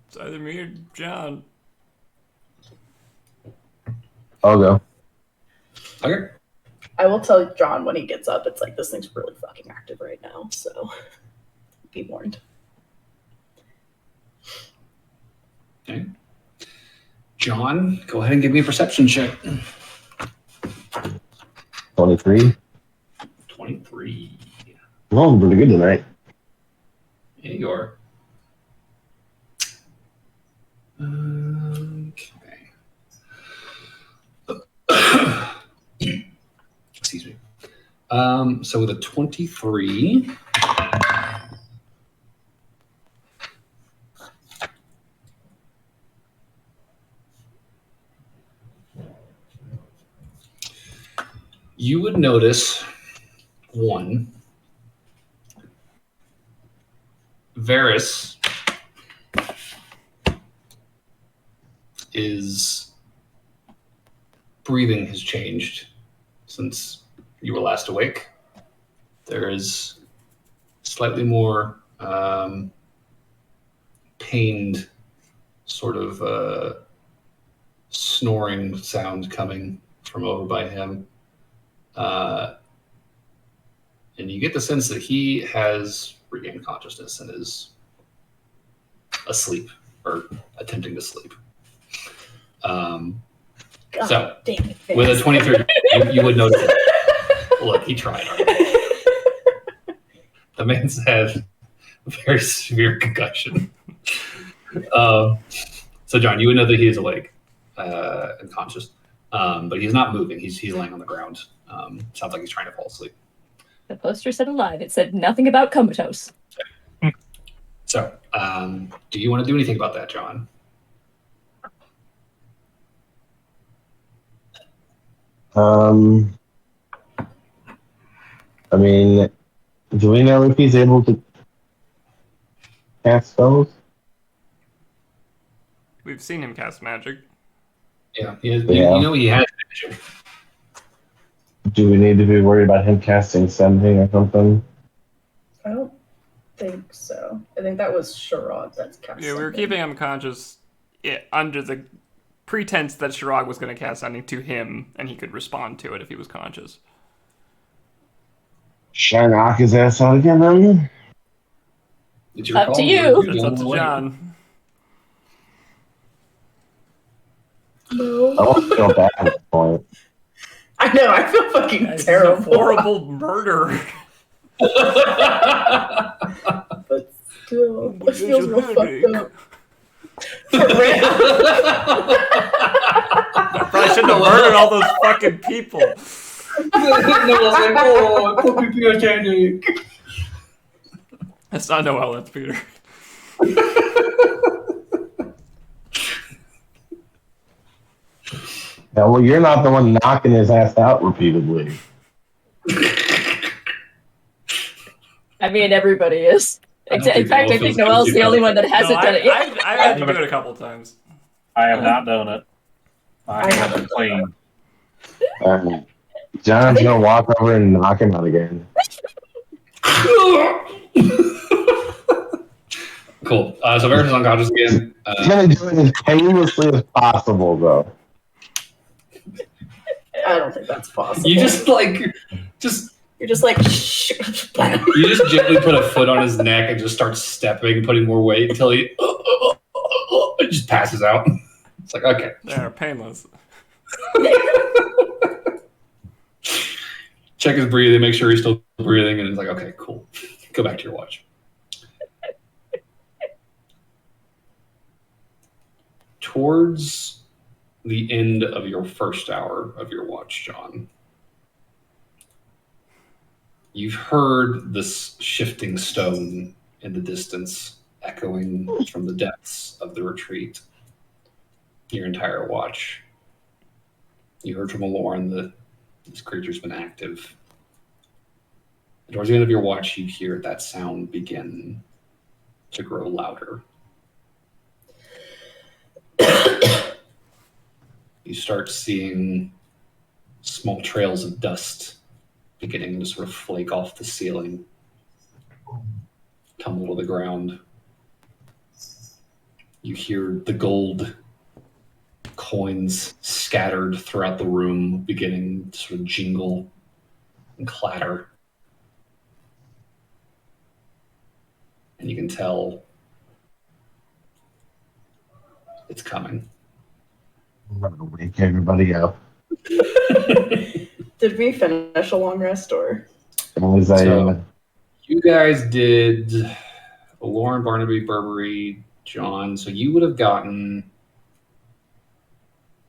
It's either me or John. I'll go. Okay. I will tell John when he gets up. It's like, this thing's really fucking active right now, so be warned. Okay. John, go ahead and give me a perception check. 23. 23. Rolling pretty good tonight. Yeah, you are. Okay. Excuse me. So with a 23, you would notice one. Varys is breathing has changed since you were last awake. There is slightly more pained sort of snoring sound coming from over by him. And you get the sense that he has regained consciousness and is asleep or attempting to sleep. So, with a 23, you would notice it. Look, he tried. The man's had a very severe concussion. So, John, you would know that he is awake and conscious, but he's not moving. He's laying on the ground. Sounds like he's trying to fall asleep. The poster said alive. It said nothing about comatose. So, do you want to do anything about that, John? I mean, do we know if he's able to cast spells? We've seen him cast magic. Yeah, he has, Yeah. you know he has magic. Do we need to be worried about him casting sending or something? I don't think so. I think that was Sherrod that's cast. Yeah, we were keeping him conscious under the pretense that Shirag was going to cast something to him, and he could respond to it if he was conscious. Should I knock his ass out again then? It's your Up call. to You're you. the It's up only to way. John. No. I don't feel bad at this point. I know. I feel fucking This is a terrible. horrible murder. But still, it feels real fucked up. For real. I probably shouldn't have murdered all those fucking people. Noel's like, oh, I put me Titanic. That's not Noel, that's Peter. Yeah, well, you're not the one knocking his ass out repeatedly. I mean, everybody is. I don't In fact, I think Noel's the only one that hasn't done it yet. I've had to do it a couple times. I have not done it. I have been clean. John's gonna walk over and knock him out again. Cool. So Varys is unconscious again. He's gonna do it as painlessly as possible, though. I don't think that's possible. You just like, You're just like, shh. you just gently put a foot on his neck and just start stepping, putting more weight until he just passes out. It's like, okay. They're painless. Check his breathing, make sure he's still breathing, and it's like, okay, cool. Go back to your watch. Towards the end of your first hour of your watch, John, you've heard this shifting stone in the distance echoing from the depths of the retreat your entire watch. You heard from Aloran that this creature's been active. And towards the end of your watch, you hear that sound begin to grow louder. You start seeing small trails of dust beginning to sort of flake off the ceiling, tumble to the ground. You hear the gold coins scattered throughout the room beginning to sort of jingle and clatter. And you can tell it's coming. I'm gonna wake everybody up. Did we finish a long rest or? As I, So- You guys did Lauren, Barnaby, Burberry, John. So you would have gotten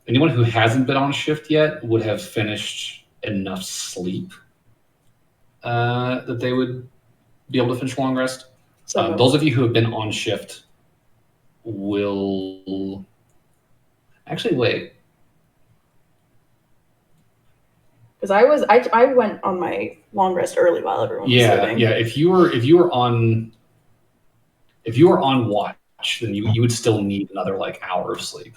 anyone who hasn't been on shift yet would have finished enough sleep that they would be able to finish a long rest. So Those of you who have been on shift will actually wait. because I went on my long rest early while everyone was Yeah, sleeping. yeah. If you were on watch, then you would still need another like hour of sleep.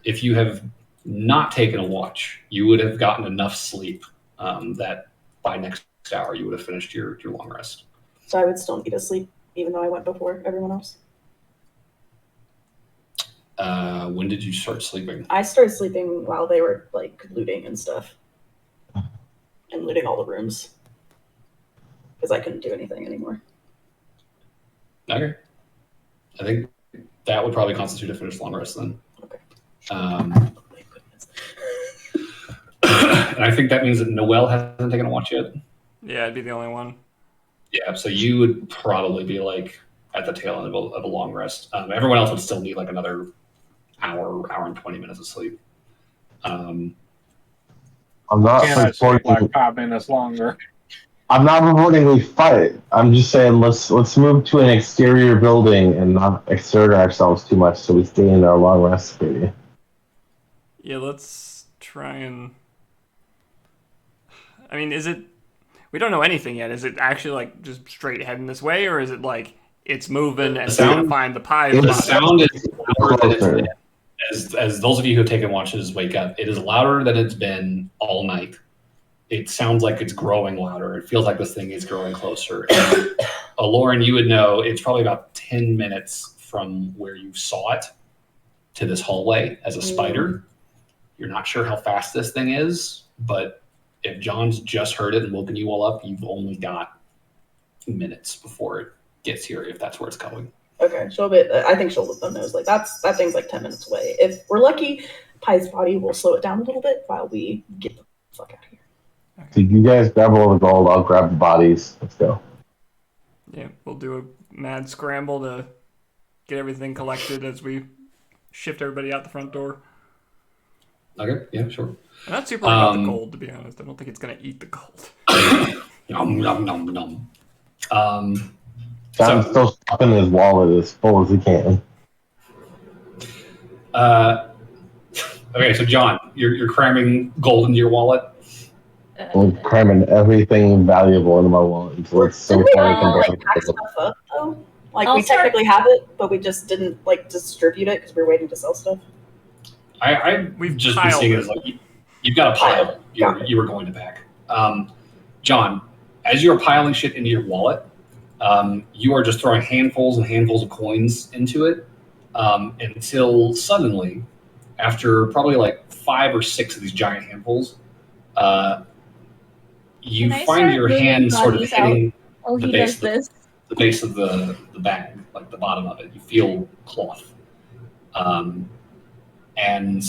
If you have not taken a watch, you would have gotten enough sleep that by next hour you would have finished your long rest. So I would still need to sleep even though I went before everyone else. When did you start sleeping? I started sleeping while they were like looting and stuff, and looting all the rooms because I couldn't do anything anymore. Okay. I think that would probably constitute a finished long rest then. Okay. And I think that means that Noel hasn't taken a watch yet. Yeah, I'd be the only one. Yeah, so you would probably be like at the tail end of a long rest. Everyone else would still need like another hour and 20 minutes of sleep. I'm not Can I sleep reporting. like 5 minutes longer? I'm not reporting we fight. I'm just saying let's move to an exterior building and not exert ourselves too much so we stay in our long rest period. Yeah, let's try and... I mean, is it... we don't know anything yet. Is it actually like just straight heading this way, or is it like it's moving and sound- trying to find the pie? The bottom? sound is louder than it's Closer. been. As those of you who have taken watches wake up, it is louder than it's been all night. It sounds like it's growing louder. It feels like this thing is growing closer. And, Lauren, you would know it's probably about 10 minutes from where you saw it to this hallway as a spider. You're not sure how fast this thing is, but if John's just heard it and woken you all up, you've only got minutes before it gets here, if that's where it's going. Okay, I think she'll let them know. Like that thing's like 10 minutes away. If we're lucky, Pie's body will slow it down a little bit while we get the fuck out of here. So you guys grab all the gold, I'll grab the bodies. Let's go. Yeah, we'll do a mad scramble to get everything collected as we shift everybody out the front door. Okay, yeah, sure. I'm not super worried about the gold, to be honest. I don't think it's going to eat the gold. Nom, nom, nom, nom. John's still stuffing his wallet as full as he can. Okay, so John, you're cramming gold into your wallet. I'm cramming everything valuable into my wallet until it's so Didn't we far I all can like pack stuff up though? Like I'll we start- technically have it, but we just didn't like distribute it because we were waiting to sell stuff. We've just been piled seeing it it. as like you've got a pile you were going to pack. John, as you're piling shit into your wallet, you are just throwing handfuls and handfuls of coins into it until suddenly, after probably like 5 or 6 of these giant handfuls, you Can I find start your moving hand sort of bodies hitting Oh, the he base does this. the base of the bag, like the bottom of it. You feel cloth. And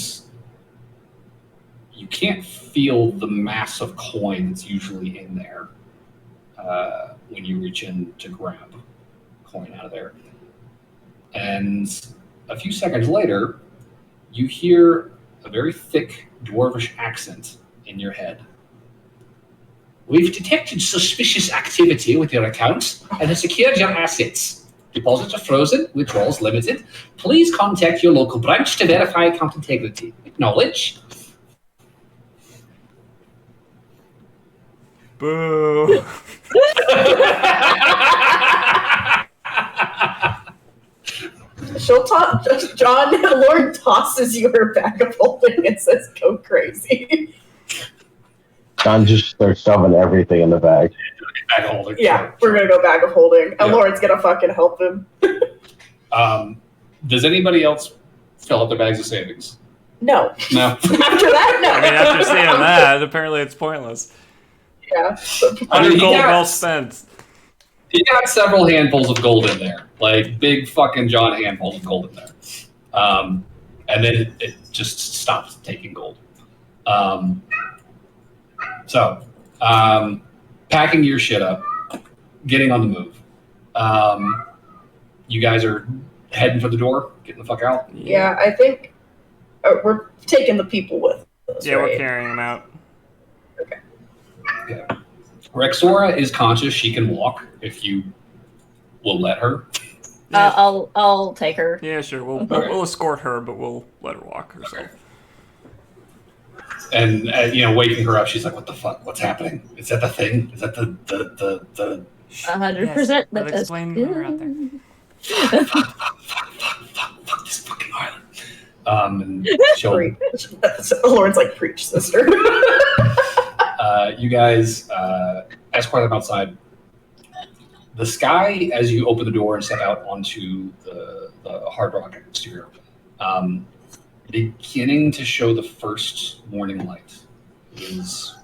you can't feel the mass of coin that's usually in there when you reach in to grab coin out of there. And a few seconds later, you hear a very thick dwarvish accent in your head. We've detected suspicious activity with your accounts and have secured your assets. Deposits are frozen, withdrawals limited. Please contact your local branch to verify account integrity. Acknowledge. Boo. She'll toss John. Lord tosses you her bag of holding and says, "Go crazy." John just starts shoving everything in the bag. Bag of holding. Yeah, we're gonna go bag of holding, and Yeah. Lauren's gonna fucking help him. Does anybody else fill up their bags of savings? No. No. After that, no. I mean, after seeing that, apparently it's pointless. Yeah. 100 gold yeah. well spent. He got several handfuls of gold in there, like big fucking John handfuls of gold in there. And then it just stopped taking gold. So, packing your shit up, getting on the move. You guys are heading for the door, getting the fuck out. Yeah, I think we're taking the people with us. Yeah, right? we're carrying them out. Yeah. Rexora is conscious; she can walk if you will let her. Yeah. I'll take her. Yeah, sure. We'll Okay. we'll escort her, but we'll let her walk herself. And waking her up, she's like, "What the fuck? What's happening? Is that the thing? Is that the 100%. That explain when we're out there. fuck this fucking island?" And she'll Preach. Lauren's like, "Preach, sister." you guys escort them outside. The sky, as you open the door and step out onto the hard rock exterior, beginning to show the first morning light. It is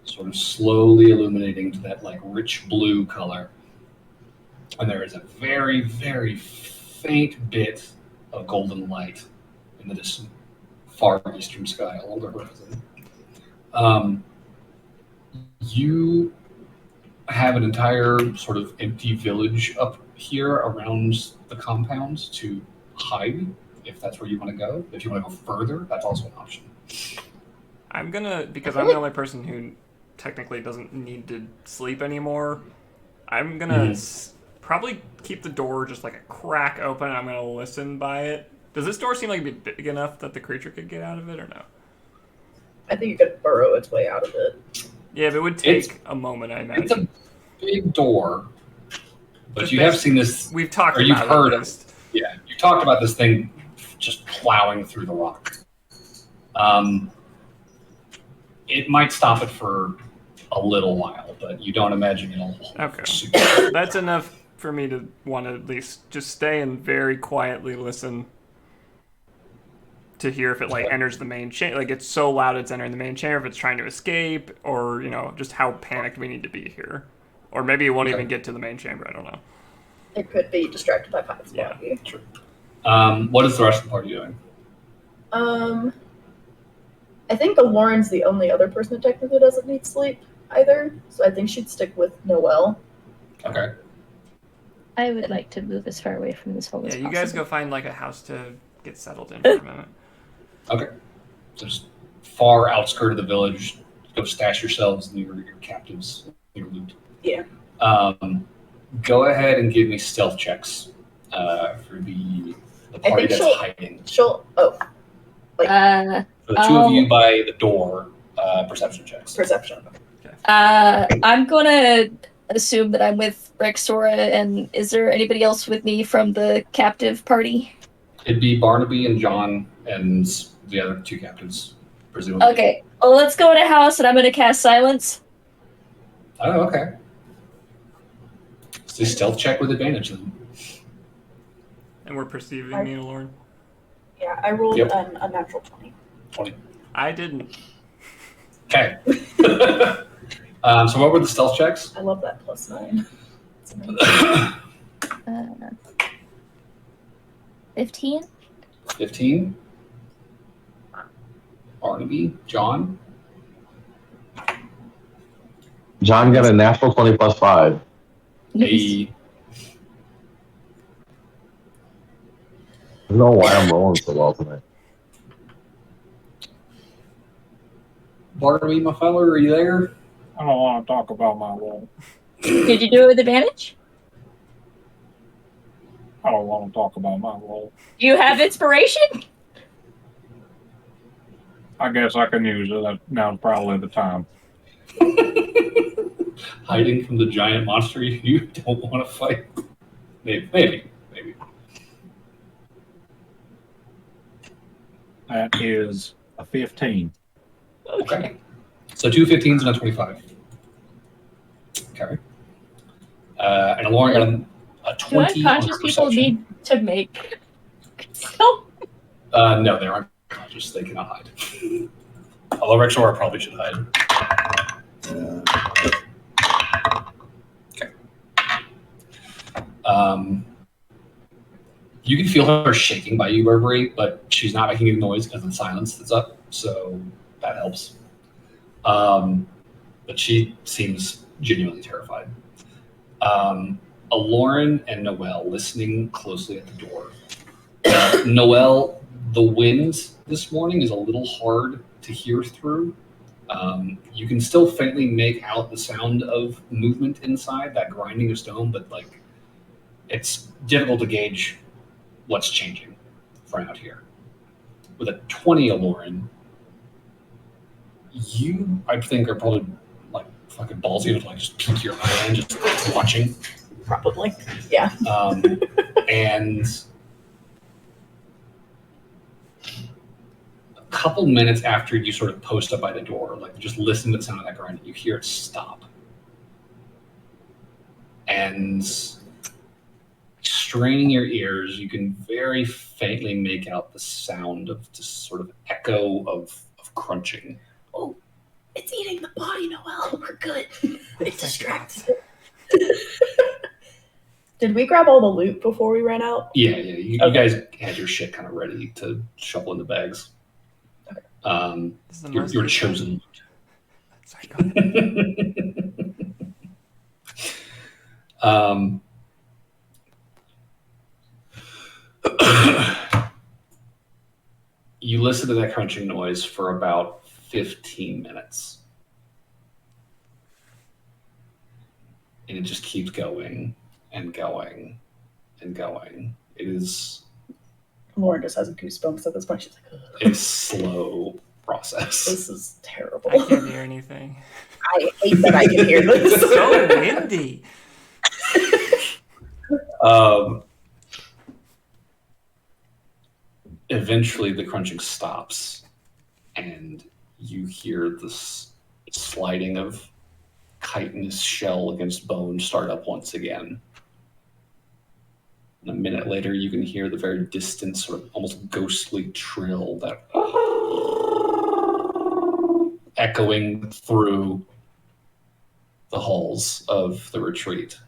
sort of slowly illuminating to that like rich blue color. And there is a very, very faint bit of golden light in the distant far eastern sky along the horizon. You have an entire sort of empty village up here around the compound to hide, if that's where you want to go. If you want to go further, that's also an option. I'm gonna, because I'm the only person who technically doesn't need to sleep anymore, I'm gonna probably keep the door just like a crack open and I'm gonna listen by it. Does this door seem like it'd be big enough that the creature could get out of it or no? I think you could burrow its way out of it. Yeah, but it would take a moment, I imagine. It's a big door, but Just you have seen this. We've talked or you've about heard it. of it. Yeah, you talked about this thing just plowing through the rock. It might stop it for a little while, but you don't imagine it'll. Okay, that's enough for me to want to at least just stay and very quietly listen to hear if it like enters the main chamber. Like it's so loud it's entering the main chamber, if it's trying to escape, or just how panicked we need to be here, or maybe it won't even get to the main chamber. I don't know. It could be distracted by Pine's body. True. What is the rest of the party doing? I think Lauren's the only other person who technically doesn't need sleep either, so I think she'd stick with Noelle. Okay. I would like to move as far away from this hole as Yeah, you possible. guys go find like a house to get settled in for a minute. Okay. So just far outskirt of the village, go stash yourselves near your captives, your loot. Yeah. Go ahead and give me stealth checks for the party that's hiding. For the two of you by the door, perception checks. Perception. Okay. I'm gonna assume that I'm with Rexora, and is there anybody else with me from the captive party? It'd be Barnaby and John and the other two captives, presumably. Okay, well, let's go in a house, and I'm gonna cast silence. Oh, okay. It's a stealth check with advantage then. And we're perceiving me and Lauren. Yeah, I rolled a natural 20. 20. I didn't. Okay. So what were the stealth checks? I love that +9. 15? 15. Barnaby, John. John got a natural 20 plus 5. A. I don't know why I'm rolling so well tonight. Barnaby, my feller, are you there? I don't want to talk about my roll. Did you do it with advantage? I don't want to talk about my roll. Do you have inspiration? I guess I can use it. Now's probably the time. Hiding from the giant monster you don't want to fight. Maybe. That is a 15. Okay. So 2 15s and a 25. Okay. And Lauren got a 20 on Unconscious her people perception. need to make. No, they aren't conscious. They cannot hide. Although Rexora probably should hide. Okay. You can feel her shaking by you, Burberry, but she's not making any noise because of the silence that's up, so that helps. But she seems genuinely terrified. Lauren and Noelle listening closely at the door. Noelle, the wind this morning is a little hard to hear through. You can still faintly make out the sound of movement inside, that grinding of stone, but it's difficult to gauge what's changing from out here. With a 20, Lauren, you, I think, are probably fucking ballsy to just peek your eye and just watching. Probably, yeah. And a couple minutes after you sort of post up by the door, just listen to the sound of that grinding, you hear it stop. And straining your ears, you can very faintly make out the sound of just sort of echo of crunching. Oh, it's eating the body, Noelle. We're good. It's distracted. Did we grab all the loot before we ran out? Yeah. You guys had your shit kind of ready to shovel in the bags. Okay. Your chosen loot. Sorry, go ahead. You listen to that crunching noise for about 15 minutes. And it just keeps going and going and going. It is... Lauren just has goosebumps at this point. She's like, ugh. A slow process. This is terrible. horrible. I can't hear anything. I hate that I can hear this. It's so windy. Eventually, the crunching stops, and you hear this sliding of chitinous shell against bone start up once again. And a minute later, you can hear the very distant, sort of almost ghostly trill that echoing through the halls of the retreat.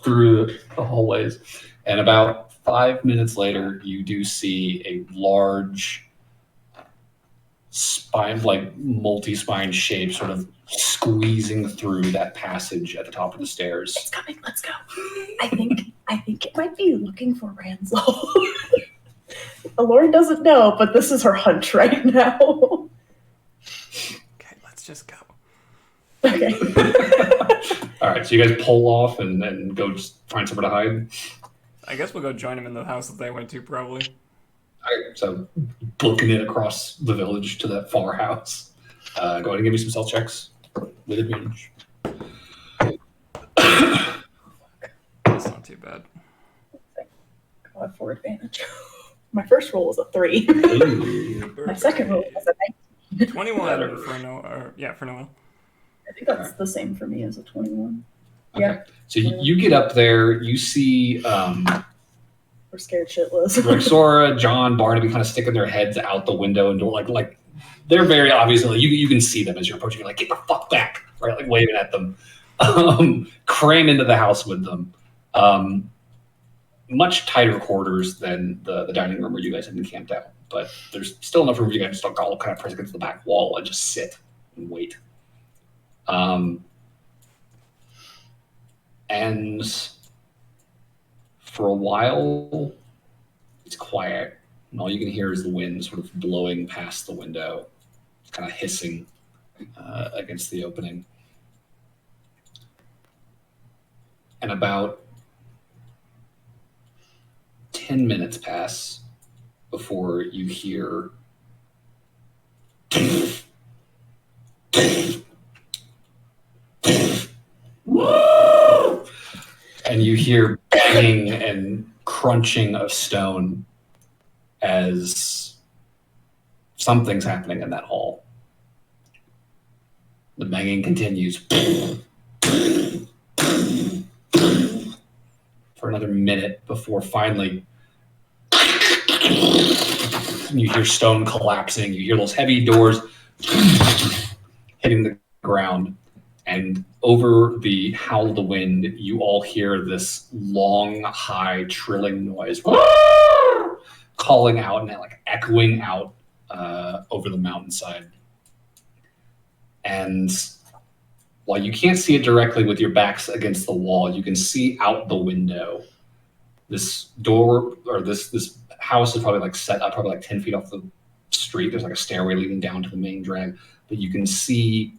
Through the hallways. And about 5 minutes later, you do see a large spine, like multi-spine shape, sort of squeezing through that passage at the top of the stairs. It's coming. Let's go. I think it might be looking for Ranzel. Lauren doesn't know, but this is her hunch right now. Okay, let's just go. Okay. All right, so you guys pull off and go just find somewhere to hide. I guess we'll go join him in the house that they went to, probably. All right, so booking it across the village to that far house. Go ahead and give me some stealth checks with advantage. That's not too bad. Go ahead for advantage. My first roll was a 3. Ooh. My second roll was a 19. 21 for Noel. For Noel. I think that's the same for me as a 21. Okay. Yeah. So you get up there, you see We're scared shitless. Rexora, John, Barnaby kind of sticking their heads out the window and door, like they're very obviously, you can see them as you're approaching. You're like, get the fuck back, right? Like waving at them. Cram into the house with them. Much tighter quarters than the dining room where you guys have been camped out, but there's still enough room for you guys to all kind of press against the back wall and just sit and wait. And for a while, it's quiet, and all you can hear is the wind sort of blowing past the window, kind of hissing against the opening. And about 10 minutes pass before you hear and you hear banging and crunching of stone as something's happening in that hall. The banging continues for another minute before finally you hear stone collapsing. You hear those heavy doors hitting the ground. And over the howl of the wind, you all hear this long, high, trilling noise calling out and like echoing out over the mountainside. And while you can't see it directly with your backs against the wall, you can see out the window. This door or this house is probably like set up probably like 10 feet off the street. There's like a stairway leading down to the main drag, but you can see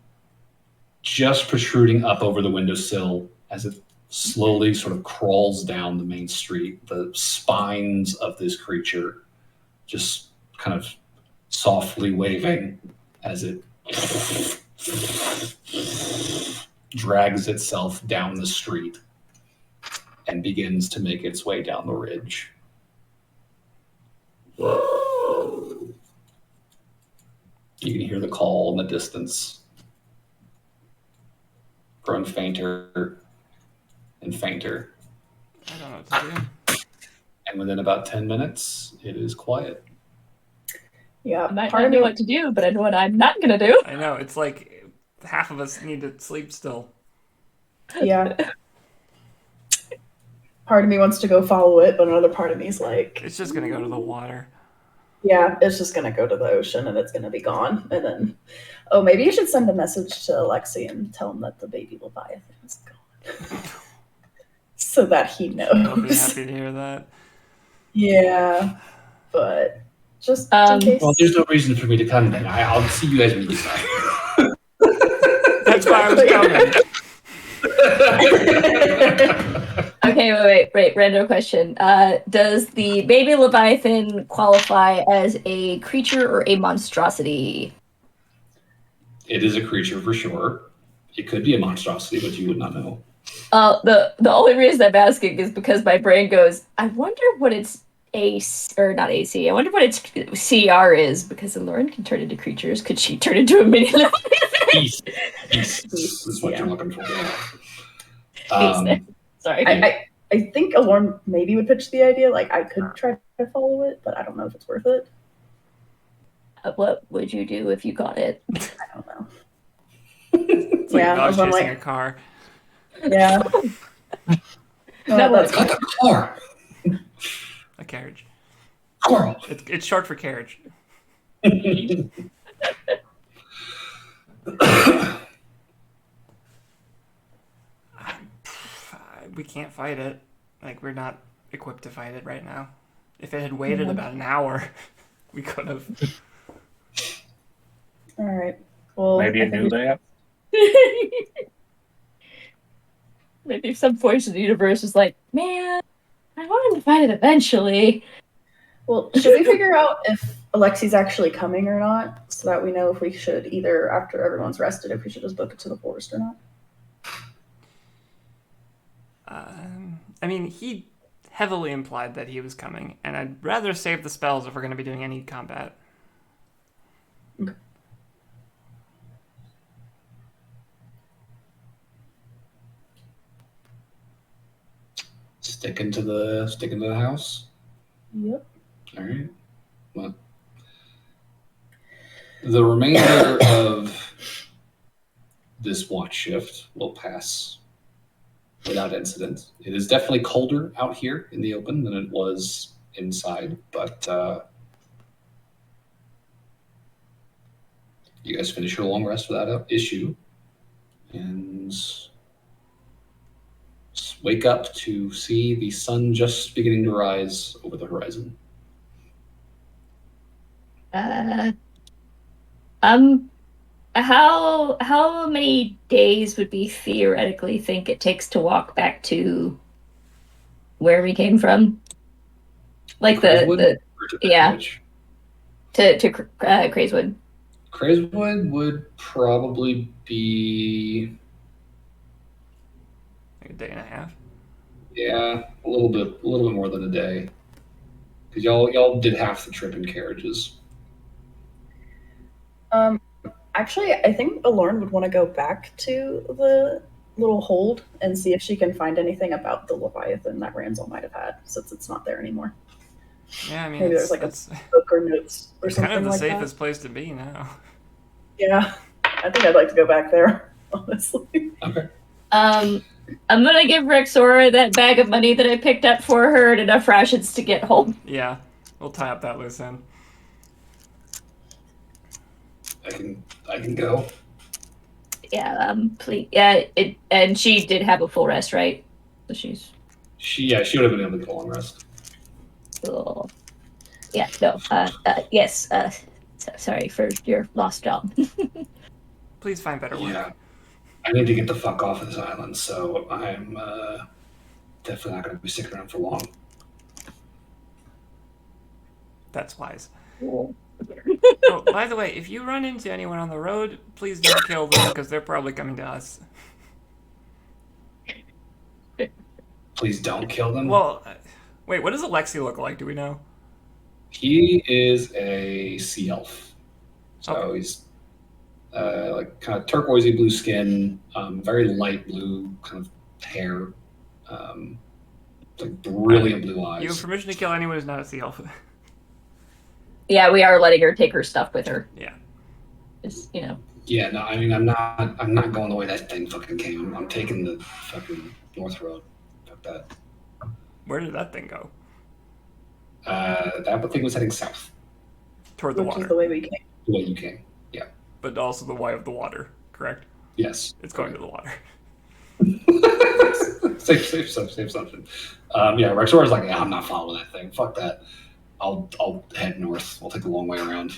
just protruding up over the windowsill as it slowly sort of crawls down the main street, the spines of this creature just kind of softly waving as it drags itself down the street and begins to make its way down the ridge. You can hear the call in the distance, growing fainter and fainter. I don't know what to do. And within about 10 minutes, it is quiet. Yeah, I might not know what to do, but I know what I'm not going to do. I know, it's like half of us need to sleep still. Yeah. Part of me wants to go follow it, but another part of me is like... It's just going to go to the water. Yeah, it's just going to go to the ocean and it's going to be gone. And then, oh, maybe you should send a message to Alexi and tell him that the baby Leviathan is gone. So that he knows. I'll be happy to hear that. Yeah, but just in case. Well, there's no reason for me to come then. I'll see you guys when you decide. That's why I was coming. Okay, wait. wait, random question. Does the baby Leviathan qualify as a creature or a monstrosity? It is a creature for sure. It could be a monstrosity, but you would not know. The only reason I'm asking is because my brain goes, I wonder what its or not AC. I wonder what its CR is, because Lauren can turn into creatures. Could she turn into a mini Beast. Beast is what you're looking for. Sorry. I think Alorn maybe would pitch the idea. Like, I could try to follow it, but I don't know if it's worth it. What would you do if you got it? I don't know. It's like a dog I'm chasing a car. Yeah. No, that's Got the car. A carriage. Squirrel. It's short for carriage. We can't fight it. Like, we're not equipped to fight it right now. If it had waited about an hour, we could have. all right. Well, Maybe you knew that. Maybe some voice in the universe is like, man, I want him to find it eventually. Well, should we figure out if Alexi's actually coming or not, so that we know if we should either, after everyone's rested, if we should just book it to the forest or not? I mean, he heavily implied that he was coming, and I'd rather save the spells if we're going to be doing any combat. Okay. Sticking to the house. Yep. All right. Well, the remainder of this watch shift will pass without incident. It is definitely colder out here in the open than it was inside, but you guys finish your long rest without an issue, and wake up to see the sun just beginning to rise over the horizon. How many days would we theoretically think it takes to walk back to where we came from? Like Crazewood? yeah. To Crazewood. Crazewood would probably be Like a day and a half. a little bit more than a day, because y'all did half the trip in carriages. Actually, I think Alorn would want to go back to the little hold and see if she can find anything about the Leviathan that Ranzel might have had, since it's not there anymore. Yeah, I mean, Maybe it's, there's like it's, a book or notes or it's something kind of the like safest place to be now. Yeah, I think I'd like to go back there, honestly. Okay. I'm gonna give Rexora that bag of money that I picked up for her and enough rations to get home. Yeah, we'll tie up that loose end. I can go. Yeah, please. Yeah, and she did have a full rest, right? So She would have been able to get a long rest. cool. Yeah, no. Yes. Sorry for your lost job. Please find better work. Yeah, I need to get the fuck off of this island, so I'm definitely not going to be sticking around for long. That's wise. Cool. Oh, by the way, if you run into anyone on the road, please don't kill them, because they're probably coming to us. Please don't kill them. Well, wait, what does Alexi look like? Do we know? He is a sea elf, so Okay. he's like kind of turquoisey blue skin, very light blue kind of hair, like brilliant blue eyes. You have permission to kill anyone who's not a sea elf. Yeah, we are letting her take her stuff with her. Yeah. Just, Yeah, no, I mean I'm not going the way that thing fucking came. I'm taking the fucking North Road. Fuck that. Where did that thing go? That thing was heading south. Toward the Which water. is the way we came. The way you came. Yeah. But also the way of the water, correct? Yes. It's going to the water. safe assumption. Yeah, Rexora's like, yeah, I'm not following that thing. Fuck that. I'll head north. I'll take the long way around.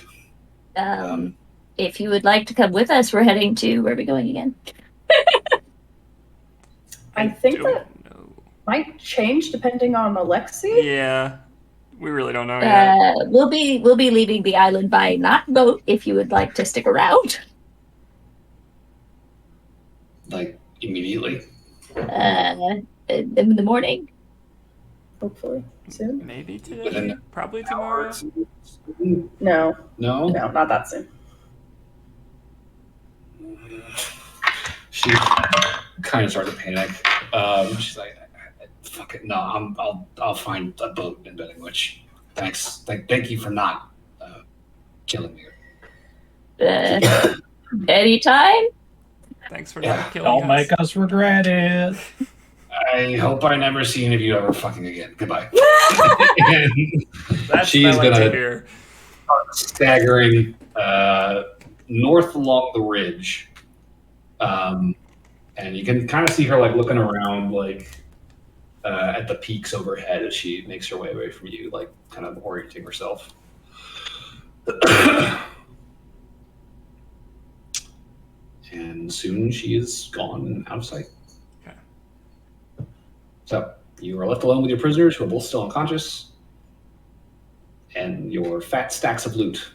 If you would like to come with us, we're heading to where are we going again? I think that No. might change depending on Alexi. Yeah, we really don't know yet. We'll be leaving the island by not boat if you would like to stick around. Like immediately. In the morning. Hopefully soon. Maybe today. Within Probably tomorrow. No, No. not that soon. She kind of started to panic. She's like, "Fuck it, no, I'll find a boat in Bending Witch. Thanks, thank you for not killing me." Anytime. Thanks for Yeah, not killing Don't us. make us regret it. I hope I never see any of you ever fucking again. Goodbye. That's She's what I like gonna- to hear. Staggering north along the ridge, and you can kind of see her like looking around, like at the peaks overhead as she makes her way away from you, like kind of orienting herself. And soon she is gone and out of sight. Okay. So you are left alone with your prisoners, who are both still unconscious, and your fat stacks of loot.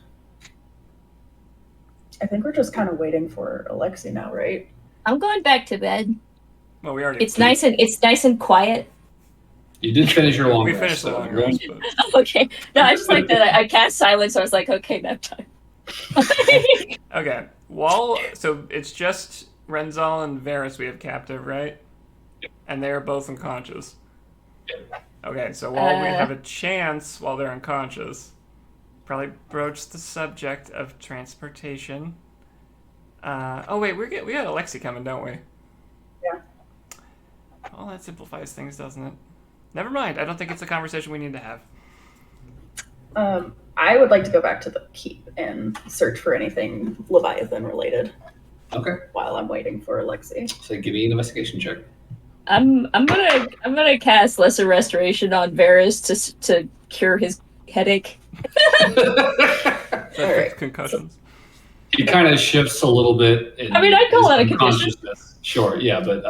I think we're just kind of waiting for Alexi now, right? I'm going back to bed. Well, we already. It's nice and quiet. You did finish your long We rest. finished the so long you're rest, going- but... Okay. No, I just like that. I cast silence, so I was like, okay, nap time. Okay. So it's just Renzal and Varys we have captive, right? And they're both unconscious. Okay, so while we have a chance while they're unconscious, probably broach the subject of transportation. Oh wait, we got Alexi coming, don't we? Yeah. Well, that simplifies things, doesn't it? Never mind. I don't think it's a conversation we need to have. I would like to go back to the keep and search for anything Leviathan related Okay. while I'm waiting for Alexi. So give me an investigation check. I'm gonna cast Lesser Restoration on Varys to cure his headache. Alright. Concussions. He kind of shifts a little bit. I mean, I'd call that a his condition. consciousness. Sure, yeah, but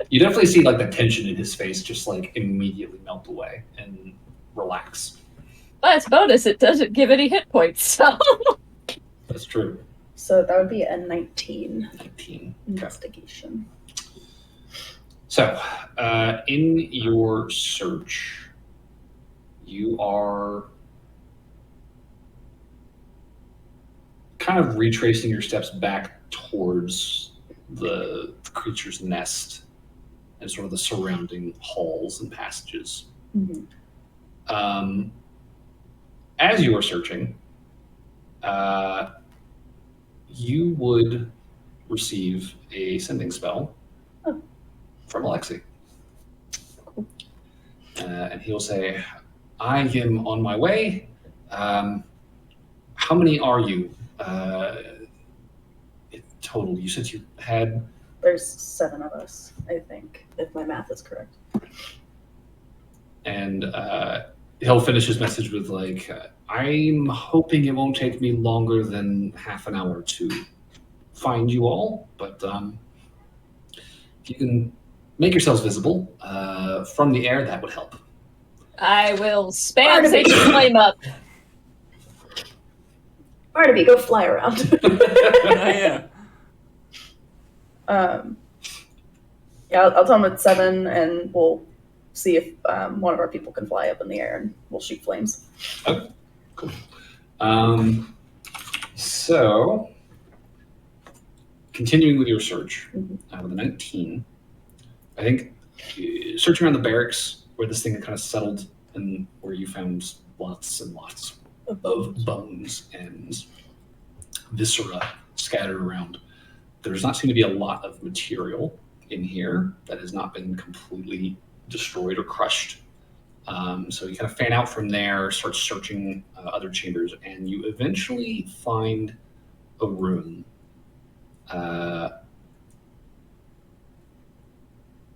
you definitely see like the tension in his face just like immediately melt away and relax. But it's bonus, it doesn't give any hit points, so That's true. So that would be a 19 19. investigation. So, in your search, you are kind of retracing your steps back towards the creature's nest and sort of the surrounding halls and passages. Mm-hmm. As you are searching, you would receive a sending spell from Alexi. And he'll say, I am on my way. How many are you? In total, you said you had... There's 7 of us, I think, if my math is correct. And he'll finish his message with like, I'm hoping it won't take me longer than half an hour to find you all, but if you can make yourselves visible from the air, that would help. I will spam Sacred Flame up. Barnaby, go fly around. Yeah. Yeah, I'll tell him it's 7, and we'll see if one of our people can fly up in the air, and we'll shoot flames. Okay, cool. So, continuing with your search with a 19, I think searching around the barracks where this thing had kind of settled and where you found lots and lots of bones and viscera scattered around. There does not seem to be a lot of material in here that has not been completely destroyed or crushed. So you kind of fan out from there, start searching other chambers, and you eventually find a room.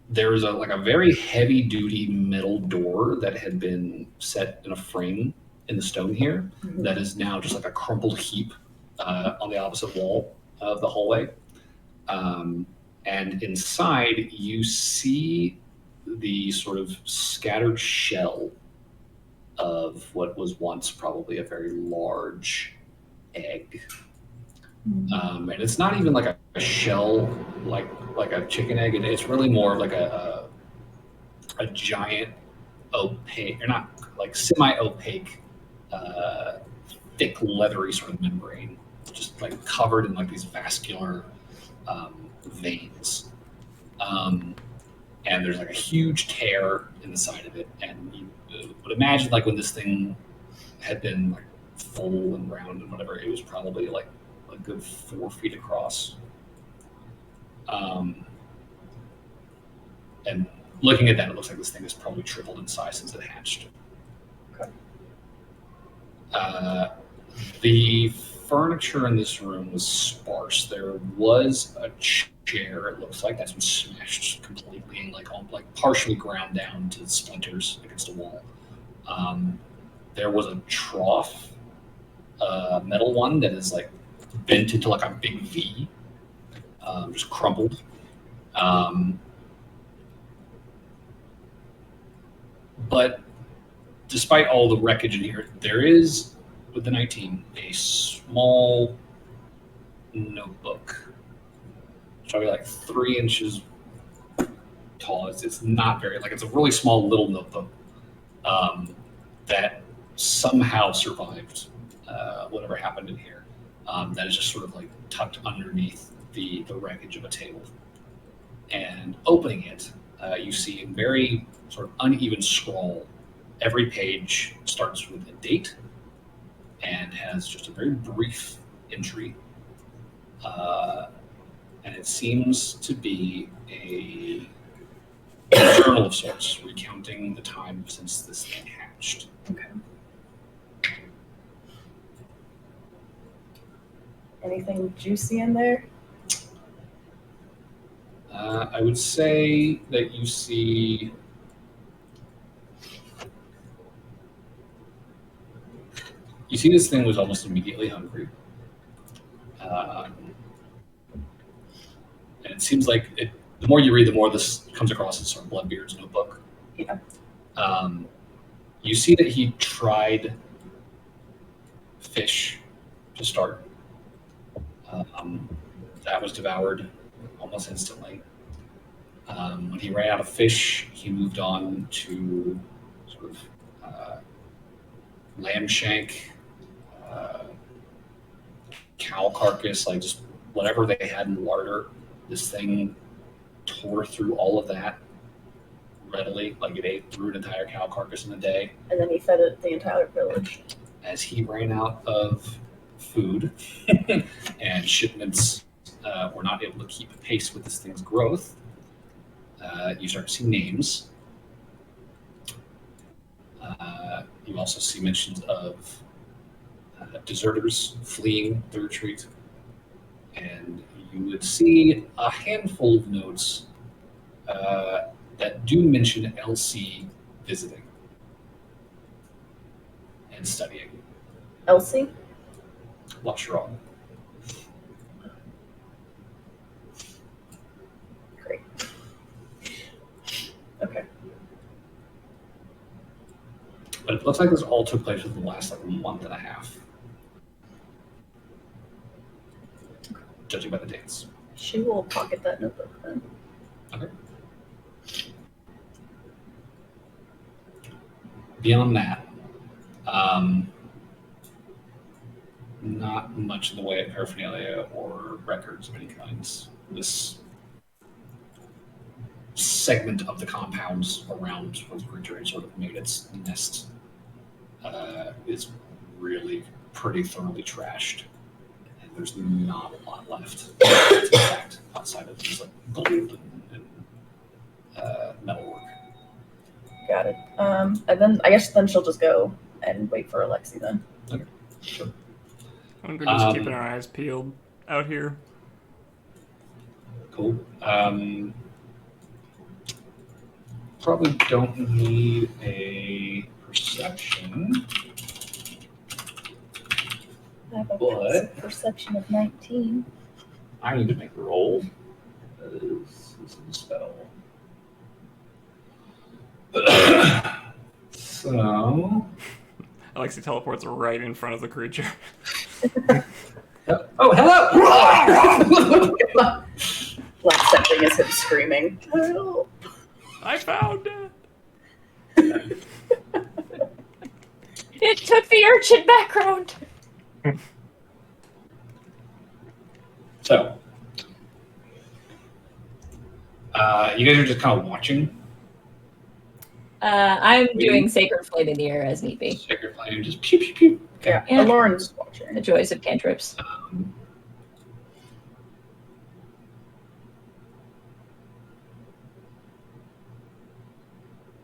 There is a very heavy-duty metal door that had been set in a frame in the stone here that is now just like a crumpled heap on the opposite wall of the hallway. And inside, you see the sort of scattered shell of what was once probably a very large egg. And it's not even like a shell, like a chicken egg. It's really more like a giant opaque, or not like semi-opaque, thick leathery sort of membrane, just like covered in like these vascular veins. And there's like a huge tear in the side of it, and you would imagine like when this thing had been like full and round and whatever, it was probably like a good 4 feet across. And looking at that, it looks like this thing has probably tripled in size since it hatched. Okay. The furniture in this room was sparse. There was a chair, it looks like, that's been smashed completely and like partially ground down to splinters against a wall. There was a trough, metal one that is like bent into like a big V, just crumpled. But despite all the wreckage in here, there is, with the 19, a small notebook. It's probably like 3 inches tall. It's not very, like, it's a really small little notebook that somehow survived whatever happened in here. That is just sort of like tucked underneath the wreckage of a table. And opening it, you see a very sort of uneven scroll. Every page starts with a date and has just a very brief entry. And it seems to be a journal of sorts, recounting the time since this thing hatched. Okay. Anything juicy in there? I would say that you see this thing was almost immediately hungry. And it seems like the more you read, the more this comes across as sort of Bloodbeard's notebook. Yeah. You see that he tried fish to start. That was devoured almost instantly. When he ran out of fish, he moved on to sort of lamb shank, cow carcass, like just whatever they had in larder. This thing tore through all of that readily, like it ate through an entire cow carcass in a day. And then he fed it the entire village. As he ran out of food and shipments were not able to keep pace with this thing's growth, you start to see names. You also see mentions of deserters fleeing the retreat. And you would see a handful of notes that do mention Elsie visiting and studying. Elsie? Lasheron. Great. Okay. But it looks like this all took place within the last like month and a half, judging by the dates. She will pocket that notebook then. Okay. Beyond that, not much in the way of paraphernalia or records of any kinds. This segment of the compounds around where the creature sort of made its nest is really pretty thoroughly trashed. And there's not a lot left, in fact, outside of just like gold and metalwork. Got it. And then I guess then she'll just go and wait for Alexi then. Okay, sure. I'm just keeping our eyes peeled out here. Cool. Probably don't need a perception. I have a What? perception of 19. I need to make a roll. This is a spell. So. Alexi teleports right in front of the creature. Oh, hello! Last thing is him screaming, "Help!" I found it! It took the urchin background. So, you guys are just kind of watching. I'm doing Sacred Flame in the air as need be. Sacred Flame, just pew pew pew. Okay. Yeah, Lauren's watching. The joys of cantrips.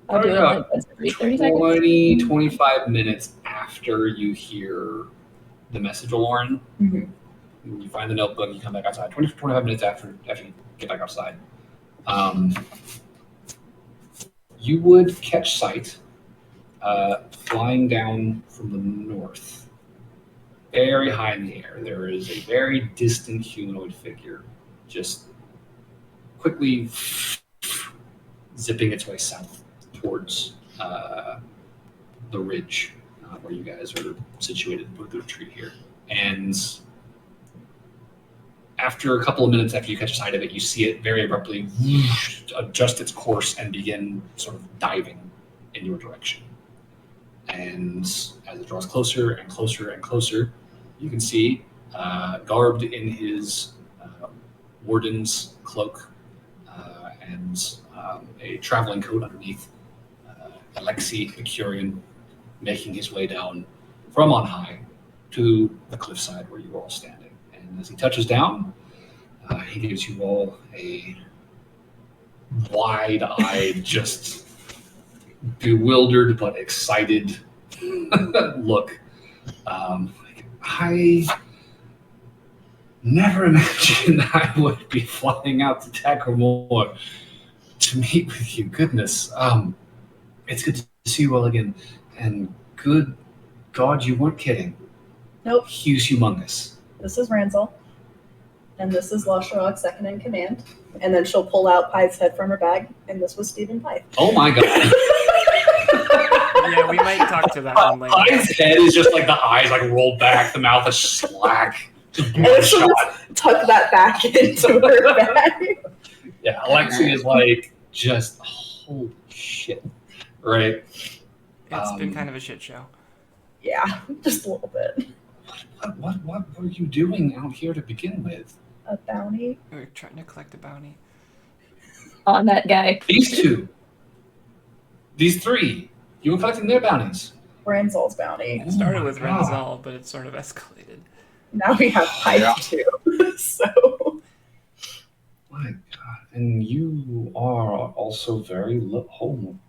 I'll do it like once every 30 seconds. 20, 25 minutes after you hear the message of Lauren. Mm-hmm. You find the notebook, you come back outside. 20 to 25 minutes after you get back outside. You would catch sight flying down from the north, very high in the air. There is a very distant humanoid figure just quickly zipping its way south towards the ridge where you guys are situated with the retreat here. And after a couple of minutes after you catch sight of it, you see it very abruptly adjust its course and begin sort of diving in your direction. And as it draws closer and closer and closer, you can see, garbed in his warden's cloak and a traveling coat underneath, Alexi Epicurian making his way down from on high to the cliffside where you are all standing. And as he touches down, he gives you all a wide-eyed, just bewildered but excited look. I never imagined I would be flying out to Takamore to meet with you. Goodness. It's good to see you all again. And good God, you weren't kidding. Nope. Huge, humongous. This is Ranzel. And this is Lasharog, second in command. And then she'll pull out Pythe's head from her bag. And this was Stephen Pythe. Oh my God. Yeah, we might talk to that one later. Pythe's head is just like the eyes like rolled back, the mouth is slack. Just And then she'll bloodshot. just tuck that back into her bag. Yeah, Alexi is like just holy shit. Right? It's been kind of a shit show. Yeah, just a little bit. What were you doing out here to begin with? A bounty. We're trying to collect a bounty. On that guy. These two. These three. You were collecting their bounties. Ranzel's bounty. It started my with God. Renzel, but it sort of escalated. Now we have Pythe too. So My God. And you are also very home.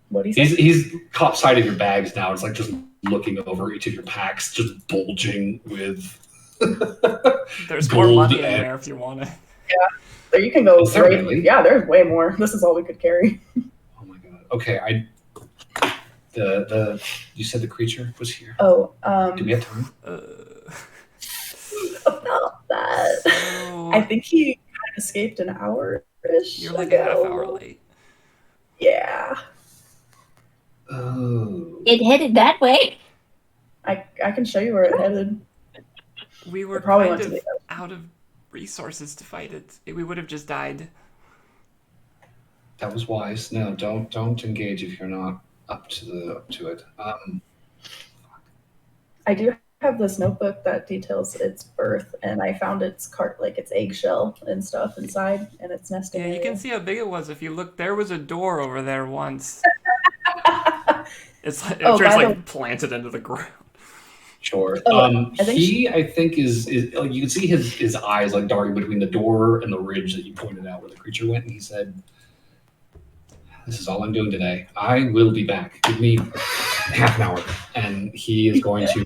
what do you say? He's caught sight of your bags now. It's like just looking over each of your packs, just bulging with There's more gold money in and- there if you want it. So you can go. Is there really? Yeah, there's way more. This is all we could carry. Oh my God. Okay, you said the creature was here. Oh, Do we have time? about that. So, I think he kind of escaped an hour-ish you're like ago. a half hour late. Yeah, Oh. It headed that way. I can show you where it headed. We were It probably kind went to of the out of resources to fight it. We would have just died. That was wise. No, don't engage if you're not up to it. I do have this notebook that details its birth, and I found its its eggshell and stuff inside, and its nesting. Yeah, you area. can see how big it was if you look. There was a door over there once. It's like, Oh, it's by like planted into the ground. Sure. Oh, I think I think is like you can see his eyes like darting between the door and the ridge that you pointed out where the creature went, and he said, "This is all I'm doing today. I will be back. Give me half an hour." And he is going to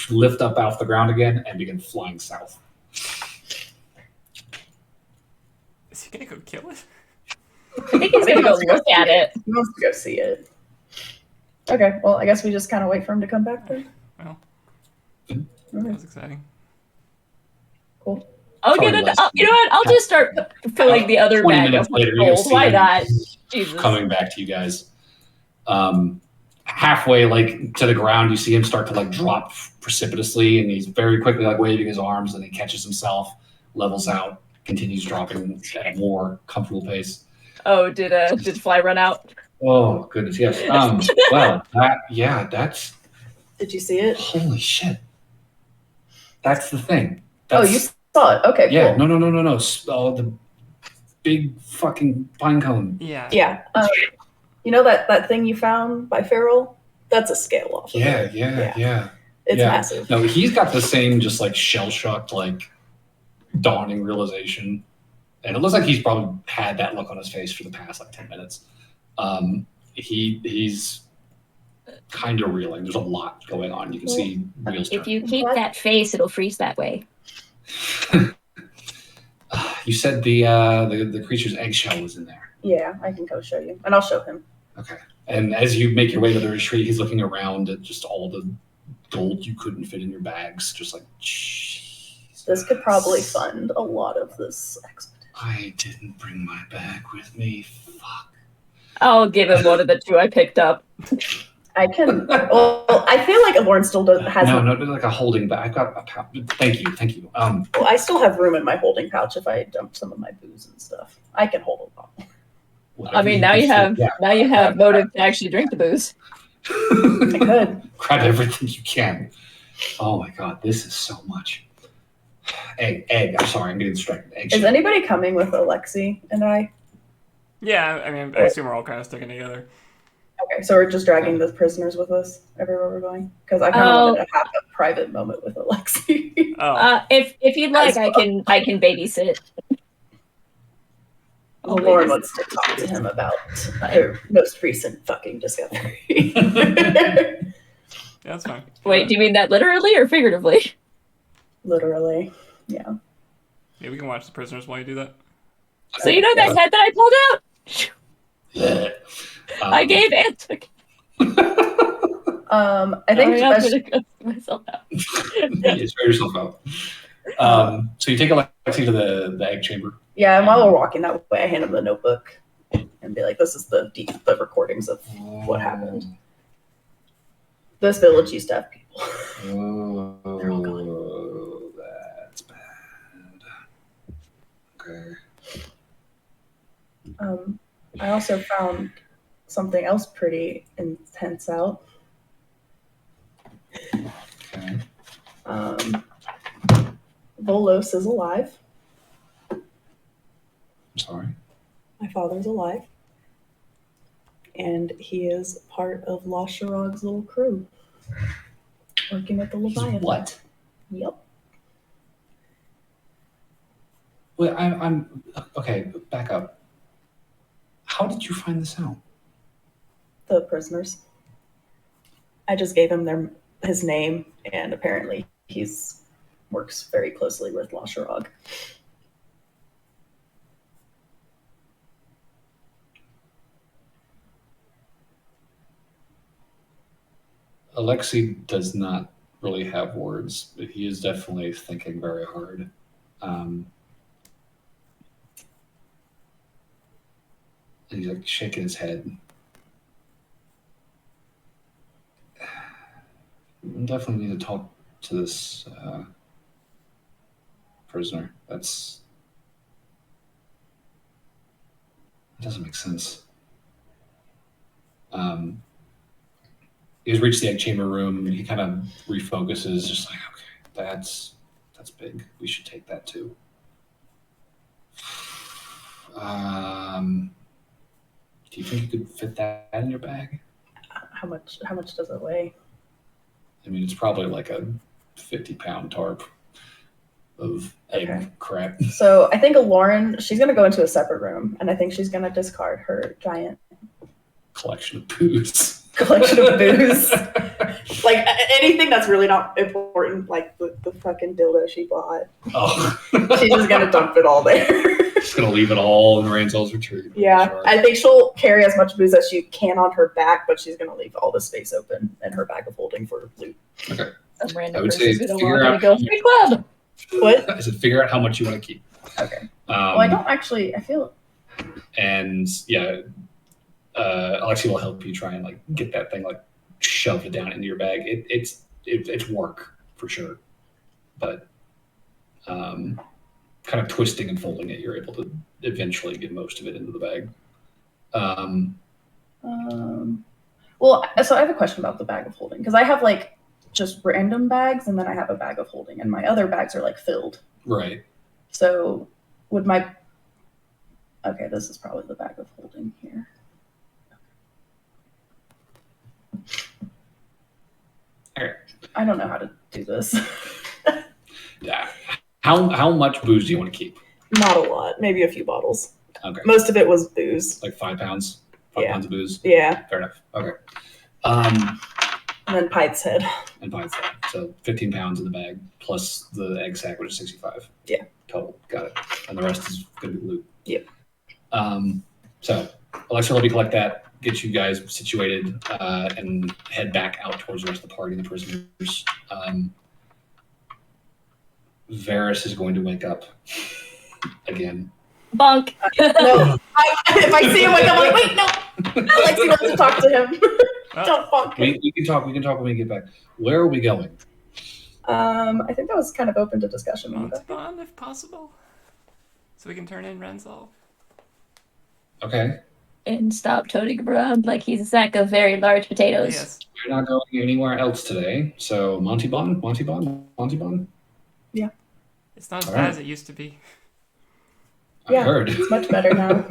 lift up off the ground again and begin flying south. Is he gonna go kill it? I think he's gonna go look at it. He wants to go see it. Okay, well, I guess we just kind of wait for him to come back then. Well, Okay, that was exciting. cool. I'll Probably get it. less. You know what? I'll just start filling the other 20 bag minutes up later, with you gold. see Why him not? Jesus. coming back to you guys. halfway like to the ground, you see him start to like drop precipitously, and he's very quickly like waving his arms, and he catches himself, levels out, continues dropping at a more comfortable pace. Oh, did Fly run out? Oh goodness, yes. Well, that's. Did you see it? Holy shit! That's the thing. Oh, you saw it. Okay, yeah. cool. No. Oh, the big fucking pine cone. Yeah. Yeah. You know that thing you found by Farrell? That's a scale off. Yeah. It's massive. No, he's got the same just like shell shocked, like dawning realization, and it looks like he's probably had that look on his face for the past like 10 minutes. He's kind of reeling. There's a lot going on. You can see wheels turning. If you keep that face, it'll freeze that way. You said the creature's eggshell was in there. Yeah, I can go show you, and I'll show him. Okay. And as you make your way to the retreat, he's looking around at just all the gold you couldn't fit in your bags. Just like, Jesus. This could probably fund a lot of this expedition. I didn't bring my bag with me. Fuck. I'll give him one of the 2 I picked up. I can. Well, I feel like Lauren still has. No, like a holding bag. I've got a pouch. Thank you. Well, I still have room in my holding pouch if I dump some of my booze and stuff. I can hold a lot. I mean, now you have motive to actually drink the booze. I could grab everything you can. Oh my god, this is so much. Egg. I'm sorry, I'm getting distracted. Egg. Is anybody coming with Alexi and I? Yeah, I mean, I assume we're all kind of sticking together. Okay, so we're just dragging the prisoners with us everywhere we're going? Because I kind of wanted to have a private moment with Alexi. If you'd like, I can babysit. Well, Lauren wants to talk to him about her most recent fucking discovery. Yeah, that's fine. Wait, do you mean that literally or figuratively? Literally, yeah. Yeah, we can watch the prisoners while you do that. So you know that head that I pulled out? I gave it. I think myself out. You spare yourself out. So you take Alexi to the egg chamber. Yeah, and while we're walking that way, I hand him the notebook and be like, "This is the recordings of what happened. This village used to have people. They're all gone. Oh, that's bad. Okay. I also found something else pretty intense out. Okay. Volos is alive. I'm sorry. My father's alive. And he is part of Lasharog's little crew. Working with the Leviathan. What? Yep. Well, I'm okay. Back up. How did you find this out? The prisoners. I just gave him his name, and apparently he's works very closely with Lasharog. Alexi does not really have words, but he is definitely thinking very hard. And he's like shaking his head. We definitely need to talk to this prisoner. That doesn't make sense. He has reached the egg chamber room, and he kind of refocuses, just like, okay, that's big. We should take that too. Do you think you could fit that in your bag? How much does it weigh? I mean, it's probably like a 50-pound tarp of egg crap. So I think Lauren, she's going to go into a separate room, and I think she's going to discard her giant collection of booze. Like anything that's really not important, like the fucking dildo she bought. Oh. She's just going to dump it all there. She's going to leave it all in Ranzel's retreat. Yeah, sure. I think she'll carry as much booze as she can on her back, but she's going to leave all the space open in her bag of holding for loot. Okay. Some random I would say person's figure gonna out go free club. What? I said figure out how much you want to keep. Okay. Well, I don't actually. I feel. And yeah, Alexi will help you try and like get that thing like shoved it down into your bag. It's work for sure, but kind of twisting and folding it, you're able to eventually get most of it into the bag. Well, so I have a question about the bag of holding, because I have like just random bags, and then I have a bag of holding, and my other bags are like filled. Right. So would my... Okay, this is probably the bag of holding here. Alright. I don't know how to do this. Yeah. How much booze do you want to keep? Not a lot. Maybe a few bottles. Okay. Most of it was booze. Like 5 pounds? 5 Yeah. pounds of booze? Yeah. Fair enough. Okay. And then Pite's head. And Pine's head. So 15 pounds in the bag, plus the egg sack, which is 65. Yeah. Total. Got it. And the rest is going to be loot. Yep. So Alexa will let me collect that, get you guys situated, and head back out towards the rest of the party and the prisoners. Varys is going to wake up again. Bonk. No. If I see him wake up, I'm like, wait, no. Alexi wants to talk to him. Don't funk him. We can talk when we get back. Where are we going? I think that was kind of open to discussion. Montalban, if possible. So we can turn in Renzel. Okay. And stop toting around like he's a sack of very large potatoes. Yes. We're not going anywhere else today. So Montalban? Yeah. It's not as All bad right. as it used to be. I heard. It's much better now.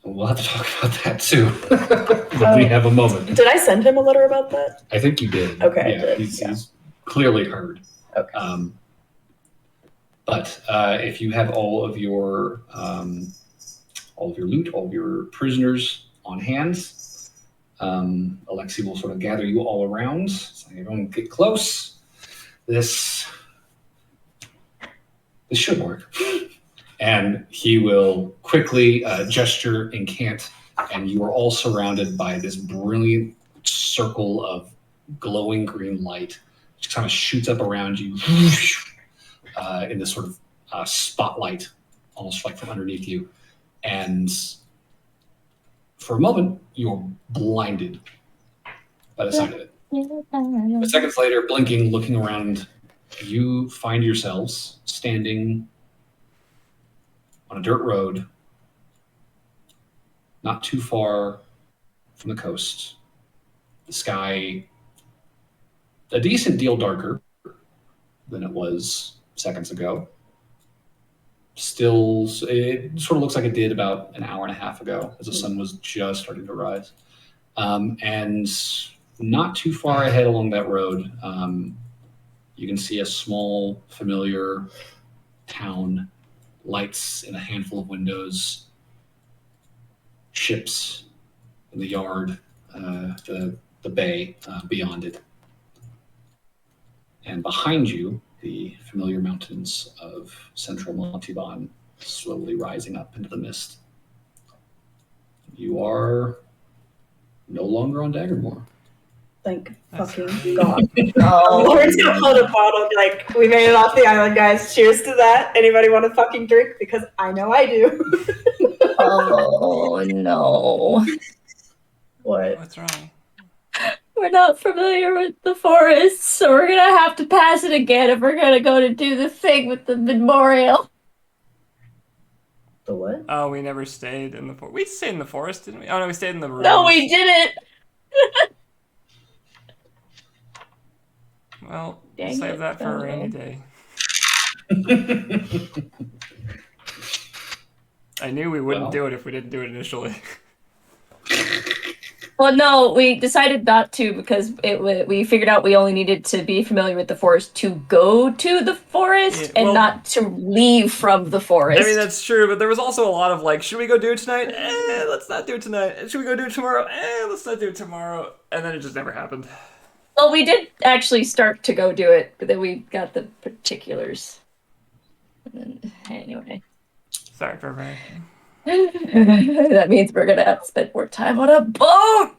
We'll have to talk about that too. When we have a moment. Did I send him a letter about that? I think you did. Okay, I Yeah, did, he's clearly heard. Okay. But if you have all of your loot, all of your prisoners on hand, Alexi will sort of gather you all around. So everyone get close. This should work. And he will quickly gesture and cant, and you are all surrounded by this brilliant circle of glowing green light, which kind of shoots up around you in this sort of spotlight, almost like from underneath you. And for a moment, you're blinded by the sight of it. But seconds later, blinking, looking around, you find yourselves standing on a dirt road not too far from the coast. The sky, a decent deal darker than it was seconds ago. Still, it sort of looks like it did about an hour and a half ago as the sun was just starting to rise. And not too far ahead along that road, you can see a small, familiar town, lights in a handful of windows, ships in the yard, the bay beyond it. And behind you, the familiar mountains of central Montalban slowly rising up into the mist. You are no longer on Daggermore. Thank That's fucking God. Oh, Lauren's gonna pull the bottle and be like, we made it off the island, guys. Cheers to that. Anybody want to fucking drink? Because I know I do. oh no. What? What's wrong? We're not familiar with the forest, so we're gonna have to pass it again if we're gonna go to do the thing with the memorial. The what? Oh, we never stayed in the forest. We stayed in the forest, didn't we? Oh, no, we stayed in the room. No, we didn't! Well, Dang we'll save it. that for a rainy Okay. day. I knew we wouldn't Well. do it if we didn't do it initially. Well, no, we decided not to because we figured out we only needed to be familiar with the forest to go to the forest Yeah, well- and not to leave from the forest. I mean, that's true, but there was also a lot of like, should we go do it tonight? Let's not do it tonight. Should we go do it tomorrow? Let's not do it tomorrow. And then it just never happened. Well, we did actually start to go do it, but then we got the particulars. And then, anyway. Sorry for everything. That means we're gonna have to spend more time on a boat!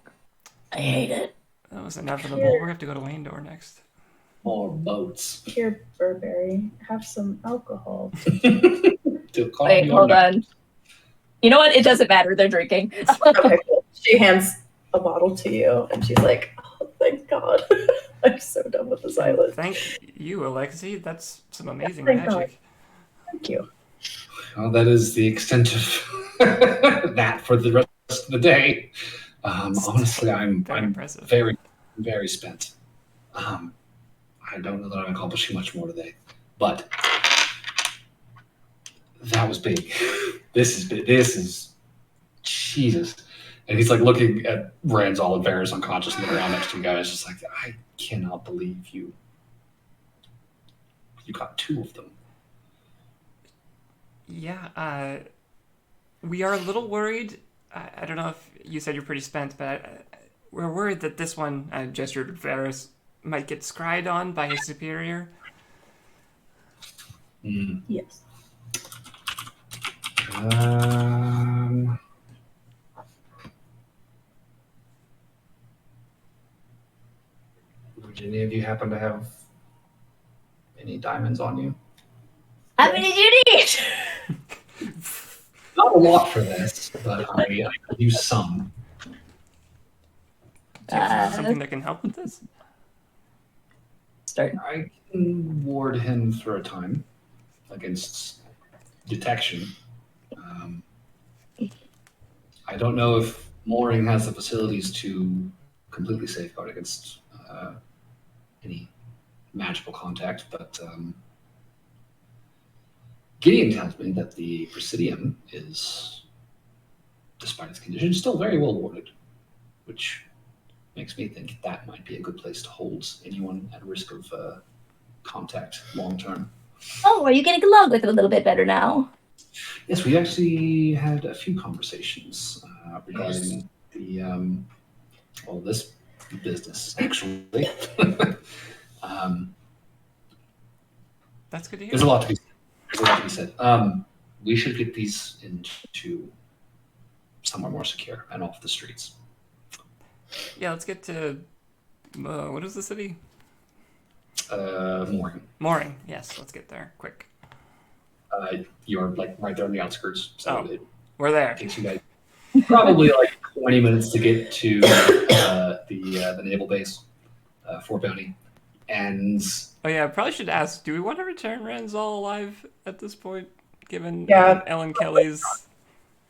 I hate it. That was inevitable. We're gonna have to go to Wayne-Door next. More boats. Here, Burberry, have some alcohol. To calm Wait, your hold nerves. on. You know what? It doesn't matter. They're drinking. Okay, cool. She hands a bottle to you, and she's like, "Oh, thank God." I'm so done with this island. Thank you, Alexi. That's some amazing Thank God. magic. Thank you. Well, that is the extent of that for the rest of the day. Honestly, I'm impressive. very, very spent. I don't know that I'm accomplishing much more today, but that was big. This is big. This is Jesus. And he's like looking at Rand's all and Varys unconscious on the ground next to you guys, just like, I cannot believe you got 2 of them. Yeah, we are a little worried. I don't know if you said you're pretty spent, but we're worried that this one, gestured at Varys, might get scryed on by his superior. Yes. Would any of you happen to have any diamonds on you? How many do you need? Not a lot for this, but I could use some. Something that can help with this? Start. I can ward him for a time against detection. I don't know if Mooring has the facilities to completely safeguard against any magical contact, but Gideon tells me that the Presidium is, despite its condition, still very well warded, which makes me think that might be a good place to hold anyone at risk of contact long term. Oh, are you getting along with it a little bit better now? Yes, we actually had a few conversations regarding the this business actually. That's good to hear. There's a lot to be said. We should get these into somewhere more secure and off the streets. Yeah, let's get to what is the city? Mooring. Mooring. Yes, let's get there quick. You're like right there on the outskirts, so it We're there. takes you guys probably like 20 minutes to get to the naval base for Bounty. And oh yeah, I probably should ask, do we want to return Ranzal alive at this point, given Ellen Kelly's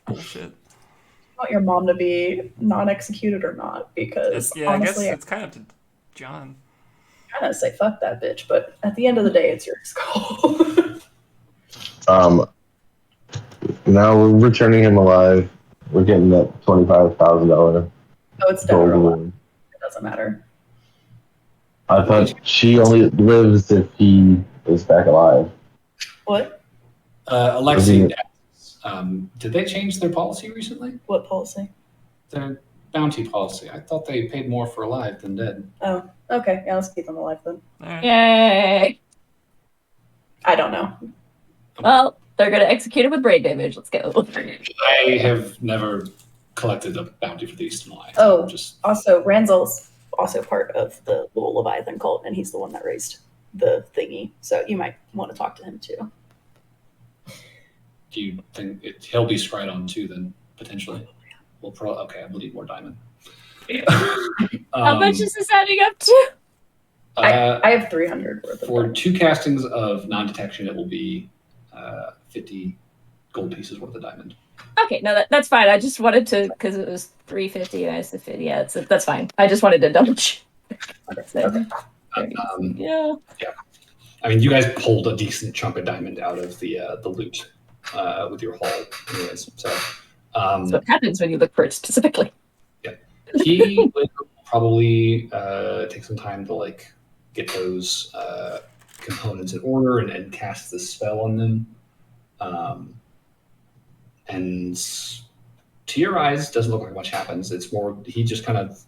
bullshit? You want your mom to be non-executed or not? Because honestly, I guess it's kind of to John. I kind of say fuck that bitch, but at the end of the day, it's your call. Now we're returning him alive. We're getting that $25,000. No, it's dead or alive. It doesn't matter. I thought she only lives if he is back alive. What? Alexi, did they change their policy recently? What policy? Their bounty policy. I thought they paid more for alive than dead. Oh, okay. Yeah, let's keep them alive then. All right. Yay! I don't know. Well, they're gonna execute it with brain damage. Let's go. I have never collected a bounty for these in life. Oh, also, Ranzal's also part of the little Leviathan cult, and he's the one that raised the thingy. So you might want to talk to him too. Do you think he'll be scryed on too? Then potentially, we'll okay. We'll need more diamond. How much is this adding up to? I have 300 worth of for diamond. 2 castings of non-detection. It will be 50 gold pieces worth of diamond. Okay, no, that's fine. I just wanted to, because it was 350 minus the 50. Yeah, that's fine. I just wanted to double check. Okay. Yeah. I mean, you guys pulled a decent chunk of diamond out of the loot with your haul, anyways. So that's what happens when you look for it specifically. Yeah, he would probably take some time to like get those components in order and cast the spell on them. And to your eyes, doesn't look like much happens. It's more he just kind of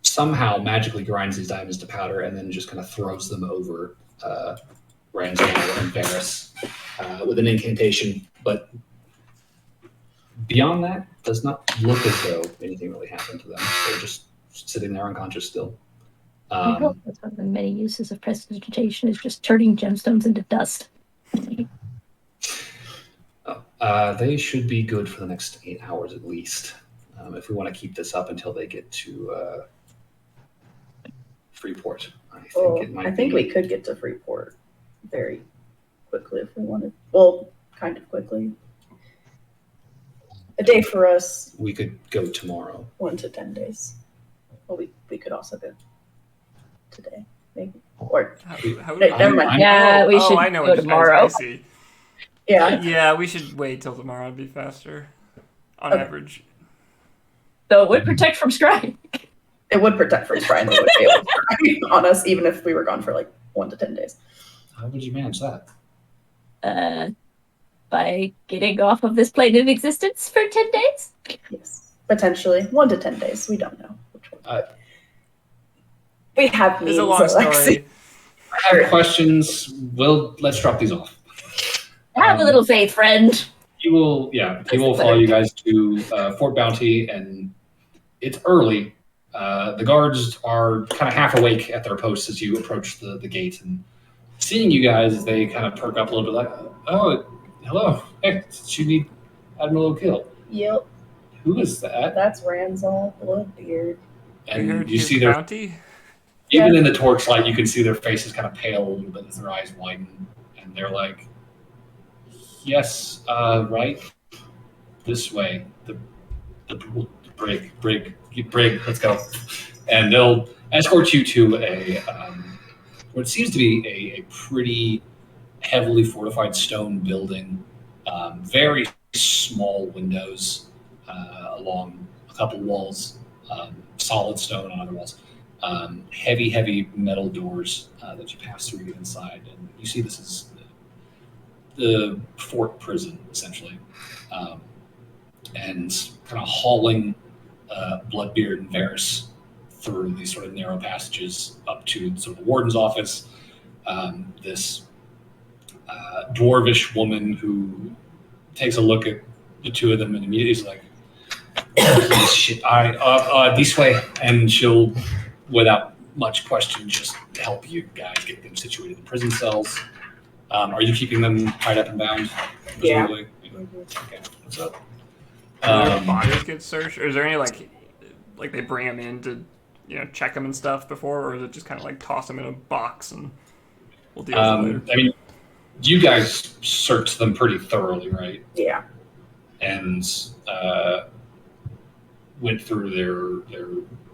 somehow magically grinds these diamonds to powder and then just kind of throws them over Ranzal and Varys with an incantation. But beyond that, does not look as though anything really happened to them. They're just sitting there unconscious still. I hope that's one of the many uses of prestidigitation is just turning gemstones into dust. They should be good for the next 8 hours at least. If we want to keep this up until they get to Freeport, I think we could get to Freeport very quickly if we wanted. Well, kind of quickly. A day for us. We could go tomorrow. 1 to 10 days. Well, we could also go today, maybe. Or never mind. Yeah, we should I know go tomorrow. I see. Yeah. Yeah, we should wait till tomorrow. It'd be faster, on average. So it would protect from scrying. It would protect from scrying. They would be able to scry on us, even if we were gone for like 1 to 10 days. How would you manage that? By getting off of this plane of existence for 10 days? Yes, potentially 1 to 10 days. We don't know which one. We have It's means, a long story. I have questions. Let's drop these off. Have a little faith, friend. He will follow you guys to Fort Bounty, and it's early. The guards are kind of half awake at their posts as you approach the gate, and seeing you guys, they kind of perk up a little bit like, oh, hello. Hey, you need Admiral O'Gill. Yep. Who is that? That's Ranzel Bloodbeard. And you see their bounty? Even in the torchlight, you can see their faces kind of pale a little bit as their eyes widen, and they're like, "Yes, right, this way. The brig. Let's go." And they'll escort you to what seems to be a pretty heavily fortified stone building. Very small windows along a couple walls, solid stone on other walls. Heavy metal doors that you pass through to get inside, and you see this is the fort prison essentially, and kind of hauling Bloodbeard and Varys through these sort of narrow passages up to sort of the warden's office. This dwarvish woman who takes a look at the two of them and immediately is like, "Shit! All right, this way," and she'll, without much question, just help you guys get them situated in prison cells. Are you keeping them tied up and bound? Presumably? Yeah. Okay. What's up? Bodies get searched, or is there any like they bring them in to check them and stuff before, or is it just kind of like toss them in a box and we'll deal with it later? I mean, you guys searched them pretty thoroughly, right? Yeah. And went through their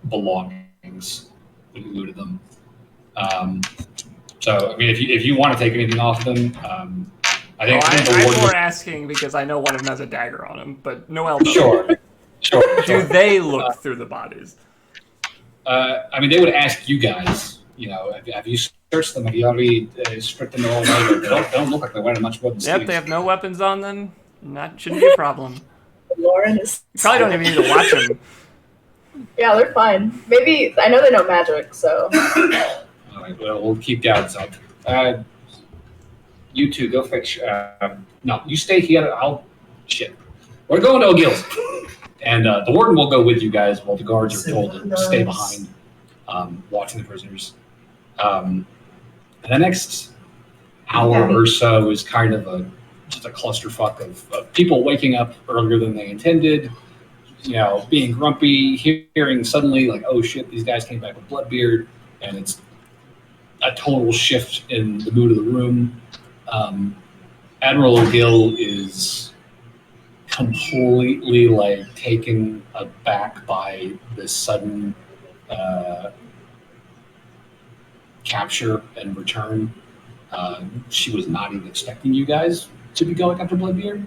belongings, and looted them. So, I mean, if you want to take anything off of them, I think I'm more asking because I know one of them has a dagger on him, but Noel doesn't. Sure. Do they look through the bodies? I mean, they would ask you guys. Have you searched them? Have you already stripped them all away? They don't look like they're wearing much more than sleeves. Yep, they have no weapons on them. Shouldn't be a problem. Lauren is. You probably don't even need to watch them. Yeah, they're fine. Maybe I know they know magic, so. All right, well, we'll keep guards up. You two go fetch. No, you stay here. We're going to O'Gill's. And the warden will go with you guys while the guards are told to stay behind, watching the prisoners. And the next hour or so is kind of just a clusterfuck of people waking up earlier than they intended, being grumpy, hearing suddenly like, oh shit, these guys came back with Bloodbeard, and it's a total shift in the mood of the room. Admiral O'Gill is completely like taken aback by this sudden capture and return. She was not even expecting you guys to be going after Bloodbeard,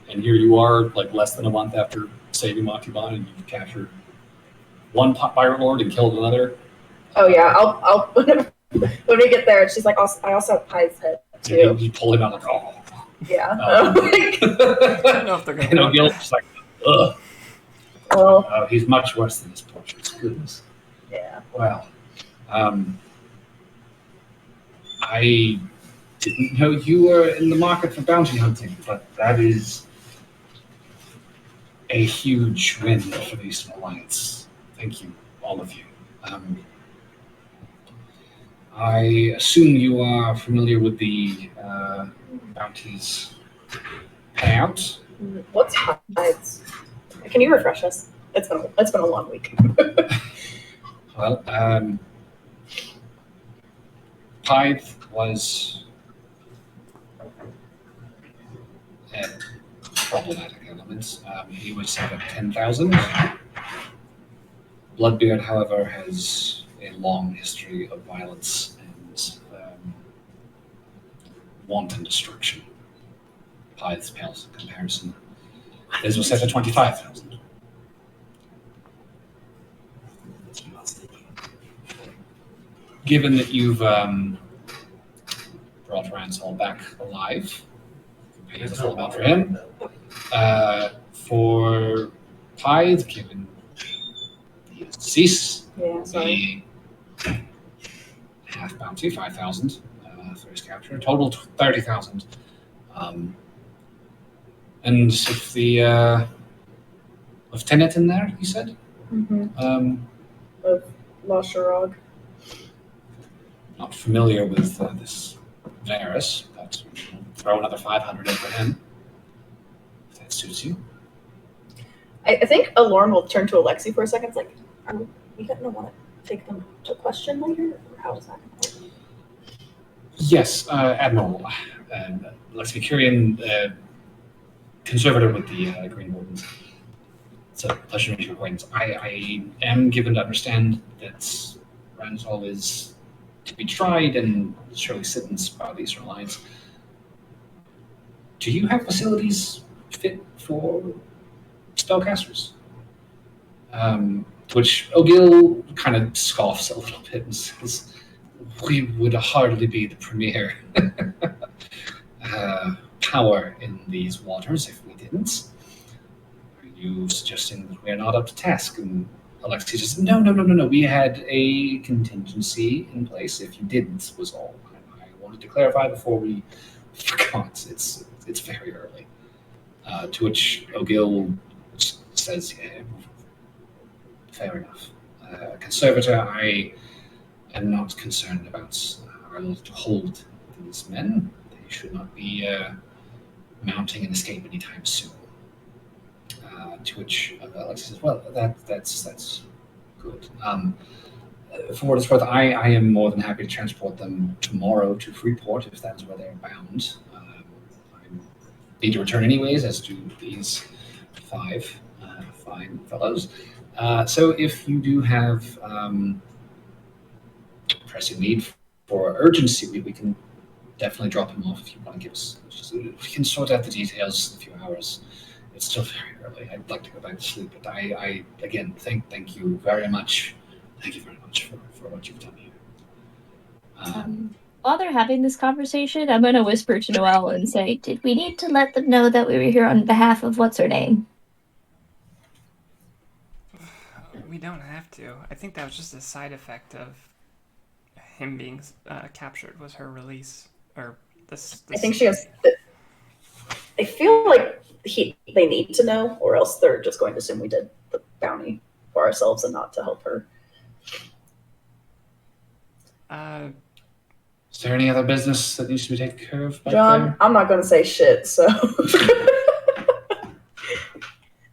and here you are, like less than a month after saving Monteban, and you've captured one pirate lord and killed another. Oh yeah, I'll when we get there, she's like, I also have Pie's head too. You pull him out like, oh. Yeah. I don't know if they're gonna. O'Gill's just like, ugh. Well, He's much worse than his portraits. Goodness. yeah. Well, I didn't know you were in the market for bounty hunting, but that is a huge win for the Eastern Alliance. Thank you, all of you. I assume you are familiar with the bounties payout. What's hides? Can you refresh us? It's been a long week. Well, Pyth was problematic elements. He was set at 10,000. Bloodbeard, however, has a long history of violence and wanton destruction. Pyth's pales in comparison. His was set at 25,000. Given that you've brought Ransall back alive, it's a full amount for him. For Pyth, given he is deceased, the half bounty, 5,000 for his capture, total 30,000. And if the lieutenant in there, he said? Of La Chirag. Not familiar with this Varys, but throw another 500 in for him, if that suits you. I think Alorn will turn to Alexi for a second. It's like, are we going to want to take them to question later? Or how is that going to work? Yes, Admiral. Alexi Curian, conservator with the Green Wardens. It's a pleasure to meet your acquaintance. I am given to understand that Ransall is to be tried and surely sentenced by the Eastern Alliance. Do you have facilities fit for spellcasters? Which O'Gill kind of scoffs a little bit and says, we would hardly be the premier power in these waters if we didn't. Are you suggesting that we're not up to task? And Alexei just, no. We had a contingency in place. If you didn't, was all. I wanted to clarify before we forgot. It's very early. To which O'Gill says, yeah, fair enough. Conservator, I am not concerned about our ability to hold these men. They should not be mounting an escape anytime soon. To which Alex says, well, that's good. For what it's worth, I am more than happy to transport them tomorrow to Freeport if that's where they're bound. I need to return anyways, as do these 5 fine fellows. So if you do have pressing need for urgency, we can definitely drop them off if you want to give us. We can sort out the details in a few hours. It's still very early. I'd like to go back to sleep, but I again, thank you very much. Thank you very much for what you've done here. While they're having this conversation, I'm going to whisper to Noelle and say, did we need to let them know that we were here on behalf of what's her name? We don't have to. I think that was just a side effect of him being captured, was her release. Or this I think she has... I feel like they need to know, or else they're just going to assume we did the bounty for ourselves and not to help her. Is there any other business that needs to be taken care of? John, there? I'm not going to say shit, so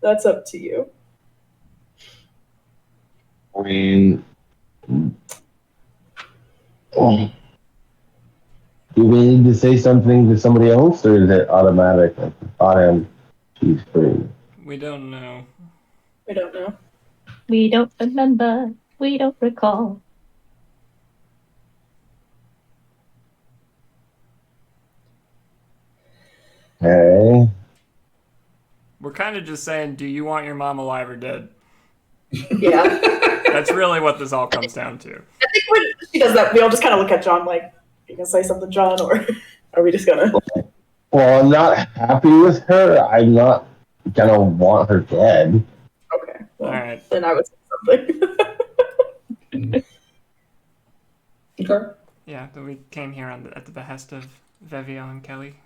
that's up to you. I mean, do we need to say something to somebody else, or is it automatic? Like, I am, she's free. We don't know. We don't know. We don't remember. We don't recall. Okay. We're kind of just saying, do you want your mom alive or dead? Yeah. That's really what this all comes down to. I think when she does that, we all just kind of look at John like, you gonna say something, John, or are we just gonna? Well, I'm not happy with her. I'm not gonna want her dead. Okay. Well, All right. then I would say something. Okay. Yeah, then we came here at the behest of Vevio and Kelly.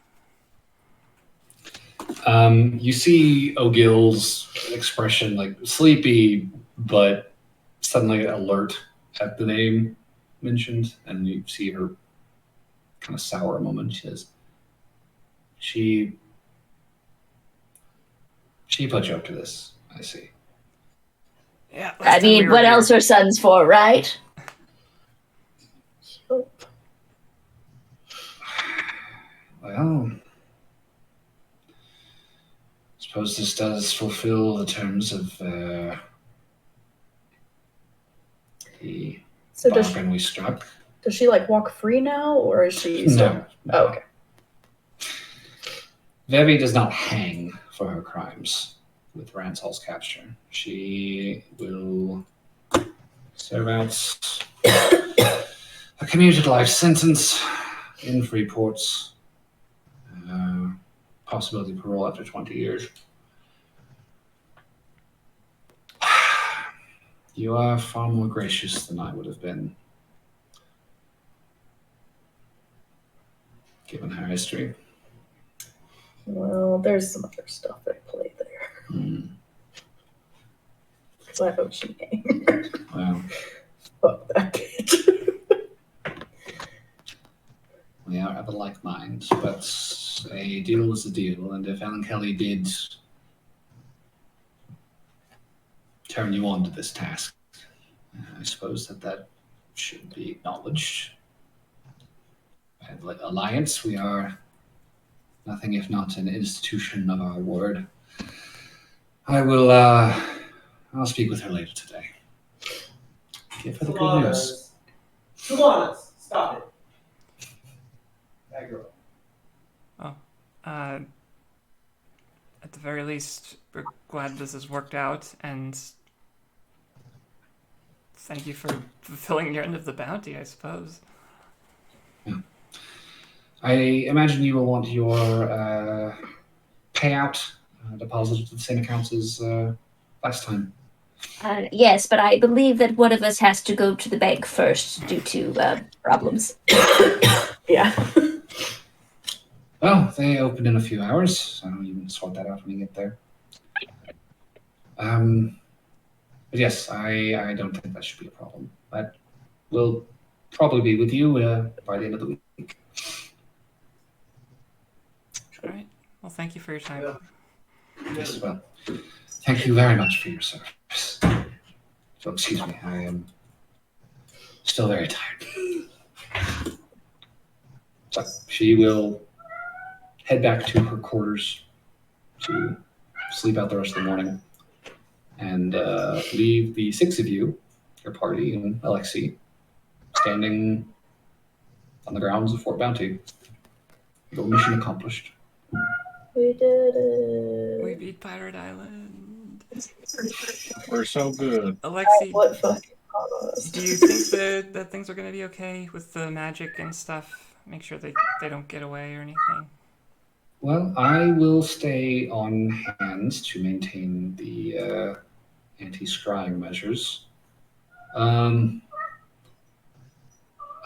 You see O'Gill's expression, like sleepy, but suddenly alert at the name mentioned, and you see her kind of sour a moment. She says, she She put you up to this. I see. Yeah. I mean, what else are sons for, right? Well, suppose this does fulfill the terms of the So bargain we struck. does she like walk free now, or is she still? No. Oh, okay. Vevi does not hang for her crimes with Ransol's capture. She will serve out a commuted life sentence in Freeport's possibility of parole after 20 years. You are far more gracious than I would have been, given her history. Well, there's some other stuff at play there. Because I hope she hangs. Well, Fuck that bitch. we are of a like mind, but a deal was a deal, and if Alan Kelly did turn you on to this task, I suppose that should be acknowledged. At Alliance, we are nothing if not an institution of our word. I'll speak with her later today. Give her the good news. Sulanas, stop it. That girl. At the very least, we're glad this has worked out, and thank you for fulfilling your end of the bounty, I suppose. Yeah. I imagine you will want your payout deposited to the same accounts as last time. Yes, but I believe that one of us has to go to the bank first due to problems. Yeah. Well, they open in a few hours, so you can sort that out when you get there. But yes, I don't think that should be a problem. That will probably be with you by the end of the week. All right. Well, thank you for your time. Yes, well, thank you very much for your service. So, excuse me, I am still very tired. So, she will head back to her quarters to sleep out the rest of the morning and leave the six of you, your party, and Alexei, standing on the grounds of Fort Bounty. Your mission accomplished. We did it. We beat Pirate Island. We're so good. Alexei, What fucking us? do you think that things are going to be okay with the magic and stuff? Make sure they don't get away or anything? Well, I will stay on hand to maintain the anti-scrying measures. I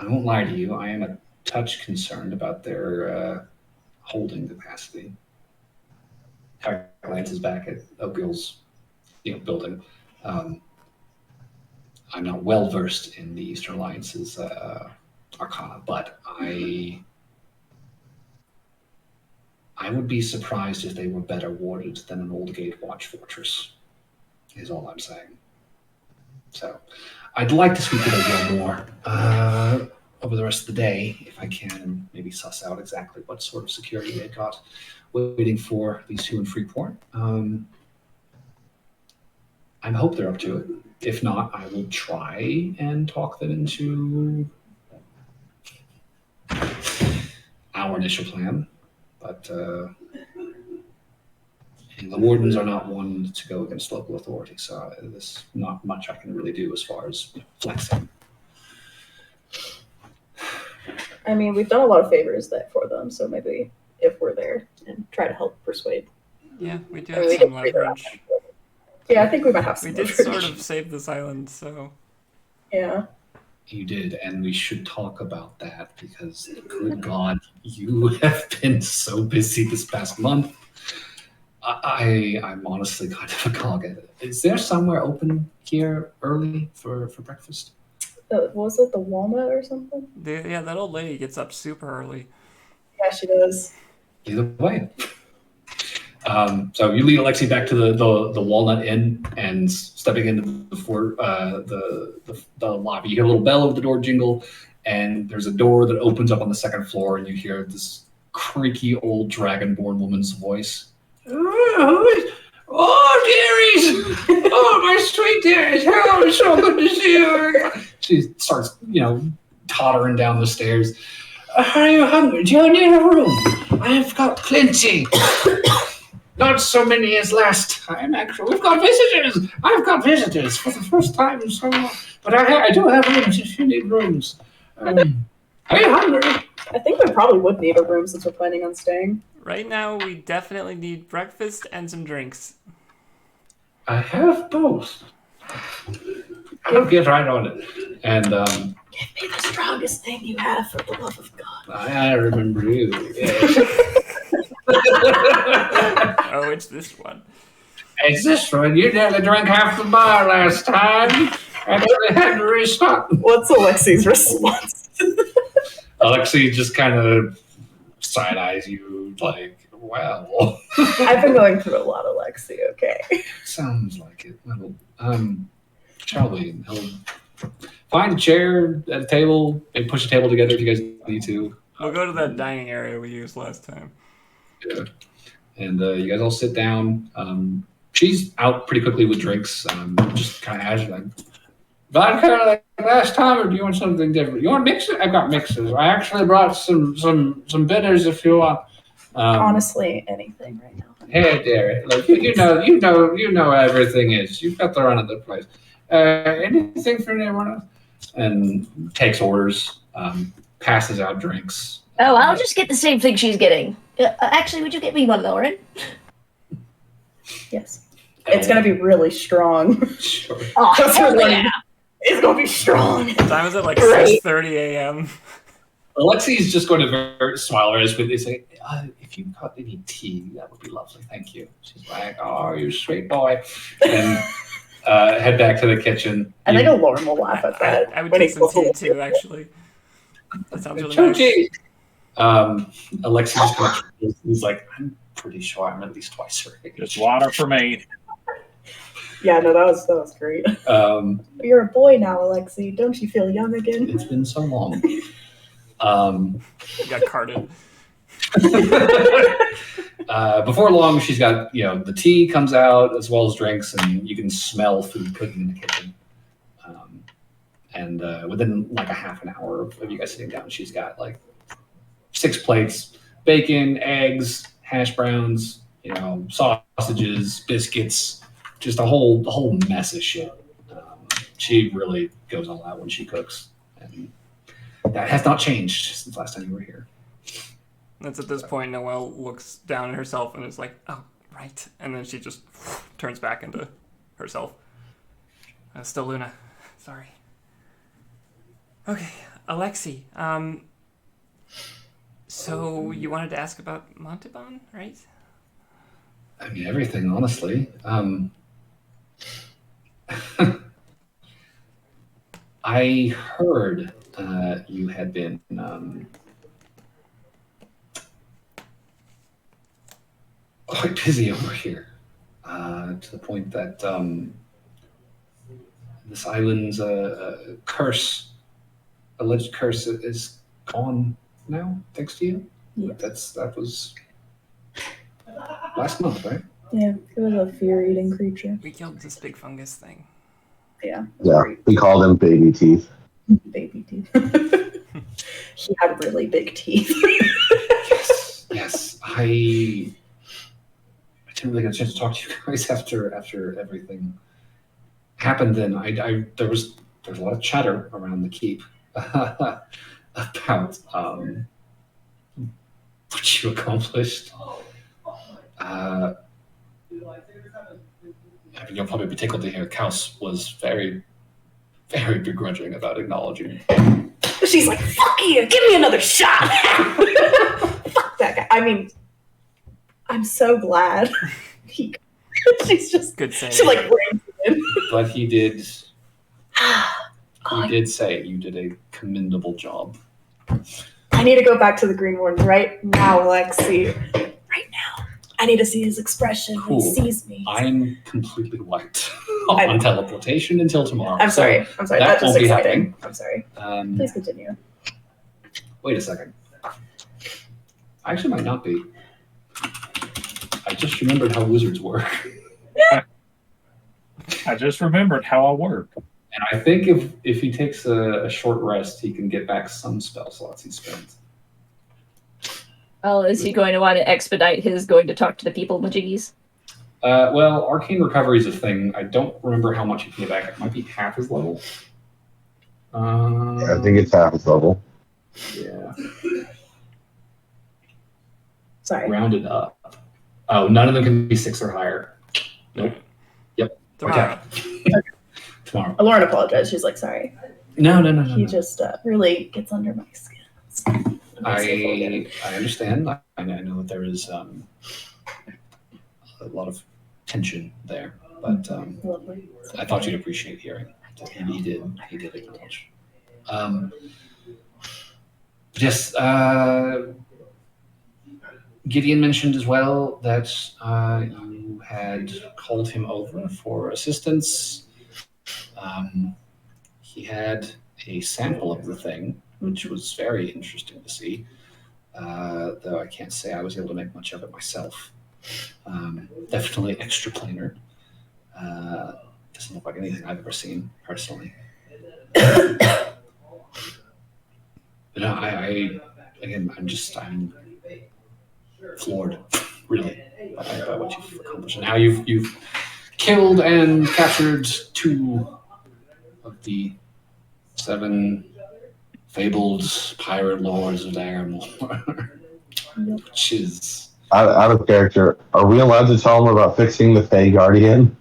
won't lie to you, I am a touch concerned about their holding capacity. Our glance is back at Oakville's building. I'm not well versed in the Eastern Alliance's arcana, but I would be surprised if they were better warded than an old Gate Watch fortress, is all I'm saying. So I'd like to speak with Oakville more over the rest of the day, if I can, and maybe suss out exactly what sort of security they got waiting for these two in Freeport. I hope they're up to it. If not, I will try and talk them into our initial plan. But the wardens are not one to go against local authority, so there's not much I can really do as far as flexing. I mean, we've done a lot of favors for them, so maybe if we're there and try to help persuade. Yeah, we do I mean, have some leverage. Yeah, I think we might have some We did leverage. sort of save this island, so... Yeah. You did, and we should talk about that because, good God, you have been so busy this past month. I'm honestly kind of agog at it. Is there somewhere open here early for breakfast? Was it the Walnut or something? Yeah, that old lady gets up super early. Yeah, she does. Either way. So you lead Alexi back to the Walnut Inn, and stepping into the lobby, you hear a little bell over the door jingle, and there's a door that opens up on the second floor, and you hear this creaky old dragonborn woman's voice. Oh, dearies! Oh, my sweet dearies! Oh, it's so good to see you. She starts, tottering down the stairs. Are you hungry? Do you need a room? I've got plenty. Not so many as last time, actually. We've got visitors. I've got visitors for the first time in so long. But I do have rooms if you need rooms. Are you hungry? I think we probably would need a room since we're planning on staying. Right now, we definitely need breakfast and some drinks. I have both. I'll get right on it. And give me the strongest thing you have, for the love of God. I remember you. Yes. Oh, it's this one. It's this one. You nearly drank half the bar last time. Actually had to restock. What's Alexi's response? Alexi just kind of side-eyes you like, well. I've been going through a lot, Alexi, okay? Sounds like it. Well, shall we? He'll find a chair at a table and push a table together if you guys need to. We'll go to that dining area we used last time. Yeah. And you guys all sit down. She's out pretty quickly with drinks. Just kind of as like vodka like last time, or do you want something different? You want mixes? I've got mixes. I actually brought some bitters if you want. Honestly, anything right now. Hey, Derek. Like you know everything is. You've got the run of the place. Anything for anyone else? And takes orders. Passes out drinks. Oh, I'll just get the same thing she's getting. Actually, would you get me one, Lauren? Yes. It's going to be really strong. Sure. Oh, yeah. It's going to be strong. Time is at like 6:30 a.m. Alexi's just going to smile at us when they say, if you've got any tea, that would be lovely. Thank you. She's like, oh, you sweet boy. And head back to the kitchen. I think Lauren will laugh at that. I would take some tea too, actually. That sounds really nice. Tea. Alexi just kind of, he's like, I'm pretty sure I'm at least twice her age. Just water for me. Yeah, no, that was great. You're a boy now, Alexi. Don't you feel young again? It's been so long. You got carded. Before long, she's got, the tea comes out as well as drinks, and you can smell food cooking in the kitchen. And within like a half an hour of you guys sitting down, she's got like 6 plates, bacon, eggs, hash browns, sausages, biscuits, just a whole mess of shit. She really goes all out when she cooks. And that has not changed since last time you were here. That's at this point, Noelle looks down at herself and is like, oh, right. And then she just turns back into herself. Still Luna. Sorry. Okay, Alexi. So you wanted to ask about Montalban, right? I mean, everything, honestly. I heard you had been quite busy over here, to the point that this island's alleged curse is gone now, thanks to you. Yes. That was last month, right? Yeah, it was a fear-eating creature. We killed this big fungus thing. Yeah. Yeah, we called him baby teeth. Baby teeth. He had really big teeth. Yes. I didn't really get a chance to talk to you guys after everything happened. Then there was a lot of chatter around the keep about what you accomplished. You'll probably be tickled to hear Kaus was very, very begrudging about acknowledging. She's like, fuck you, give me another shot. Fuck that guy. I mean, I'm so glad. She's just, good save. She like brings it in. But he did say you did a commendable job. I need to go back to the Green Warden right now, Lexi. Right now. I need to see his expression when Cool. he sees me. I'm completely wiped on teleportation until tomorrow. I'm sorry. That That's just won't be exciting. happening. I'm sorry. Um, Please continue. wait a second. I actually might not be. I just remembered how wizards work. I just remembered how I work. And I think if he takes a short rest, he can get back some spell slots he spent. Well, is he going to want to expedite his going to talk to the people majiggies? Well, arcane recovery is a thing. I don't remember how much you can get back. It might be half his level. I think it's half his level. Yeah. Sorry. Rounded up. Oh, none of them can be 6 or higher. Nope. Yep. Tomorrow. Okay. Tomorrow. Lauren apologized. She's like, sorry. No. He just really gets under my skin. I understand. I know that there is a lot of tension there, but Lovely. I thought you'd appreciate hearing. He did acknowledge. Yes, Gideon mentioned as well that you had called him over for assistance. He had a sample of the thing, which was very interesting to see, though I can't say I was able to make much of it myself. Definitely extra planar. Doesn't look like anything I've ever seen personally. But no, I'm floored, really, by what you've accomplished and how you've killed and captured 2 of the 7 fabled pirate lords of Aramore, which is Out of character, are we allowed to tell him about fixing the Fey Guardian?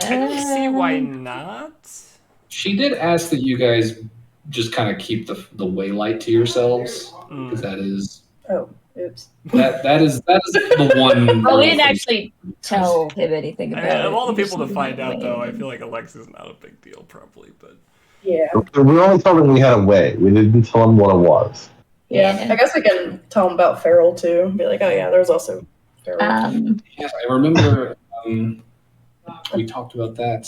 I don't see why not. She did ask that you guys just kind of keep the waylight to yourselves, because that is Oh, oops. that is the one. Well, we didn't actually tell him anything about it. Of all the We people just to find out, went though, I in. feel like Alexa's not a big deal, probably. But Yeah. We only told him we had a way. We didn't tell him what it was. Yeah. I guess we can tell him about Feral too. Be like, oh yeah, there's also Feral. Yeah, I remember we talked about that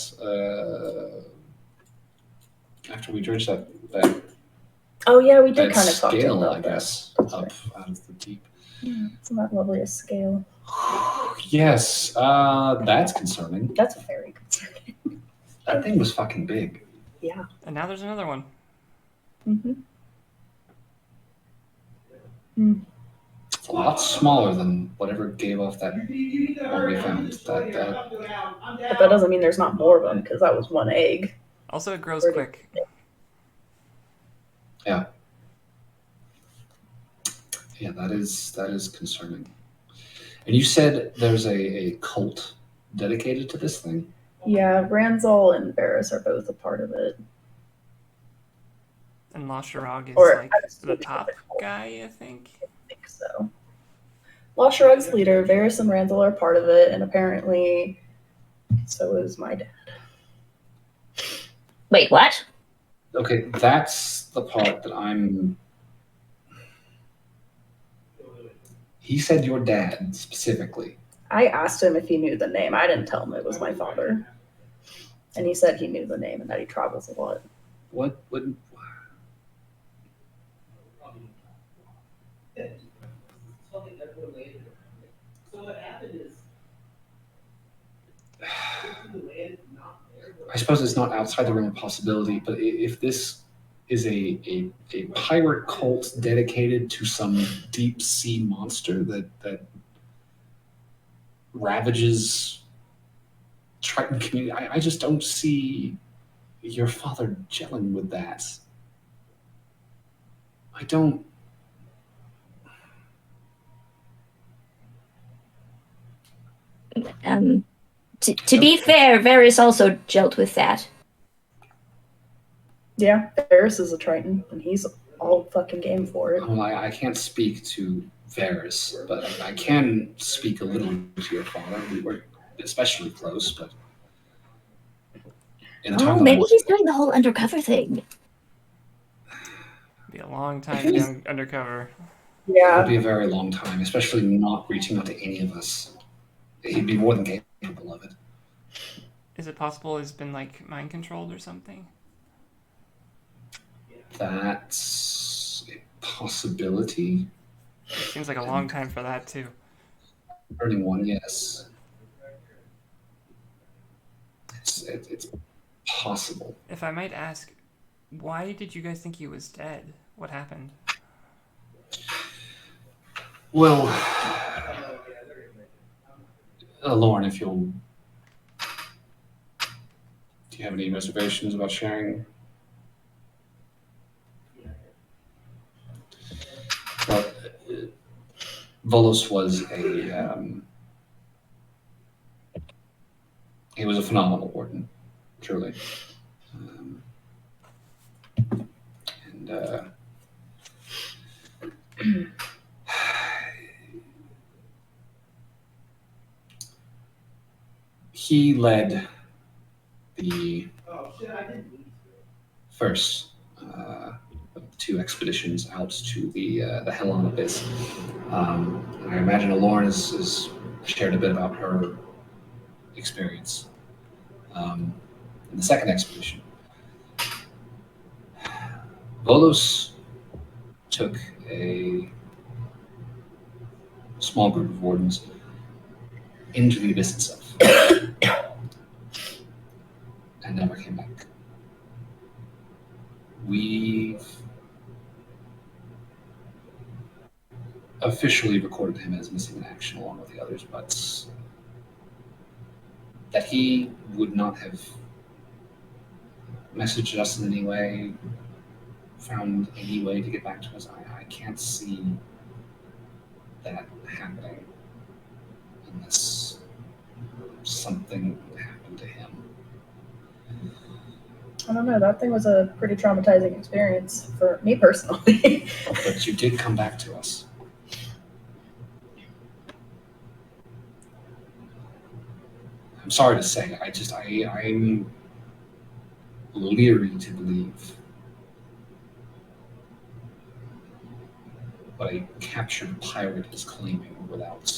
after we dredged that oh yeah, we did that kind of talk to him scale, about I that. guess, That's up right. out of the deep. Yeah, it's not lovely a scale. Yes, that's concerning. That's very concerning. That thing was fucking big. Yeah. and now there's another one. Mm-hmm. It's a lot smaller than whatever gave off that one we found. But that doesn't mean there's not more of them, because that was one egg. Also, it grows Where quick. Yeah. Yeah, that is concerning. And you said there's a cult dedicated to this thing? Yeah, Ranzal and Varys are both a part of it. And La Shirag is Or, like I was the thinking top of the cult. guy, I think. I think so. Lasharug's leader, Varys and Ranzal are part of it, and apparently so is my dad. Wait, what? Okay, that's the part that I'm... He said your dad, specifically. I asked him if he knew the name. I didn't tell him it was my father. And he said he knew the name and that he travels a lot. What would... I suppose it's not outside the realm of possibility, but if this is a pirate cult dedicated to some deep sea monster that ravages Triton community, I just don't see your father gelling with that. I don't. To be fair, Varys also dealt with that. Yeah, Varys is a Triton, and he's all fucking game for it. Well, I can't speak to Varys, but I can speak a little to your father. We were especially close, but in the time Oh, that I maybe was- he's doing the whole undercover thing. Be a long time young undercover. Yeah. would be a very long time, especially not reaching out to any of us. He'd be more than capable of it. Is it possible he's been like mind controlled or something? That's a possibility. Seems like a long time for that too. Turning one, yes. It's possible. If I might ask, why did you guys think he was dead? What happened? Well, Lauren, if you'll... Do you have any reservations about sharing? Well, Volos was he was a phenomenal warden, truly. And he led the first of the two expeditions out to the Helon Abyss. I imagine Lauren has shared a bit about her experience in the second expedition. Volos took a small group of wardens into the abyss itself and never came back. We've officially recorded him as missing in action along with the others, but that he would not have messaged us in any way, found any way to get back to us, I can't see that happening unless something happened to him. I don't know. That thing was a pretty traumatizing experience for me personally. But you did come back to us. I'm sorry to say, I'm leery to believe what a captured pirate is claiming without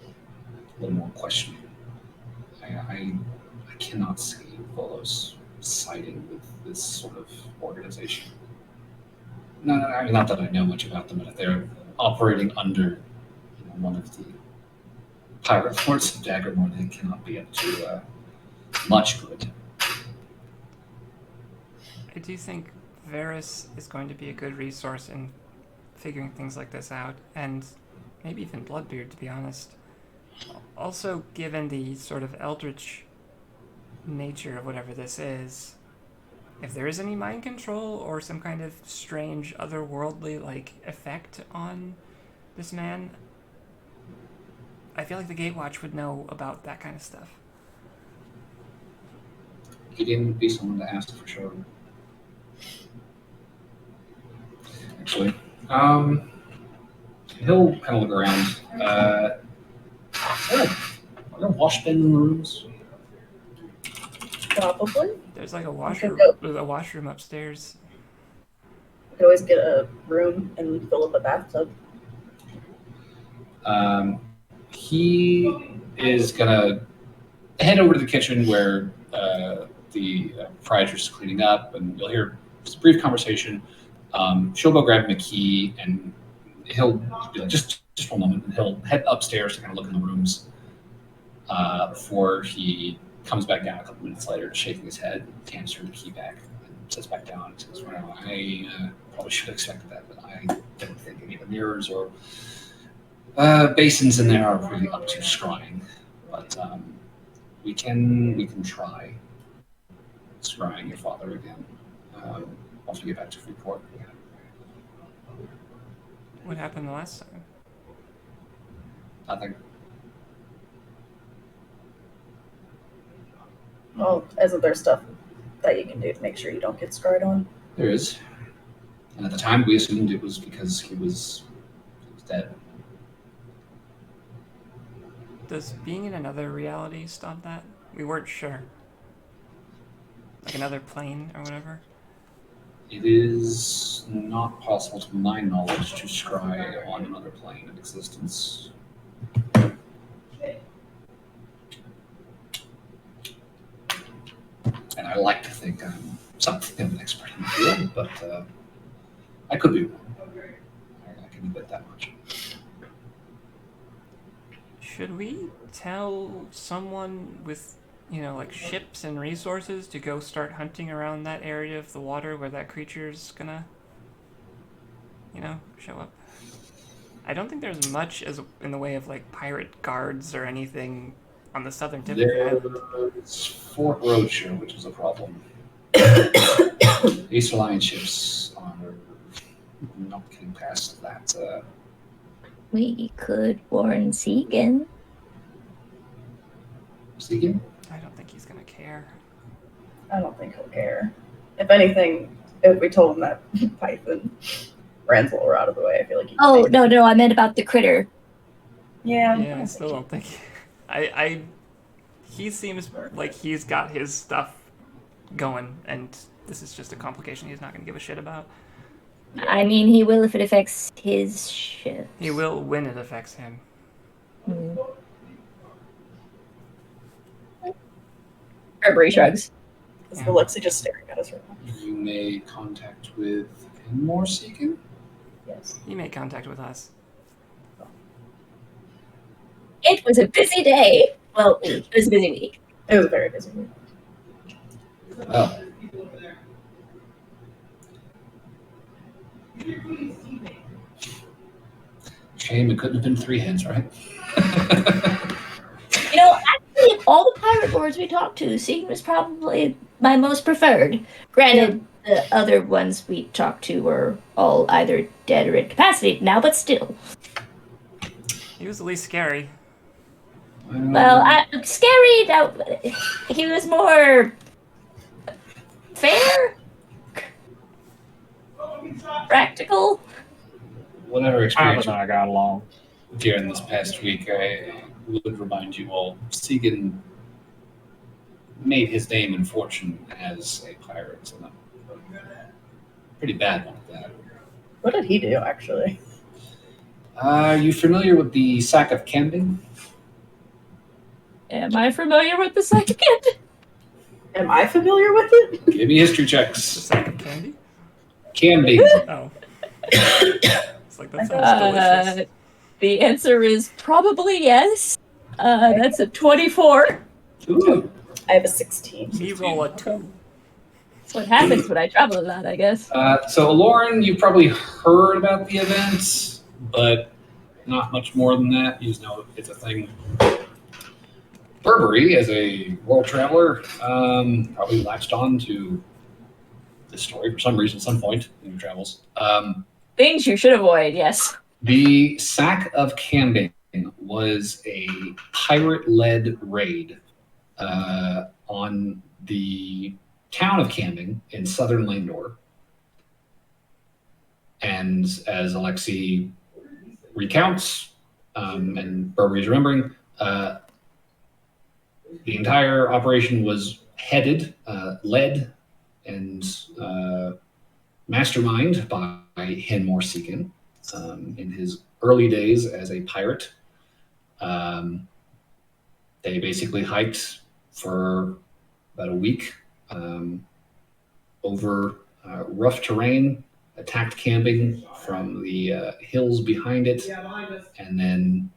a little more questioning. I cannot see Volos siding with this sort of organization. No, I mean, not that I know much about them, but if they're operating under one of the pirate lords of Daggermore, they cannot be up to much good. I do think Varys is going to be a good resource in figuring things like this out, and maybe even Bloodbeard, to be honest. Also, given the sort of eldritch nature of whatever this is, if there is any mind control or some kind of strange otherworldly like effect on this man, I feel like the Gatewatch would know about that kind of stuff. He didn't be someone to ask for sure. Actually, he'll kind of look around. Are there wash bins in the rooms? Probably. There's like a washroom upstairs. We could always get a room and fill up a bathtub. He is gonna head over to the kitchen where the proprietress is cleaning up, and you'll hear just a brief conversation. She'll go grab him a key, and he'll be like, just one moment, and he'll head upstairs to kind of look in the rooms before he comes back down a couple minutes later, shaking his head, hands her the key back, and sits back down and says, well, I probably should have expected that, but I don't think any of the mirrors or basins in there are really up to scrying. But we can try scrying your father again once we get back to Freeport. What happened the last time? Nothing. Well, isn't there stuff that you can do to make sure you don't get scarred on? There is. And at the time, we assumed it was because he was dead. Does being in another reality stop that? We weren't sure. Like another plane or whatever? It is not possible, to my knowledge, to scry on another plane of existence. And I like to think I'm something of an expert in the field, but I could be wrong. I can admit that much. Should we tell someone with, like ships and resources to go start hunting around that area of the water where that creature's gonna, show up? I don't think there's much in the way of like pirate guards or anything on the southern tip of the island. There's Fort Rocher, which is a problem. East Alliance ships are not getting past that. We could warn Segan. Seeking? I don't think he's gonna care. I don't think he'll care. If anything, if we told him that Python Ranzel were out of the way, I feel like he'd Oh, take no, I meant about the critter. Yeah, Yeah, I still don't think. He seems like he's got his stuff going, and this is just a complication he's not going to give a shit about. I mean, he will if it affects his ship. He will when it affects him. Herbury shrugs. Is Alexi just staring at us right now? You may contact with more Seeking? Yes. He made contact with us. It was a busy day. Well, it was a busy week. It was a very busy week. Well, shame it couldn't have been three hands, right? Actually, of all the pirate lords we talked to, Segan was probably my most preferred. Granted, the other ones we talked to were all either dead or incapacitated now, but still. He was the least scary. Well, scary, no, he was more fair? Practical? Whatever Travis experience and I got along. during this past week, I would remind you all, Segan made his name and fortune as a pirate, and a pretty bad one at that. What did he do, actually? Are you familiar with the sack of Camden? Am I familiar with the second? Am I familiar with it? Give me history The checks. sack of candy? Camden. Oh. It's like, that sounds delicious. The answer is probably yes. That's a 24. Ooh. I have a 16. Me roll a 2. That's what happens when I travel a lot, I guess. So, Lauren, you probably heard about the event, but not much more than that. You just know it's a thing. Burberry, as a world traveler, probably latched on to this story for some reason at some point in your travels. Things you should avoid, yes. The sack of Camden was a pirate-led raid on the town of Camden in southern Landor. And as Alexi recounts, and Burberry's remembering, the entire operation was headed, led, and masterminded by Henmore Seekin in his early days as a pirate. They basically hiked for about a week over rough terrain, attacked camping from the hills behind it, and then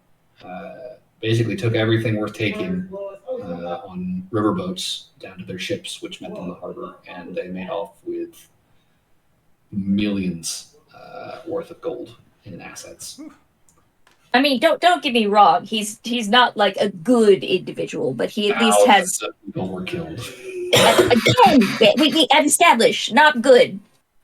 basically took everything worth taking on riverboats down to their ships, which met them in the harbor, and they made off with millions worth of gold in assets. I mean, don't get me wrong. He's not like a good individual, but he at least has. Thousands of people were killed. Again, we have established not good,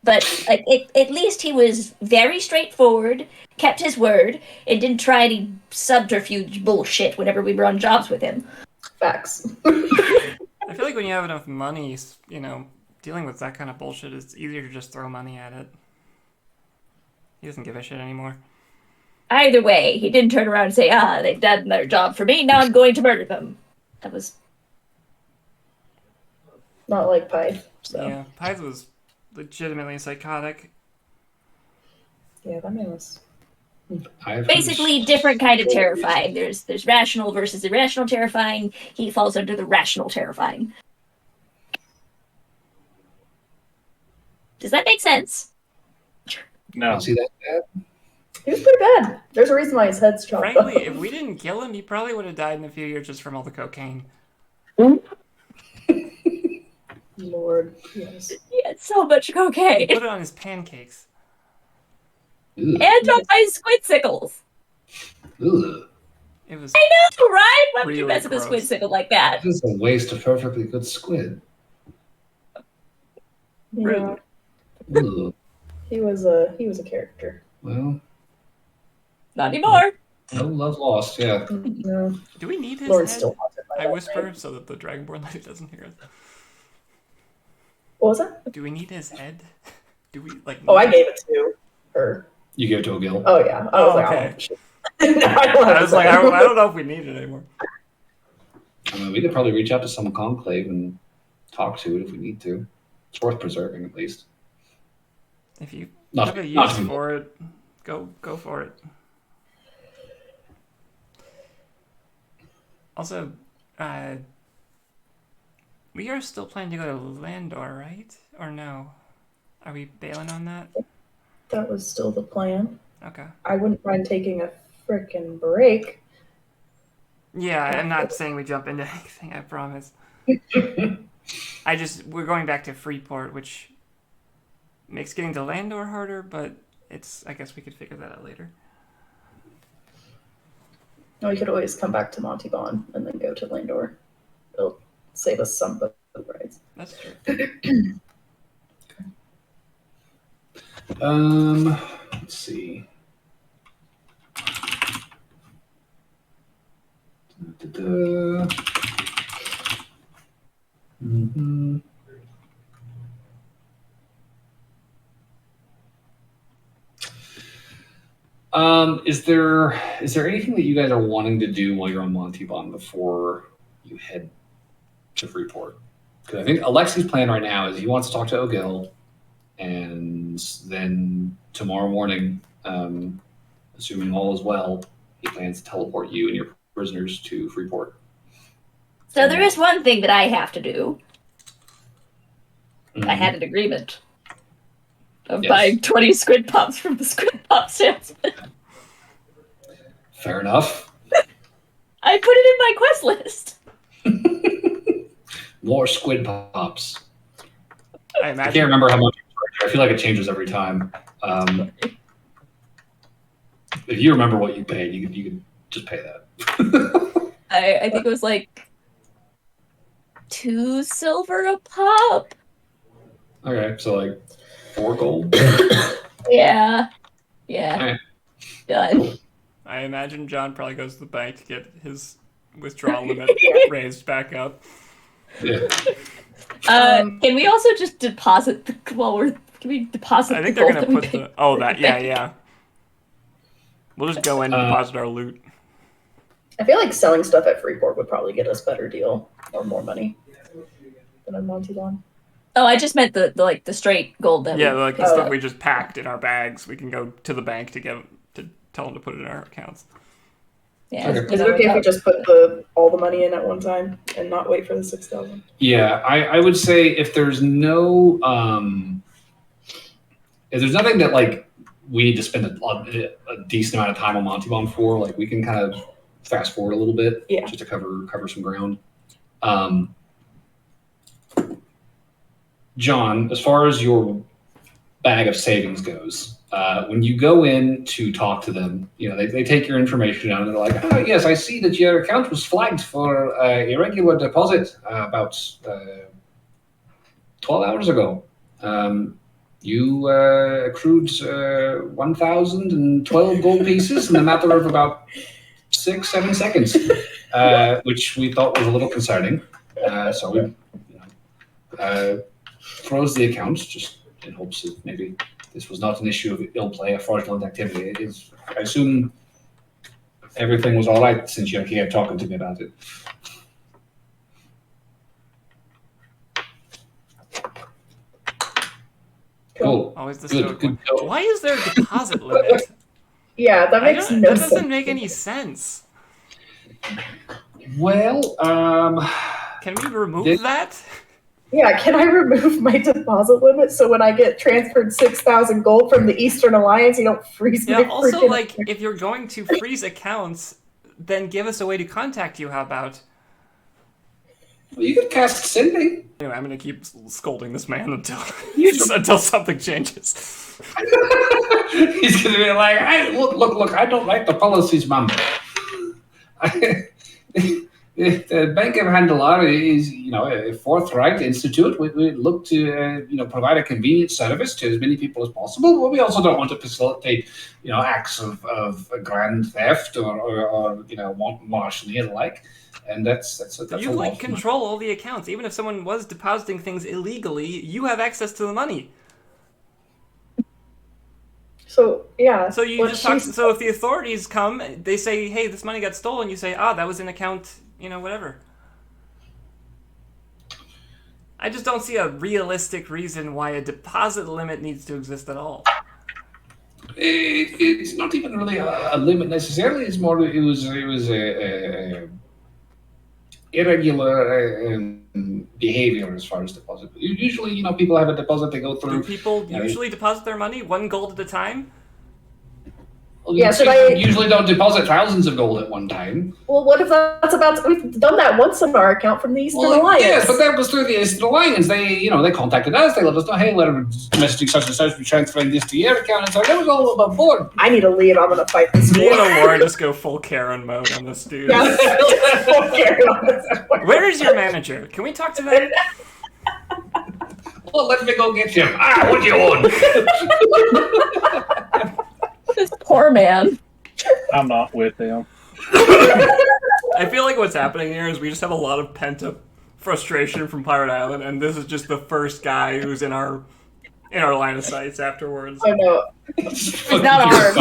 but like at least he was very straightforward, kept his word, and didn't try any subterfuge bullshit whenever we were on jobs with him. Facts. I feel like when you have enough money, dealing with that kind of bullshit, it's easier to just throw money at it. He doesn't give a shit anymore. Either way, he didn't turn around and say, they've done their job for me, now I'm going to murder them. That was... Not like Pyth. So. Yeah, Pyth was legitimately psychotic. Yeah, that man was. Basically, different kind of terrifying. There's rational versus irrational terrifying. He falls under the rational terrifying. Does that make sense? No. See that bad? He was pretty bad. There's a reason why his head's chopped off. Frankly, if we didn't kill him, he probably would have died in a few years just from all the cocaine. Lord, yes. He had so much He cocaine. put it on his pancakes. Ugh. And on my squidsicles. Ugh. It was I know, right? Why would you Really mess with a gross. squidsicle like that? This is a waste of perfectly good squid. Yeah, Ugh. he was a character. Well, Not anymore. no love lost. Yeah. No, Do we need his Lauren's head? still haunted by I that whisper night. so that the Dragonborn lady doesn't hear us. What was that? Do we need his head? Do we like? Oh, I gave it to her. You give it to a gill. Oh yeah, I was Oh, like, okay. oh shit. No, I don't have I was to like, say. I don't know if we need it anymore. We could probably reach out to some conclave and talk to it if we need to. It's worth preserving, at least. If you Not, have a not use to- for it, go for it. Also, we are still planning to go to Landor, right? Or no? Are we bailing on that? That was still the plan. Okay. I wouldn't mind taking a frickin' break. Yeah, I'm not saying we jump into anything, I promise. We're going back to Freeport, which makes getting to Landor harder, but I guess we could figure that out later. We could always come back to Montalban and then go to Landor. It'll save us some boat rides. That's true. Let's see. Mm-hmm. Is there anything that you guys are wanting to do while you're on Montalban before you head to Freeport? Because I think Alexi's plan right now is he wants to talk to O'Gill, and then tomorrow morning, assuming all is well, he plans to teleport you and your prisoners to Freeport. So there is one thing that I have to do. Mhm. I had an agreement of Yes. buying 20 squid pops from the squid pop salesman. Fair enough. I put it in my quest list. More squid pops. I I imagine. can't remember how much. I feel like it changes every time. If you remember what you paid, you could just pay that. I think it was like 2 silver a pop. Okay, so like 4 gold. Yeah. Yeah. Alright. Done. I imagine John probably goes to the bank to get his withdrawal limit raised back up. Yeah. Can we also just deposit can we deposit I think the they're gold gonna that we put paid? the. Oh, that. Yeah. We'll just go in and deposit our loot. I feel like selling stuff at Freeport would probably get us better deal or more money than on Montalban. Oh, I just meant the straight gold that Yeah, we like the picked stuff up. we just packed in our bags. We can go to the bank to tell them to put it in our accounts. Yeah. Okay. you Is know, it okay if we just put all the money in at one time and not wait for the 6,000? Yeah, I would say if there's no if there's nothing that like we need to spend a decent amount of time on Montalban for, like we can kind of fast forward a little bit, Yeah. just to cover some ground. John, as far as your bag of savings goes, when you go in to talk to them, they take your information down and they're like, "Oh yes, I see that your account was flagged for irregular deposit about 12 hours ago. You accrued 1,012 gold pieces in a matter of about 6-7 seconds, which we thought was a little concerning. So we froze the account just in hopes that maybe this was not an issue of ill play or fraudulent activity. It is. I assume everything was all right since you're here talking to me about it." Cool. Always the Good, stoic good one. call. Why is there a deposit limit? Yeah, that makes no That sense. doesn't make any sense. Well, Can we remove that? Yeah, can I remove my deposit limit so when I get transferred 6,000 gold from the Eastern Alliance, you don't freeze my Yeah, also, freaking like, if you're going to freeze accounts, then give us a way to contact you, how about? you could cast Sending. Anyway, I'm gonna keep scolding this man until something changes. He's gonna be like, look, I don't like the policies, ma'am. The Bank of Handalar is, a forthright institute. We look to, provide a convenient service to as many people as possible. But we also don't want to facilitate, acts of grand theft or want larceny and the like. And that's You like control all the accounts. Even if someone was depositing things illegally, you have access to the money. So, yeah. So you just talk. So if the authorities come, they say, "Hey, this money got stolen." You say, "Ah, that was in account, whatever." I just don't see a realistic reason why a deposit limit needs to exist at all. It's not even really a limit necessarily. It's more it was a irregular behavior as far as deposit. Usually, people have a deposit they go through. Do people usually deposit their money 1 gold at a time? Well, Yeah, usually don't deposit thousands of gold at one time. Well, what if that's we've done that once on our account from the Eastern Alliance? Yes, but that was through the Eastern Alliance. They contacted us. They let us know, hey, we're messaging such and such. We're transferring this to your account. And so that was all above board. I need to leave. I'm going to fight this Me war. and Laura just go full Karen mode on this dude. Yeah, full Karen on this one. Where is your manager? Can we talk to them? Well, let me go get him. What do you want? This poor man. I'm not with them. I feel like what's happening here is we just have a lot of pent-up frustration from Pirate Island, and this is just the first guy who's in our line of sights afterwards. I know. It's not ours.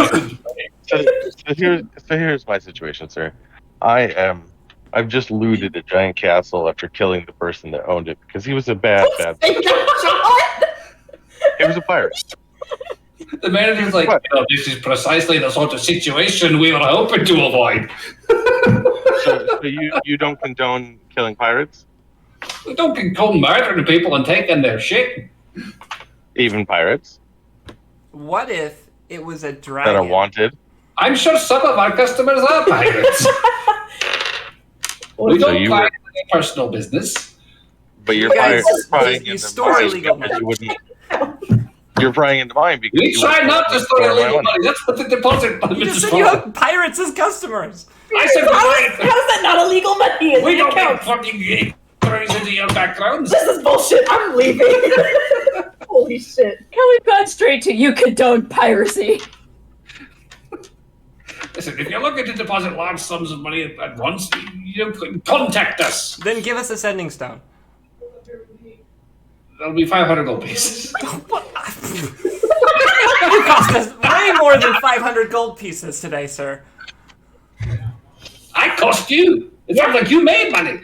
So here's my situation, sir. I've just looted a giant castle after killing the person that owned it because he was a bad. He was a pirate. The manager's like, this is precisely the sort of situation we were hoping to avoid. So you don't condone killing pirates? We don't condone murdering people and taking their shit. Even pirates What if it was a dragon? that are wanted? I'm sure some of our customers are pirates. We don't buy their personal business. But you're Guys, prying you into store mine illegal because money. you wouldn't. You're prying into mine because We you try wouldn't not to let me store my illegal money. That's what the deposit limit You just is said for. you have pirates as customers. I said How is that not illegal money? we don't account? get fucking inquiries into your backgrounds. This is bullshit. I'm leaving. Holy shit. Can we gone straight to you condone piracy? Listen, if you're looking to deposit large sums of money at once, you can contact us. Then give us a sending stone. That'll be 500 gold pieces. You cost us way more than 500 gold pieces today, sir. I cost you. It sounds like you made money.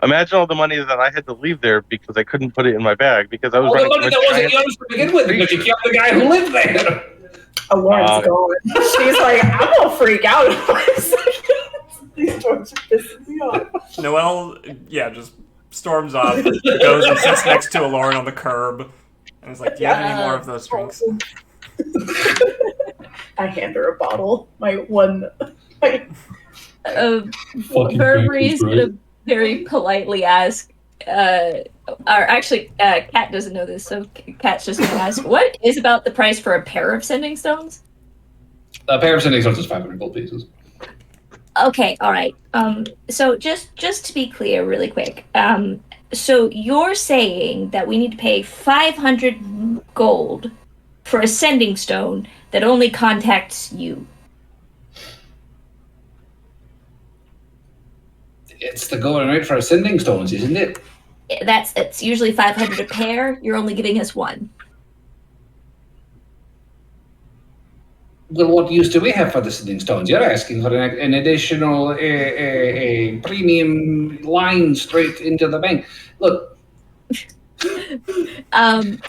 Imagine all the money that I had to leave there because I couldn't put it in my bag because I was All the running money that wasn't yours to begin with because you killed the guy who lived there. Lauren's gone. She's like, I'm gonna freak out in 5 seconds. These dogs are pissing me off. Noelle, just storms off, goes and sits next to Lauren on the curb, and is like, do you have any more of those drinks? I hand her a bottle. Ververy's gonna very politely ask, or actually, Kat doesn't know this, so Kat's just gonna ask, what is about the price for a pair of sending stones? A pair of sending stones is 500 gold pieces. Okay, all right. So just to be clear, really quick. So you're saying that we need to pay 500 gold for a sending stone that only contacts you? It's the going rate for sending stones, isn't it? It's usually 500 a pair. You're only giving us one. Well, what use do we have for the sending stones? You're asking for an additional a premium line straight into the bank. Look, No.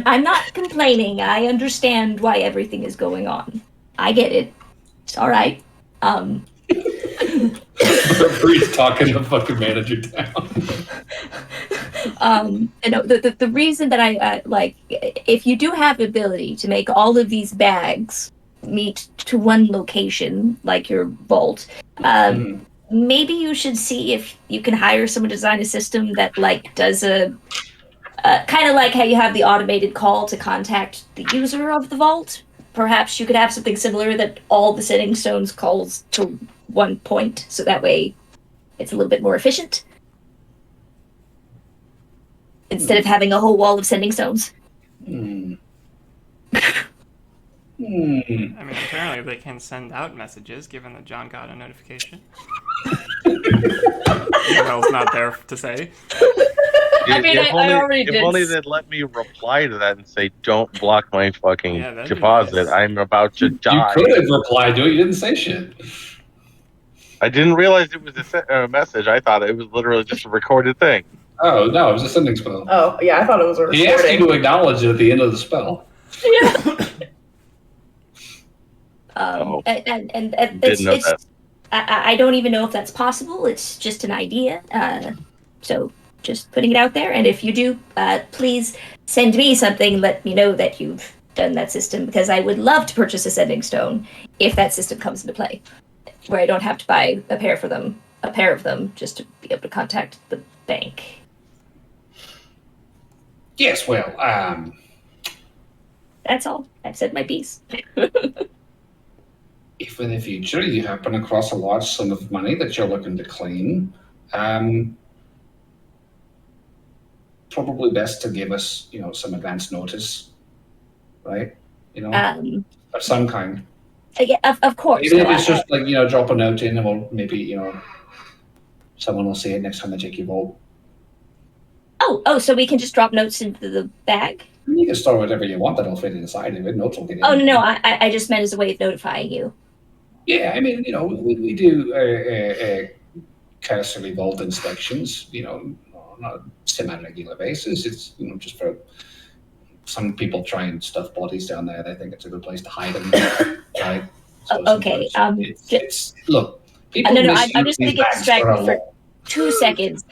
I'm not complaining. I understand why everything is going on. I get it. It's all right. Bree's talking the fucking manager down. The reason that I like, if you do have the ability to make all of these bags meet to one location, like your vault, maybe you should see if you can hire someone to design a system that like does a kind of like how you have the automated call to contact the user of the vault. Perhaps you could have something similar that all the sending stones calls to one point, so that way it's a little bit more efficient. Instead of having a whole wall of sending stones. I mean, apparently they can send out messages, given that John got a notification. Email's not there to say. I mean, I already did. If only they'd let me reply to that and say, "Don't block my fucking deposit. Nice. I'm about to die." You could have replied to it. You didn't say shit. I didn't realize it was a message. I thought it was literally just a recorded thing. Oh, no, it was a sending spell. Oh, yeah, I thought it was a recording. He asked you to acknowledge it at the end of the spell. Yeah. And it's I don't even know if that's possible. It's just an idea. So just putting it out there. And if you do, please send me something. Let me know that you've done that system, because I would love to purchase a sending stone if that system comes into play, where I don't have to buy a pair of them just to be able to contact the bank. Yes, well, That's all. I've said my piece. if in the future you happen across a large sum of money that you're looking to claim, probably best to give us, some advance notice, right? Of some kind. Yeah, of course. Even if it's just like, drop a note in and we'll maybe, someone will see it next time they check your vault. Oh, so we can just drop notes into the bag? You can store whatever you want that'll fit inside of it. Notes will get in. Oh, no, I just meant as a way of notifying you. Yeah, I mean, we do cursory vault inspections, on a semi-regular basis. It's, just for some people try and stuff bodies down there. They think it's a good place to hide them. Right? So Okay. Look, people no, I'm just misuse going to get these bags distracted for a- 2 seconds.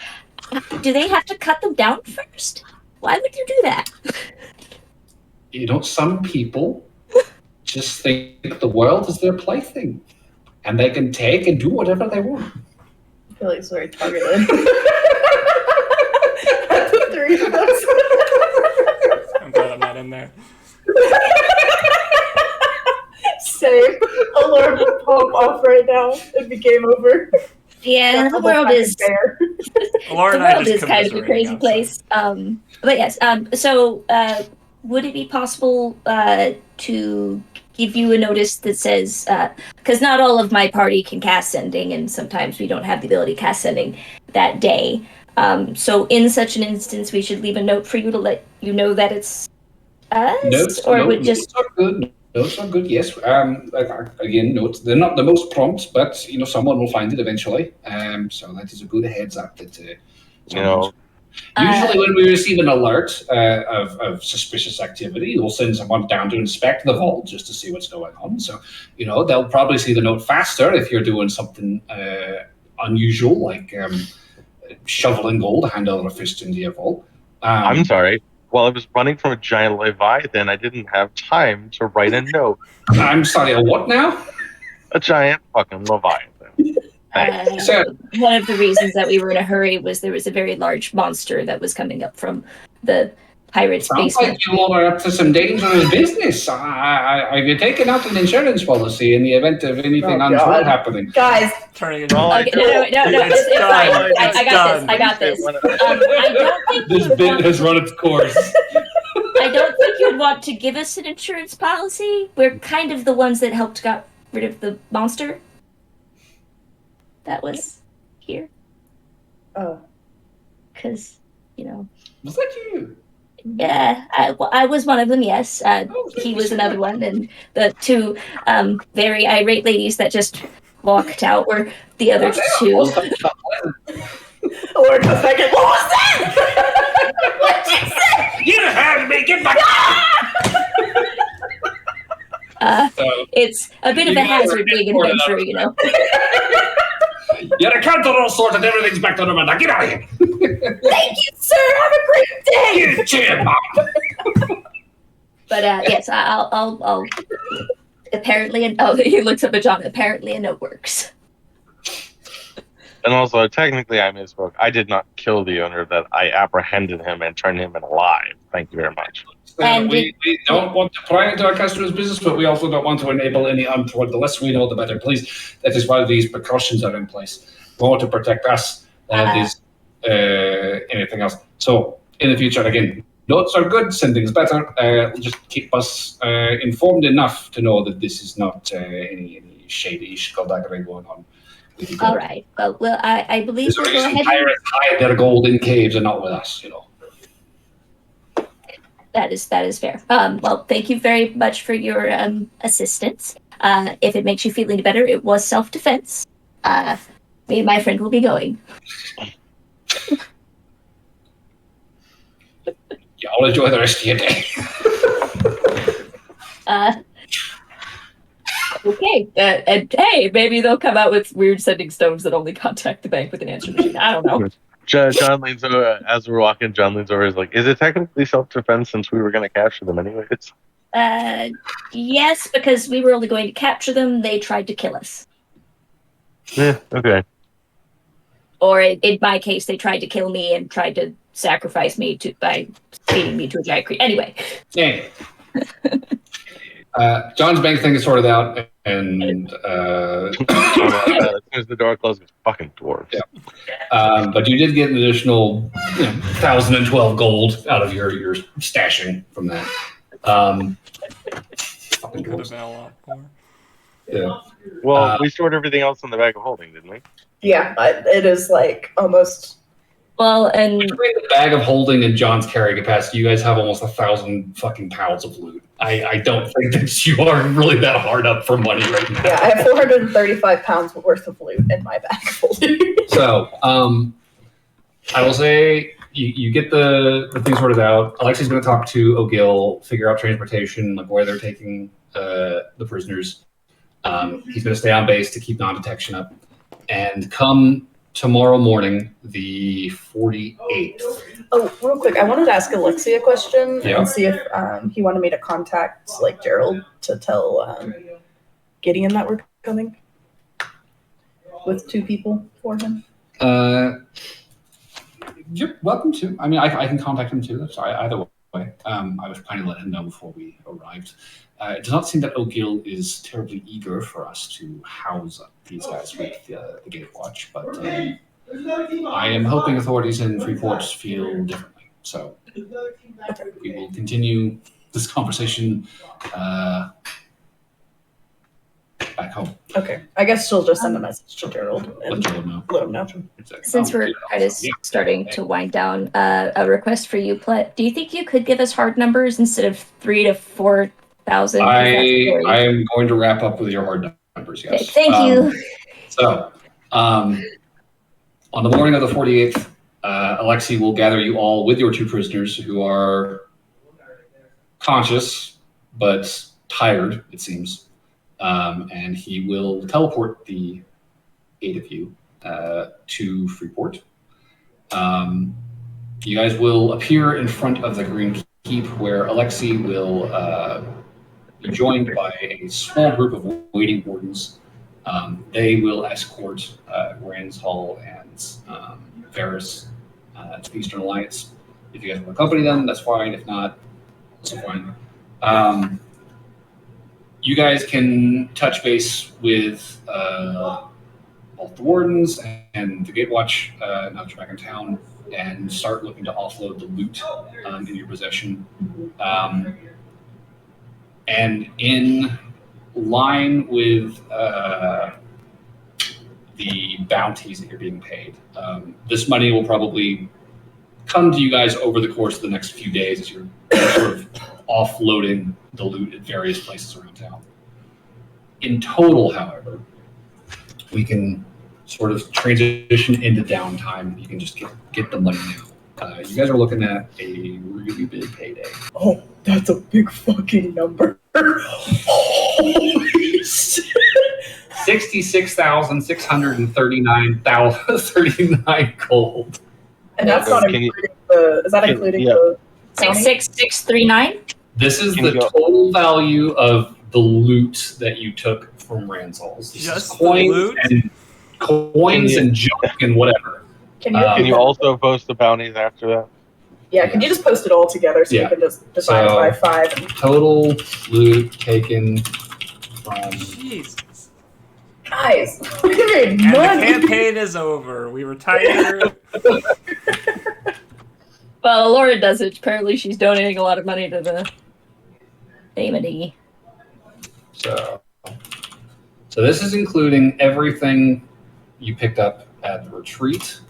Do they have to cut them down first? Why would you do that? Some people just think the world is their plaything, and they can take and do whatever they want. I feel like it's very targeted. At the three of us. I'm glad I'm not in there. Same. Alarm would pop off right now. It'd be game over. Yeah, the world is Laura the and I world just is kind of a crazy outside. place. But yes. So would it be possible to give you a notice that says, because not all of my party can cast sending, and sometimes we don't have the ability to cast sending that day. So in such an instance, we should leave a note for you to let you know that it's us, Notes are good. Notes are good. Yes. Again, notes. They're not the most prompt, but someone will find it eventually. So that is a good heads up that. Usually, when we receive an alert of suspicious activity, we'll send someone down to inspect the vault just to see what's going on. So, they'll probably see the note faster if you're doing something unusual, like shoveling gold, hand over a fist into your vault. I'm sorry. While I was running from a giant leviathan, I didn't have time to write a note. I'm sorry, a what now? A giant fucking leviathan. One of the reasons that we were in a hurry was there was a very large monster that was coming up from the pirate's Sounds basement. like you all are up to some dangerous business. Have you taken out an insurance policy in the event of anything untoward happening? Guys, Turning it Oh, Okay, no, It's it's fine. done. I got this. I don't think This you'd bit want, has run its course. I don't think you'd want to give us an insurance policy. We're kind of the ones that helped got rid of the monster that was here. oh, Because, Was that you? yeah, I was one of them, yes. He was another one, and the two very irate ladies that just walked out were the other two. Lord goes back and, what was that? What did you say? You heard me! Get back! It's a bit of a hazard being an adventurer, you know. You're a counter all sorted, everything's back to normal. Now get out of here! Thank you, sir. Have a great day. You cheer, Mom! But yes, I'll apparently, and he looks up at John. Apparently, a note works. And also, technically, I misspoke. I did not kill the owner. That I apprehended him and turned him in alive. Thank you very much. And we don't want to pry into our customers' business, but we also don't want to enable any untoward. The less we know, the better. Please, that is why these precautions are in place. More to protect us than it is anything else. So, in the future, again, notes are good. Sending's better. Just keep us informed enough to know that this is not any shady skullduggery going on. All right. Well, I believe we'll go ahead. Pirates hide their gold in caves and not with us, you know. That is fair. Well, thank you very much for your assistance. If it makes you feel any better, it was self-defense. Me and my friend will be going. Y'all enjoy the rest of your day. Okay. And hey, maybe they'll come out with weird sending stones that only contact the bank with an answer machine. I don't know. John leans over, as we're walking, John leans over, is like, is it technically self-defense since we were going to capture them anyways? Yes, because we were only going to capture them. They tried to kill us. Yeah, okay. Or in my case, they tried to kill me and tried to sacrifice me by feeding me to a giant creature. Anyway. Yeah. John's bank thing is sorted out, and As soon as the door closes, fucking dwarves. Yeah. But you did get an additional 1,012 gold out of your stashing from that. Fucking Could have dwarves. been a lot more. Yeah. Well, we stored everything else in the bag of holding, didn't we? Yeah, it is like almost. Well, and Between the bag of holding and John's carrying capacity, you guys have almost 1,000 fucking pounds of loot. I don't think that you are really that hard up for money right now. Yeah, I have 435 pounds worth of loot in my bag of holding. So, I will say you get the thing sorted out. Alexi's going to talk to O'Gill, figure out transportation, like where they're taking the prisoners. He's going to stay on base to keep non-detection up. And come tomorrow morning, the 48th. Oh, real quick, I wanted to ask Alexi a question Yeah. and see if he wanted me to contact like Gerald to tell Gideon that we're coming with 2 people for him. You're welcome to. I mean, I can contact him too. Sorry, either way. I was planning to let him know before we arrived. It does not seem that O'Gill is terribly eager for us to house these guys with the Gate Watch, but I am hoping authorities in Freeport feel differently. So we will continue this conversation back home. Okay, I guess she'll just send a message to Gerald Let and Gerald know. let him know. since we're kind of starting to wind down, a request for you, Plet. Do you think you could give us hard numbers instead of 3,000 to 4,000? I am going to wrap up with your hard numbers, yes. Okay, thank you. So, on the morning of the 48th, Alexi will gather you all with your 2 prisoners who are conscious but tired, it seems. And he will teleport the 8 of you to Freeport. You guys will appear in front of the Green Keep, where Alexi will be joined by a small group of waiting wardens. They will escort Ranshall and Varys to the Eastern Alliance. If you guys want to accompany them, that's fine. If not, also fine. You guys can touch base with both the wardens and the Gatewatch now that you're back in town, and start looking to offload the loot in your possession. And in line with the bounties that you're being paid, this money will probably come to you guys over the course of the next few days as you're sort of offloading the loot at various places around town. In total, however, we can sort of transition into downtime. You can just get the money now. You guys are looking at a really big payday. Oh, that's a big fucking number. Holy shit. 66,639 gold. And that's not including is that including the 66639? This is the total value of the loot that you took from Ransol's. This Just is coins the loot? and junk and whatever. Can you, Can you also post the bounties after that? Yeah, can you just post it all together so you can just divide it by 5? And... Total loot taken from... Jesus. Guys, we made And money! the campaign is over. We retired. Well, Laura does it. Apparently she's donating a lot of money to the Damity. So this is including everything you picked up at the retreat.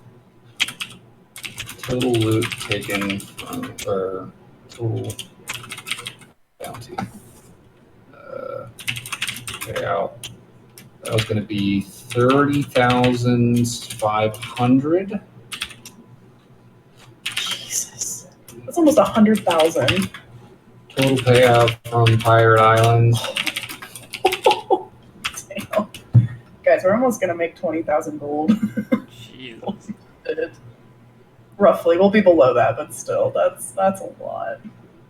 Total loot taken from, or total bounty. Payout. That was going to be 30,500. Jesus. That's almost 100,000. Total payout from Pirate Islands. Damn. Guys, we're almost gonna make 20,000 gold. Jesus. Roughly, we'll be below that, but still, that's a lot.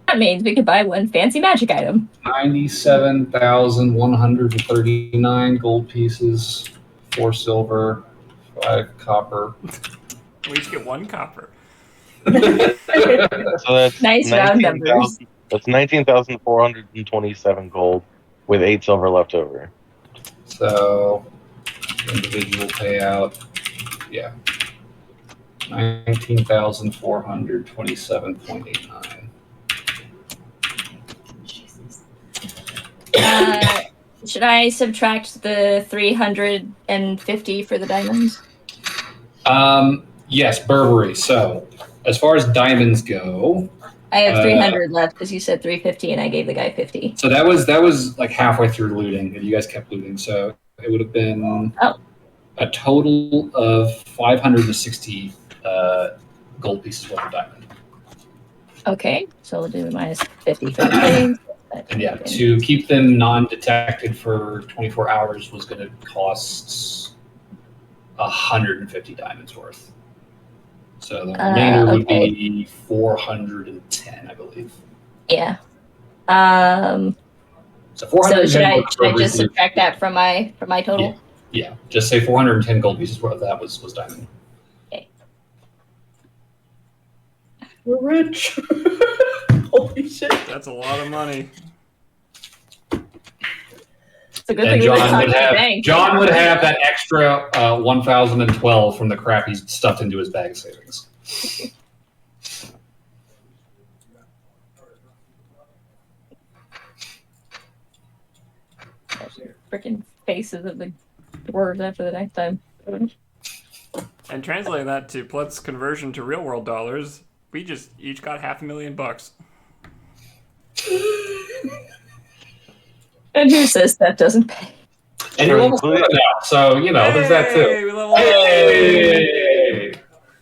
That means we could buy one fancy magic item. 97,139 gold pieces, 4 silver, 5 copper. We each get 1 copper. So that's Nice round numbers. That's 19,427 gold with 8 silver left over. So, individual payout, yeah, 19,427.89. Should I subtract the 350 for the diamonds? Yes, Burberry. So, as far as diamonds go, I have 300 left because you said 350 and I gave the guy 50. so that was like halfway through looting, and you guys kept looting. So it would have been a total of 560 gold pieces worth of diamond. Okay, so we'll do minus 50 for the things. And yeah, to keep them non-detected for 24 hours was going to cost 150 diamonds worth. So the remainder would be 410, I believe. Yeah. So 410. So should I just subtract that from my total? Yeah. Just say 410 gold pieces worth of that was diamond. Okay. We're rich. Holy shit. That's a lot of money. It's a good And thing John would have that extra 1,012 from the crap he's stuffed into his bag of savings. Freaking faces of the dwarves after the next time. And translating that to Plut's conversion to real world dollars, we just each got $500,000. And who says that doesn't pay? And you're almost there now, so there's that too. Hey, we leveled up. Hey!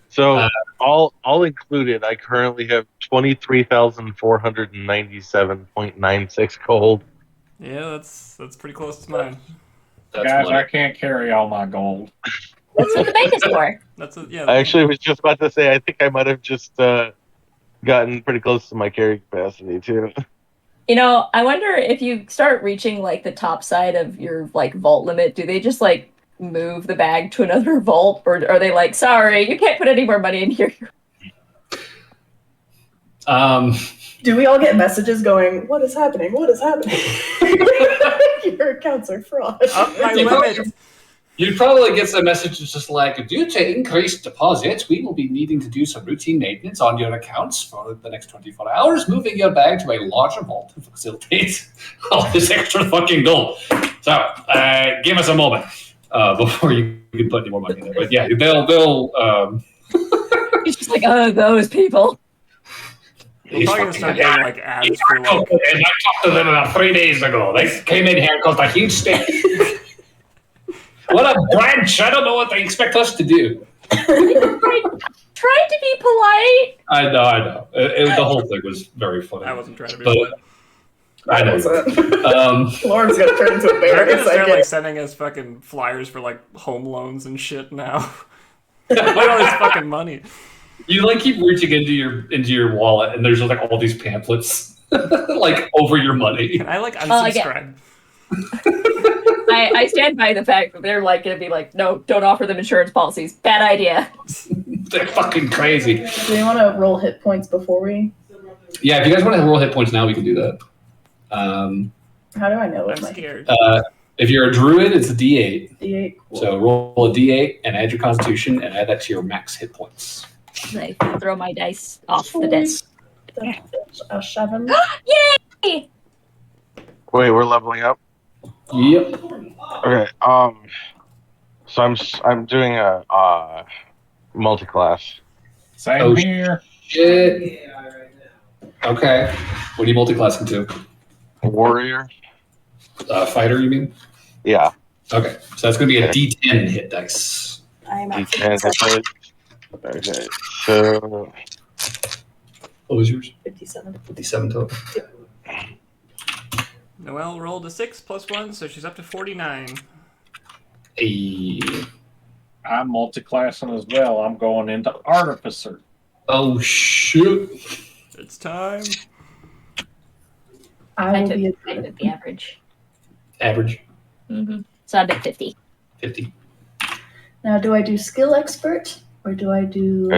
So all included, I currently have 23,497.96 gold. Yeah, that's pretty close to mine. Guys, I can't carry all my gold. That's what the bank is for. I actually was just about to say, I think I might have just gotten pretty close to my carry capacity too. I wonder if you start reaching like the top side of your like vault limit, do they just like move the bag to another vault, or are they like, sorry, you can't put any more money in here? Do we all get messages going, what is happening? What is happening? Your accounts are fraud. My limit. You'd probably get some messages just like, due to increased deposits, we will be needing to do some routine maintenance on your accounts for the next 24 hours, moving your bag to a larger vault to facilitate all this extra fucking gold. So, give us a moment before you can put any more money in there. But yeah, they'll He's just like, oh, those people. We're probably going to start getting like ads for like... And I talked to them about 3 days ago. They came in here and caused a huge stink. What a branch! I don't know what they expect us to do. Tried to be polite. I know. The whole thing was very funny. I wasn't trying to be But polite. I know. Lauren's gonna turn into a bear. They're in a gonna start second. like sending us fucking flyers for like home loans and shit now. Look at all this fucking money. You like keep reaching into your wallet, and there's like all these pamphlets, like over your money. Can I like unsubscribe? I stand by the fact that they're like gonna be like, no, don't offer them insurance policies. Bad idea. They're fucking crazy. Do we want to roll hit points before we? Yeah, if you guys want to roll hit points now, we can do that. How do I know? I'm scared. If you're a druid, it's a D8. D8. Cool. So roll a D8 and add your Constitution and add that to your max hit points. I throw my dice off the desk. A 7. Yay! Wait, we're leveling up. Yep. Okay. So I'm doing a multi-class. Same here. Shit. Okay. What are you multi-classing to? Warrior. Fighter, you mean? Yeah. Okay. So that's going to be a D10 hit dice. I'm at D10 hit dice. Okay. So What was yours? 57. 57 total. Noelle rolled a 6 plus 1, so she's up to 49. Hey. I'm multi-classing as well. I'm going into Artificer. Oh, shoot. It's time. I will took be the average. Average. Mm-hmm. So I'm at 50. 50. Now, do I do skill expert or do I do?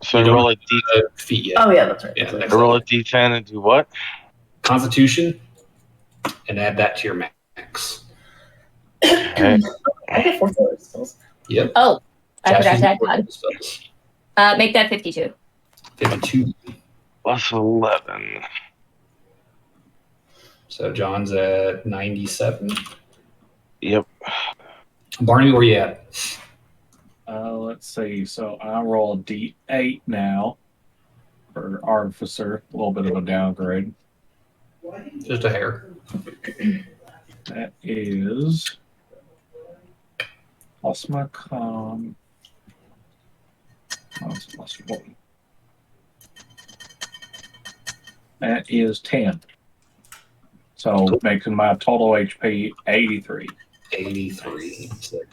so You I don't roll a D. Feet yet. Oh yeah, that's right. Yeah, That's right. next I roll level. a D10 and do what? Constitution, and add that to your max. Okay. I get 4 skills. Yep. Oh, I Josh forgot is to add important God. spells. Make that 52. 52. Plus 11. So John's at 97. Yep. Barney, where you at? Let's see. So I roll a D8 now for Artificer. A little bit of a downgrade. Just a hair. That is plus my con. Oh, it's plus 1. That is 10. So making my total HP 83. 83. Sick.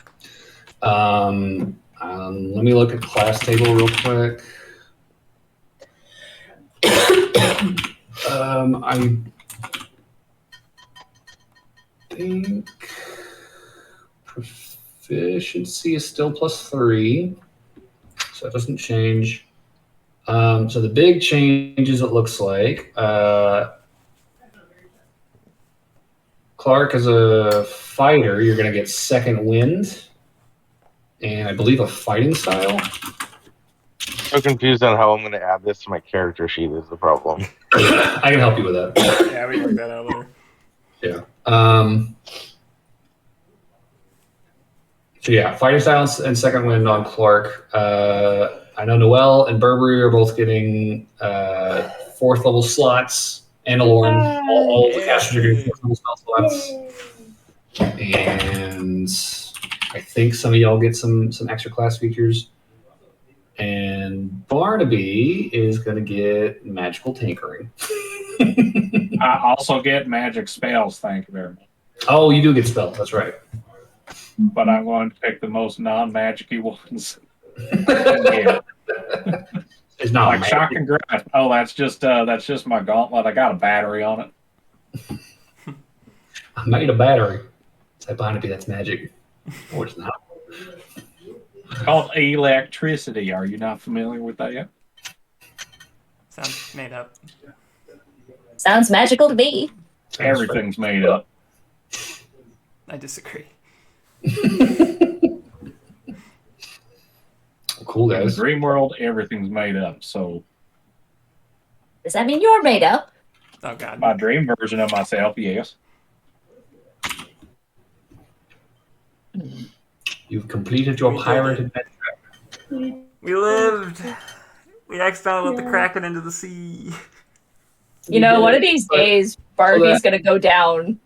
Let me look at class table real quick. I think proficiency is still +3, so it doesn't change. So the big changes, it looks like, Clark, as a fighter, you're going to get second wind, and I believe a fighting style. So confused on how I'm going to add this to my character sheet is the problem. I can help you with that. Yeah, we can work that out later. Yeah. So yeah, fighting styles and second wind on Clark. I know Noelle and Burberry are both getting 4th level slots, and Aloran. All of the casters are getting 4th level spell slots. And I think some of y'all get some extra class features. And Barnaby is going to get magical tinkering. I also get magic spells, thank you very much. Oh, you do get spells. That's right. But I'm going to pick the most non-magic-y ones. Yeah. It's not Like magic. shock and grasp. Oh, that's just my gauntlet. I got a battery on it. I made a battery. Say Barnaby, that's magic. Or it's not. It's called electricity. Are you not familiar with that yet? Sounds made up. Sounds magical to me. Everything's made up. I disagree. Cool, In the guys. dream world, everything's made up. So Does that mean you're made up? Oh god. my dream version of myself, yes. You've completed your We did pirate it. adventure. We lived. We accidentally let the Kraken into the sea. You know, one of these But- days, Barbie's gonna go down,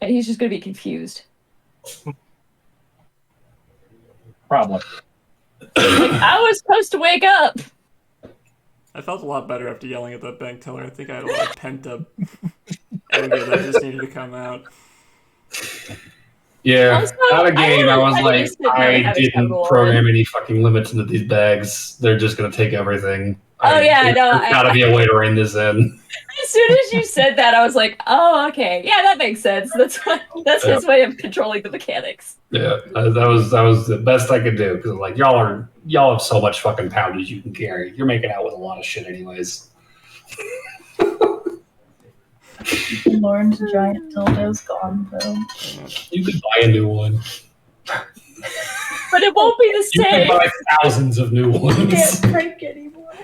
and he's just gonna be confused. Probably. I was supposed to wake up. I felt a lot better after yelling at that bank teller. I think I had a lot of pent up anger that just needed to come out. Yeah, Also, out of game, I was I like, just sit there and I have a didn't terrible program run. any fucking limits into these bags. They're just gonna take everything. Oh, yeah, no, There's gotta be a way to rein this in. As soon as you said that, I was like, "Oh, okay, yeah, that makes sense. That's his way of controlling the mechanics." Yeah, that was the best I could do because like y'all have so much fucking poundage you can carry. You're making out with a lot of shit anyways. Lauren's giant dildo's gone though. You could buy a new one. But it won't be the You can same. buy thousands of new I ones. can't prank anymore.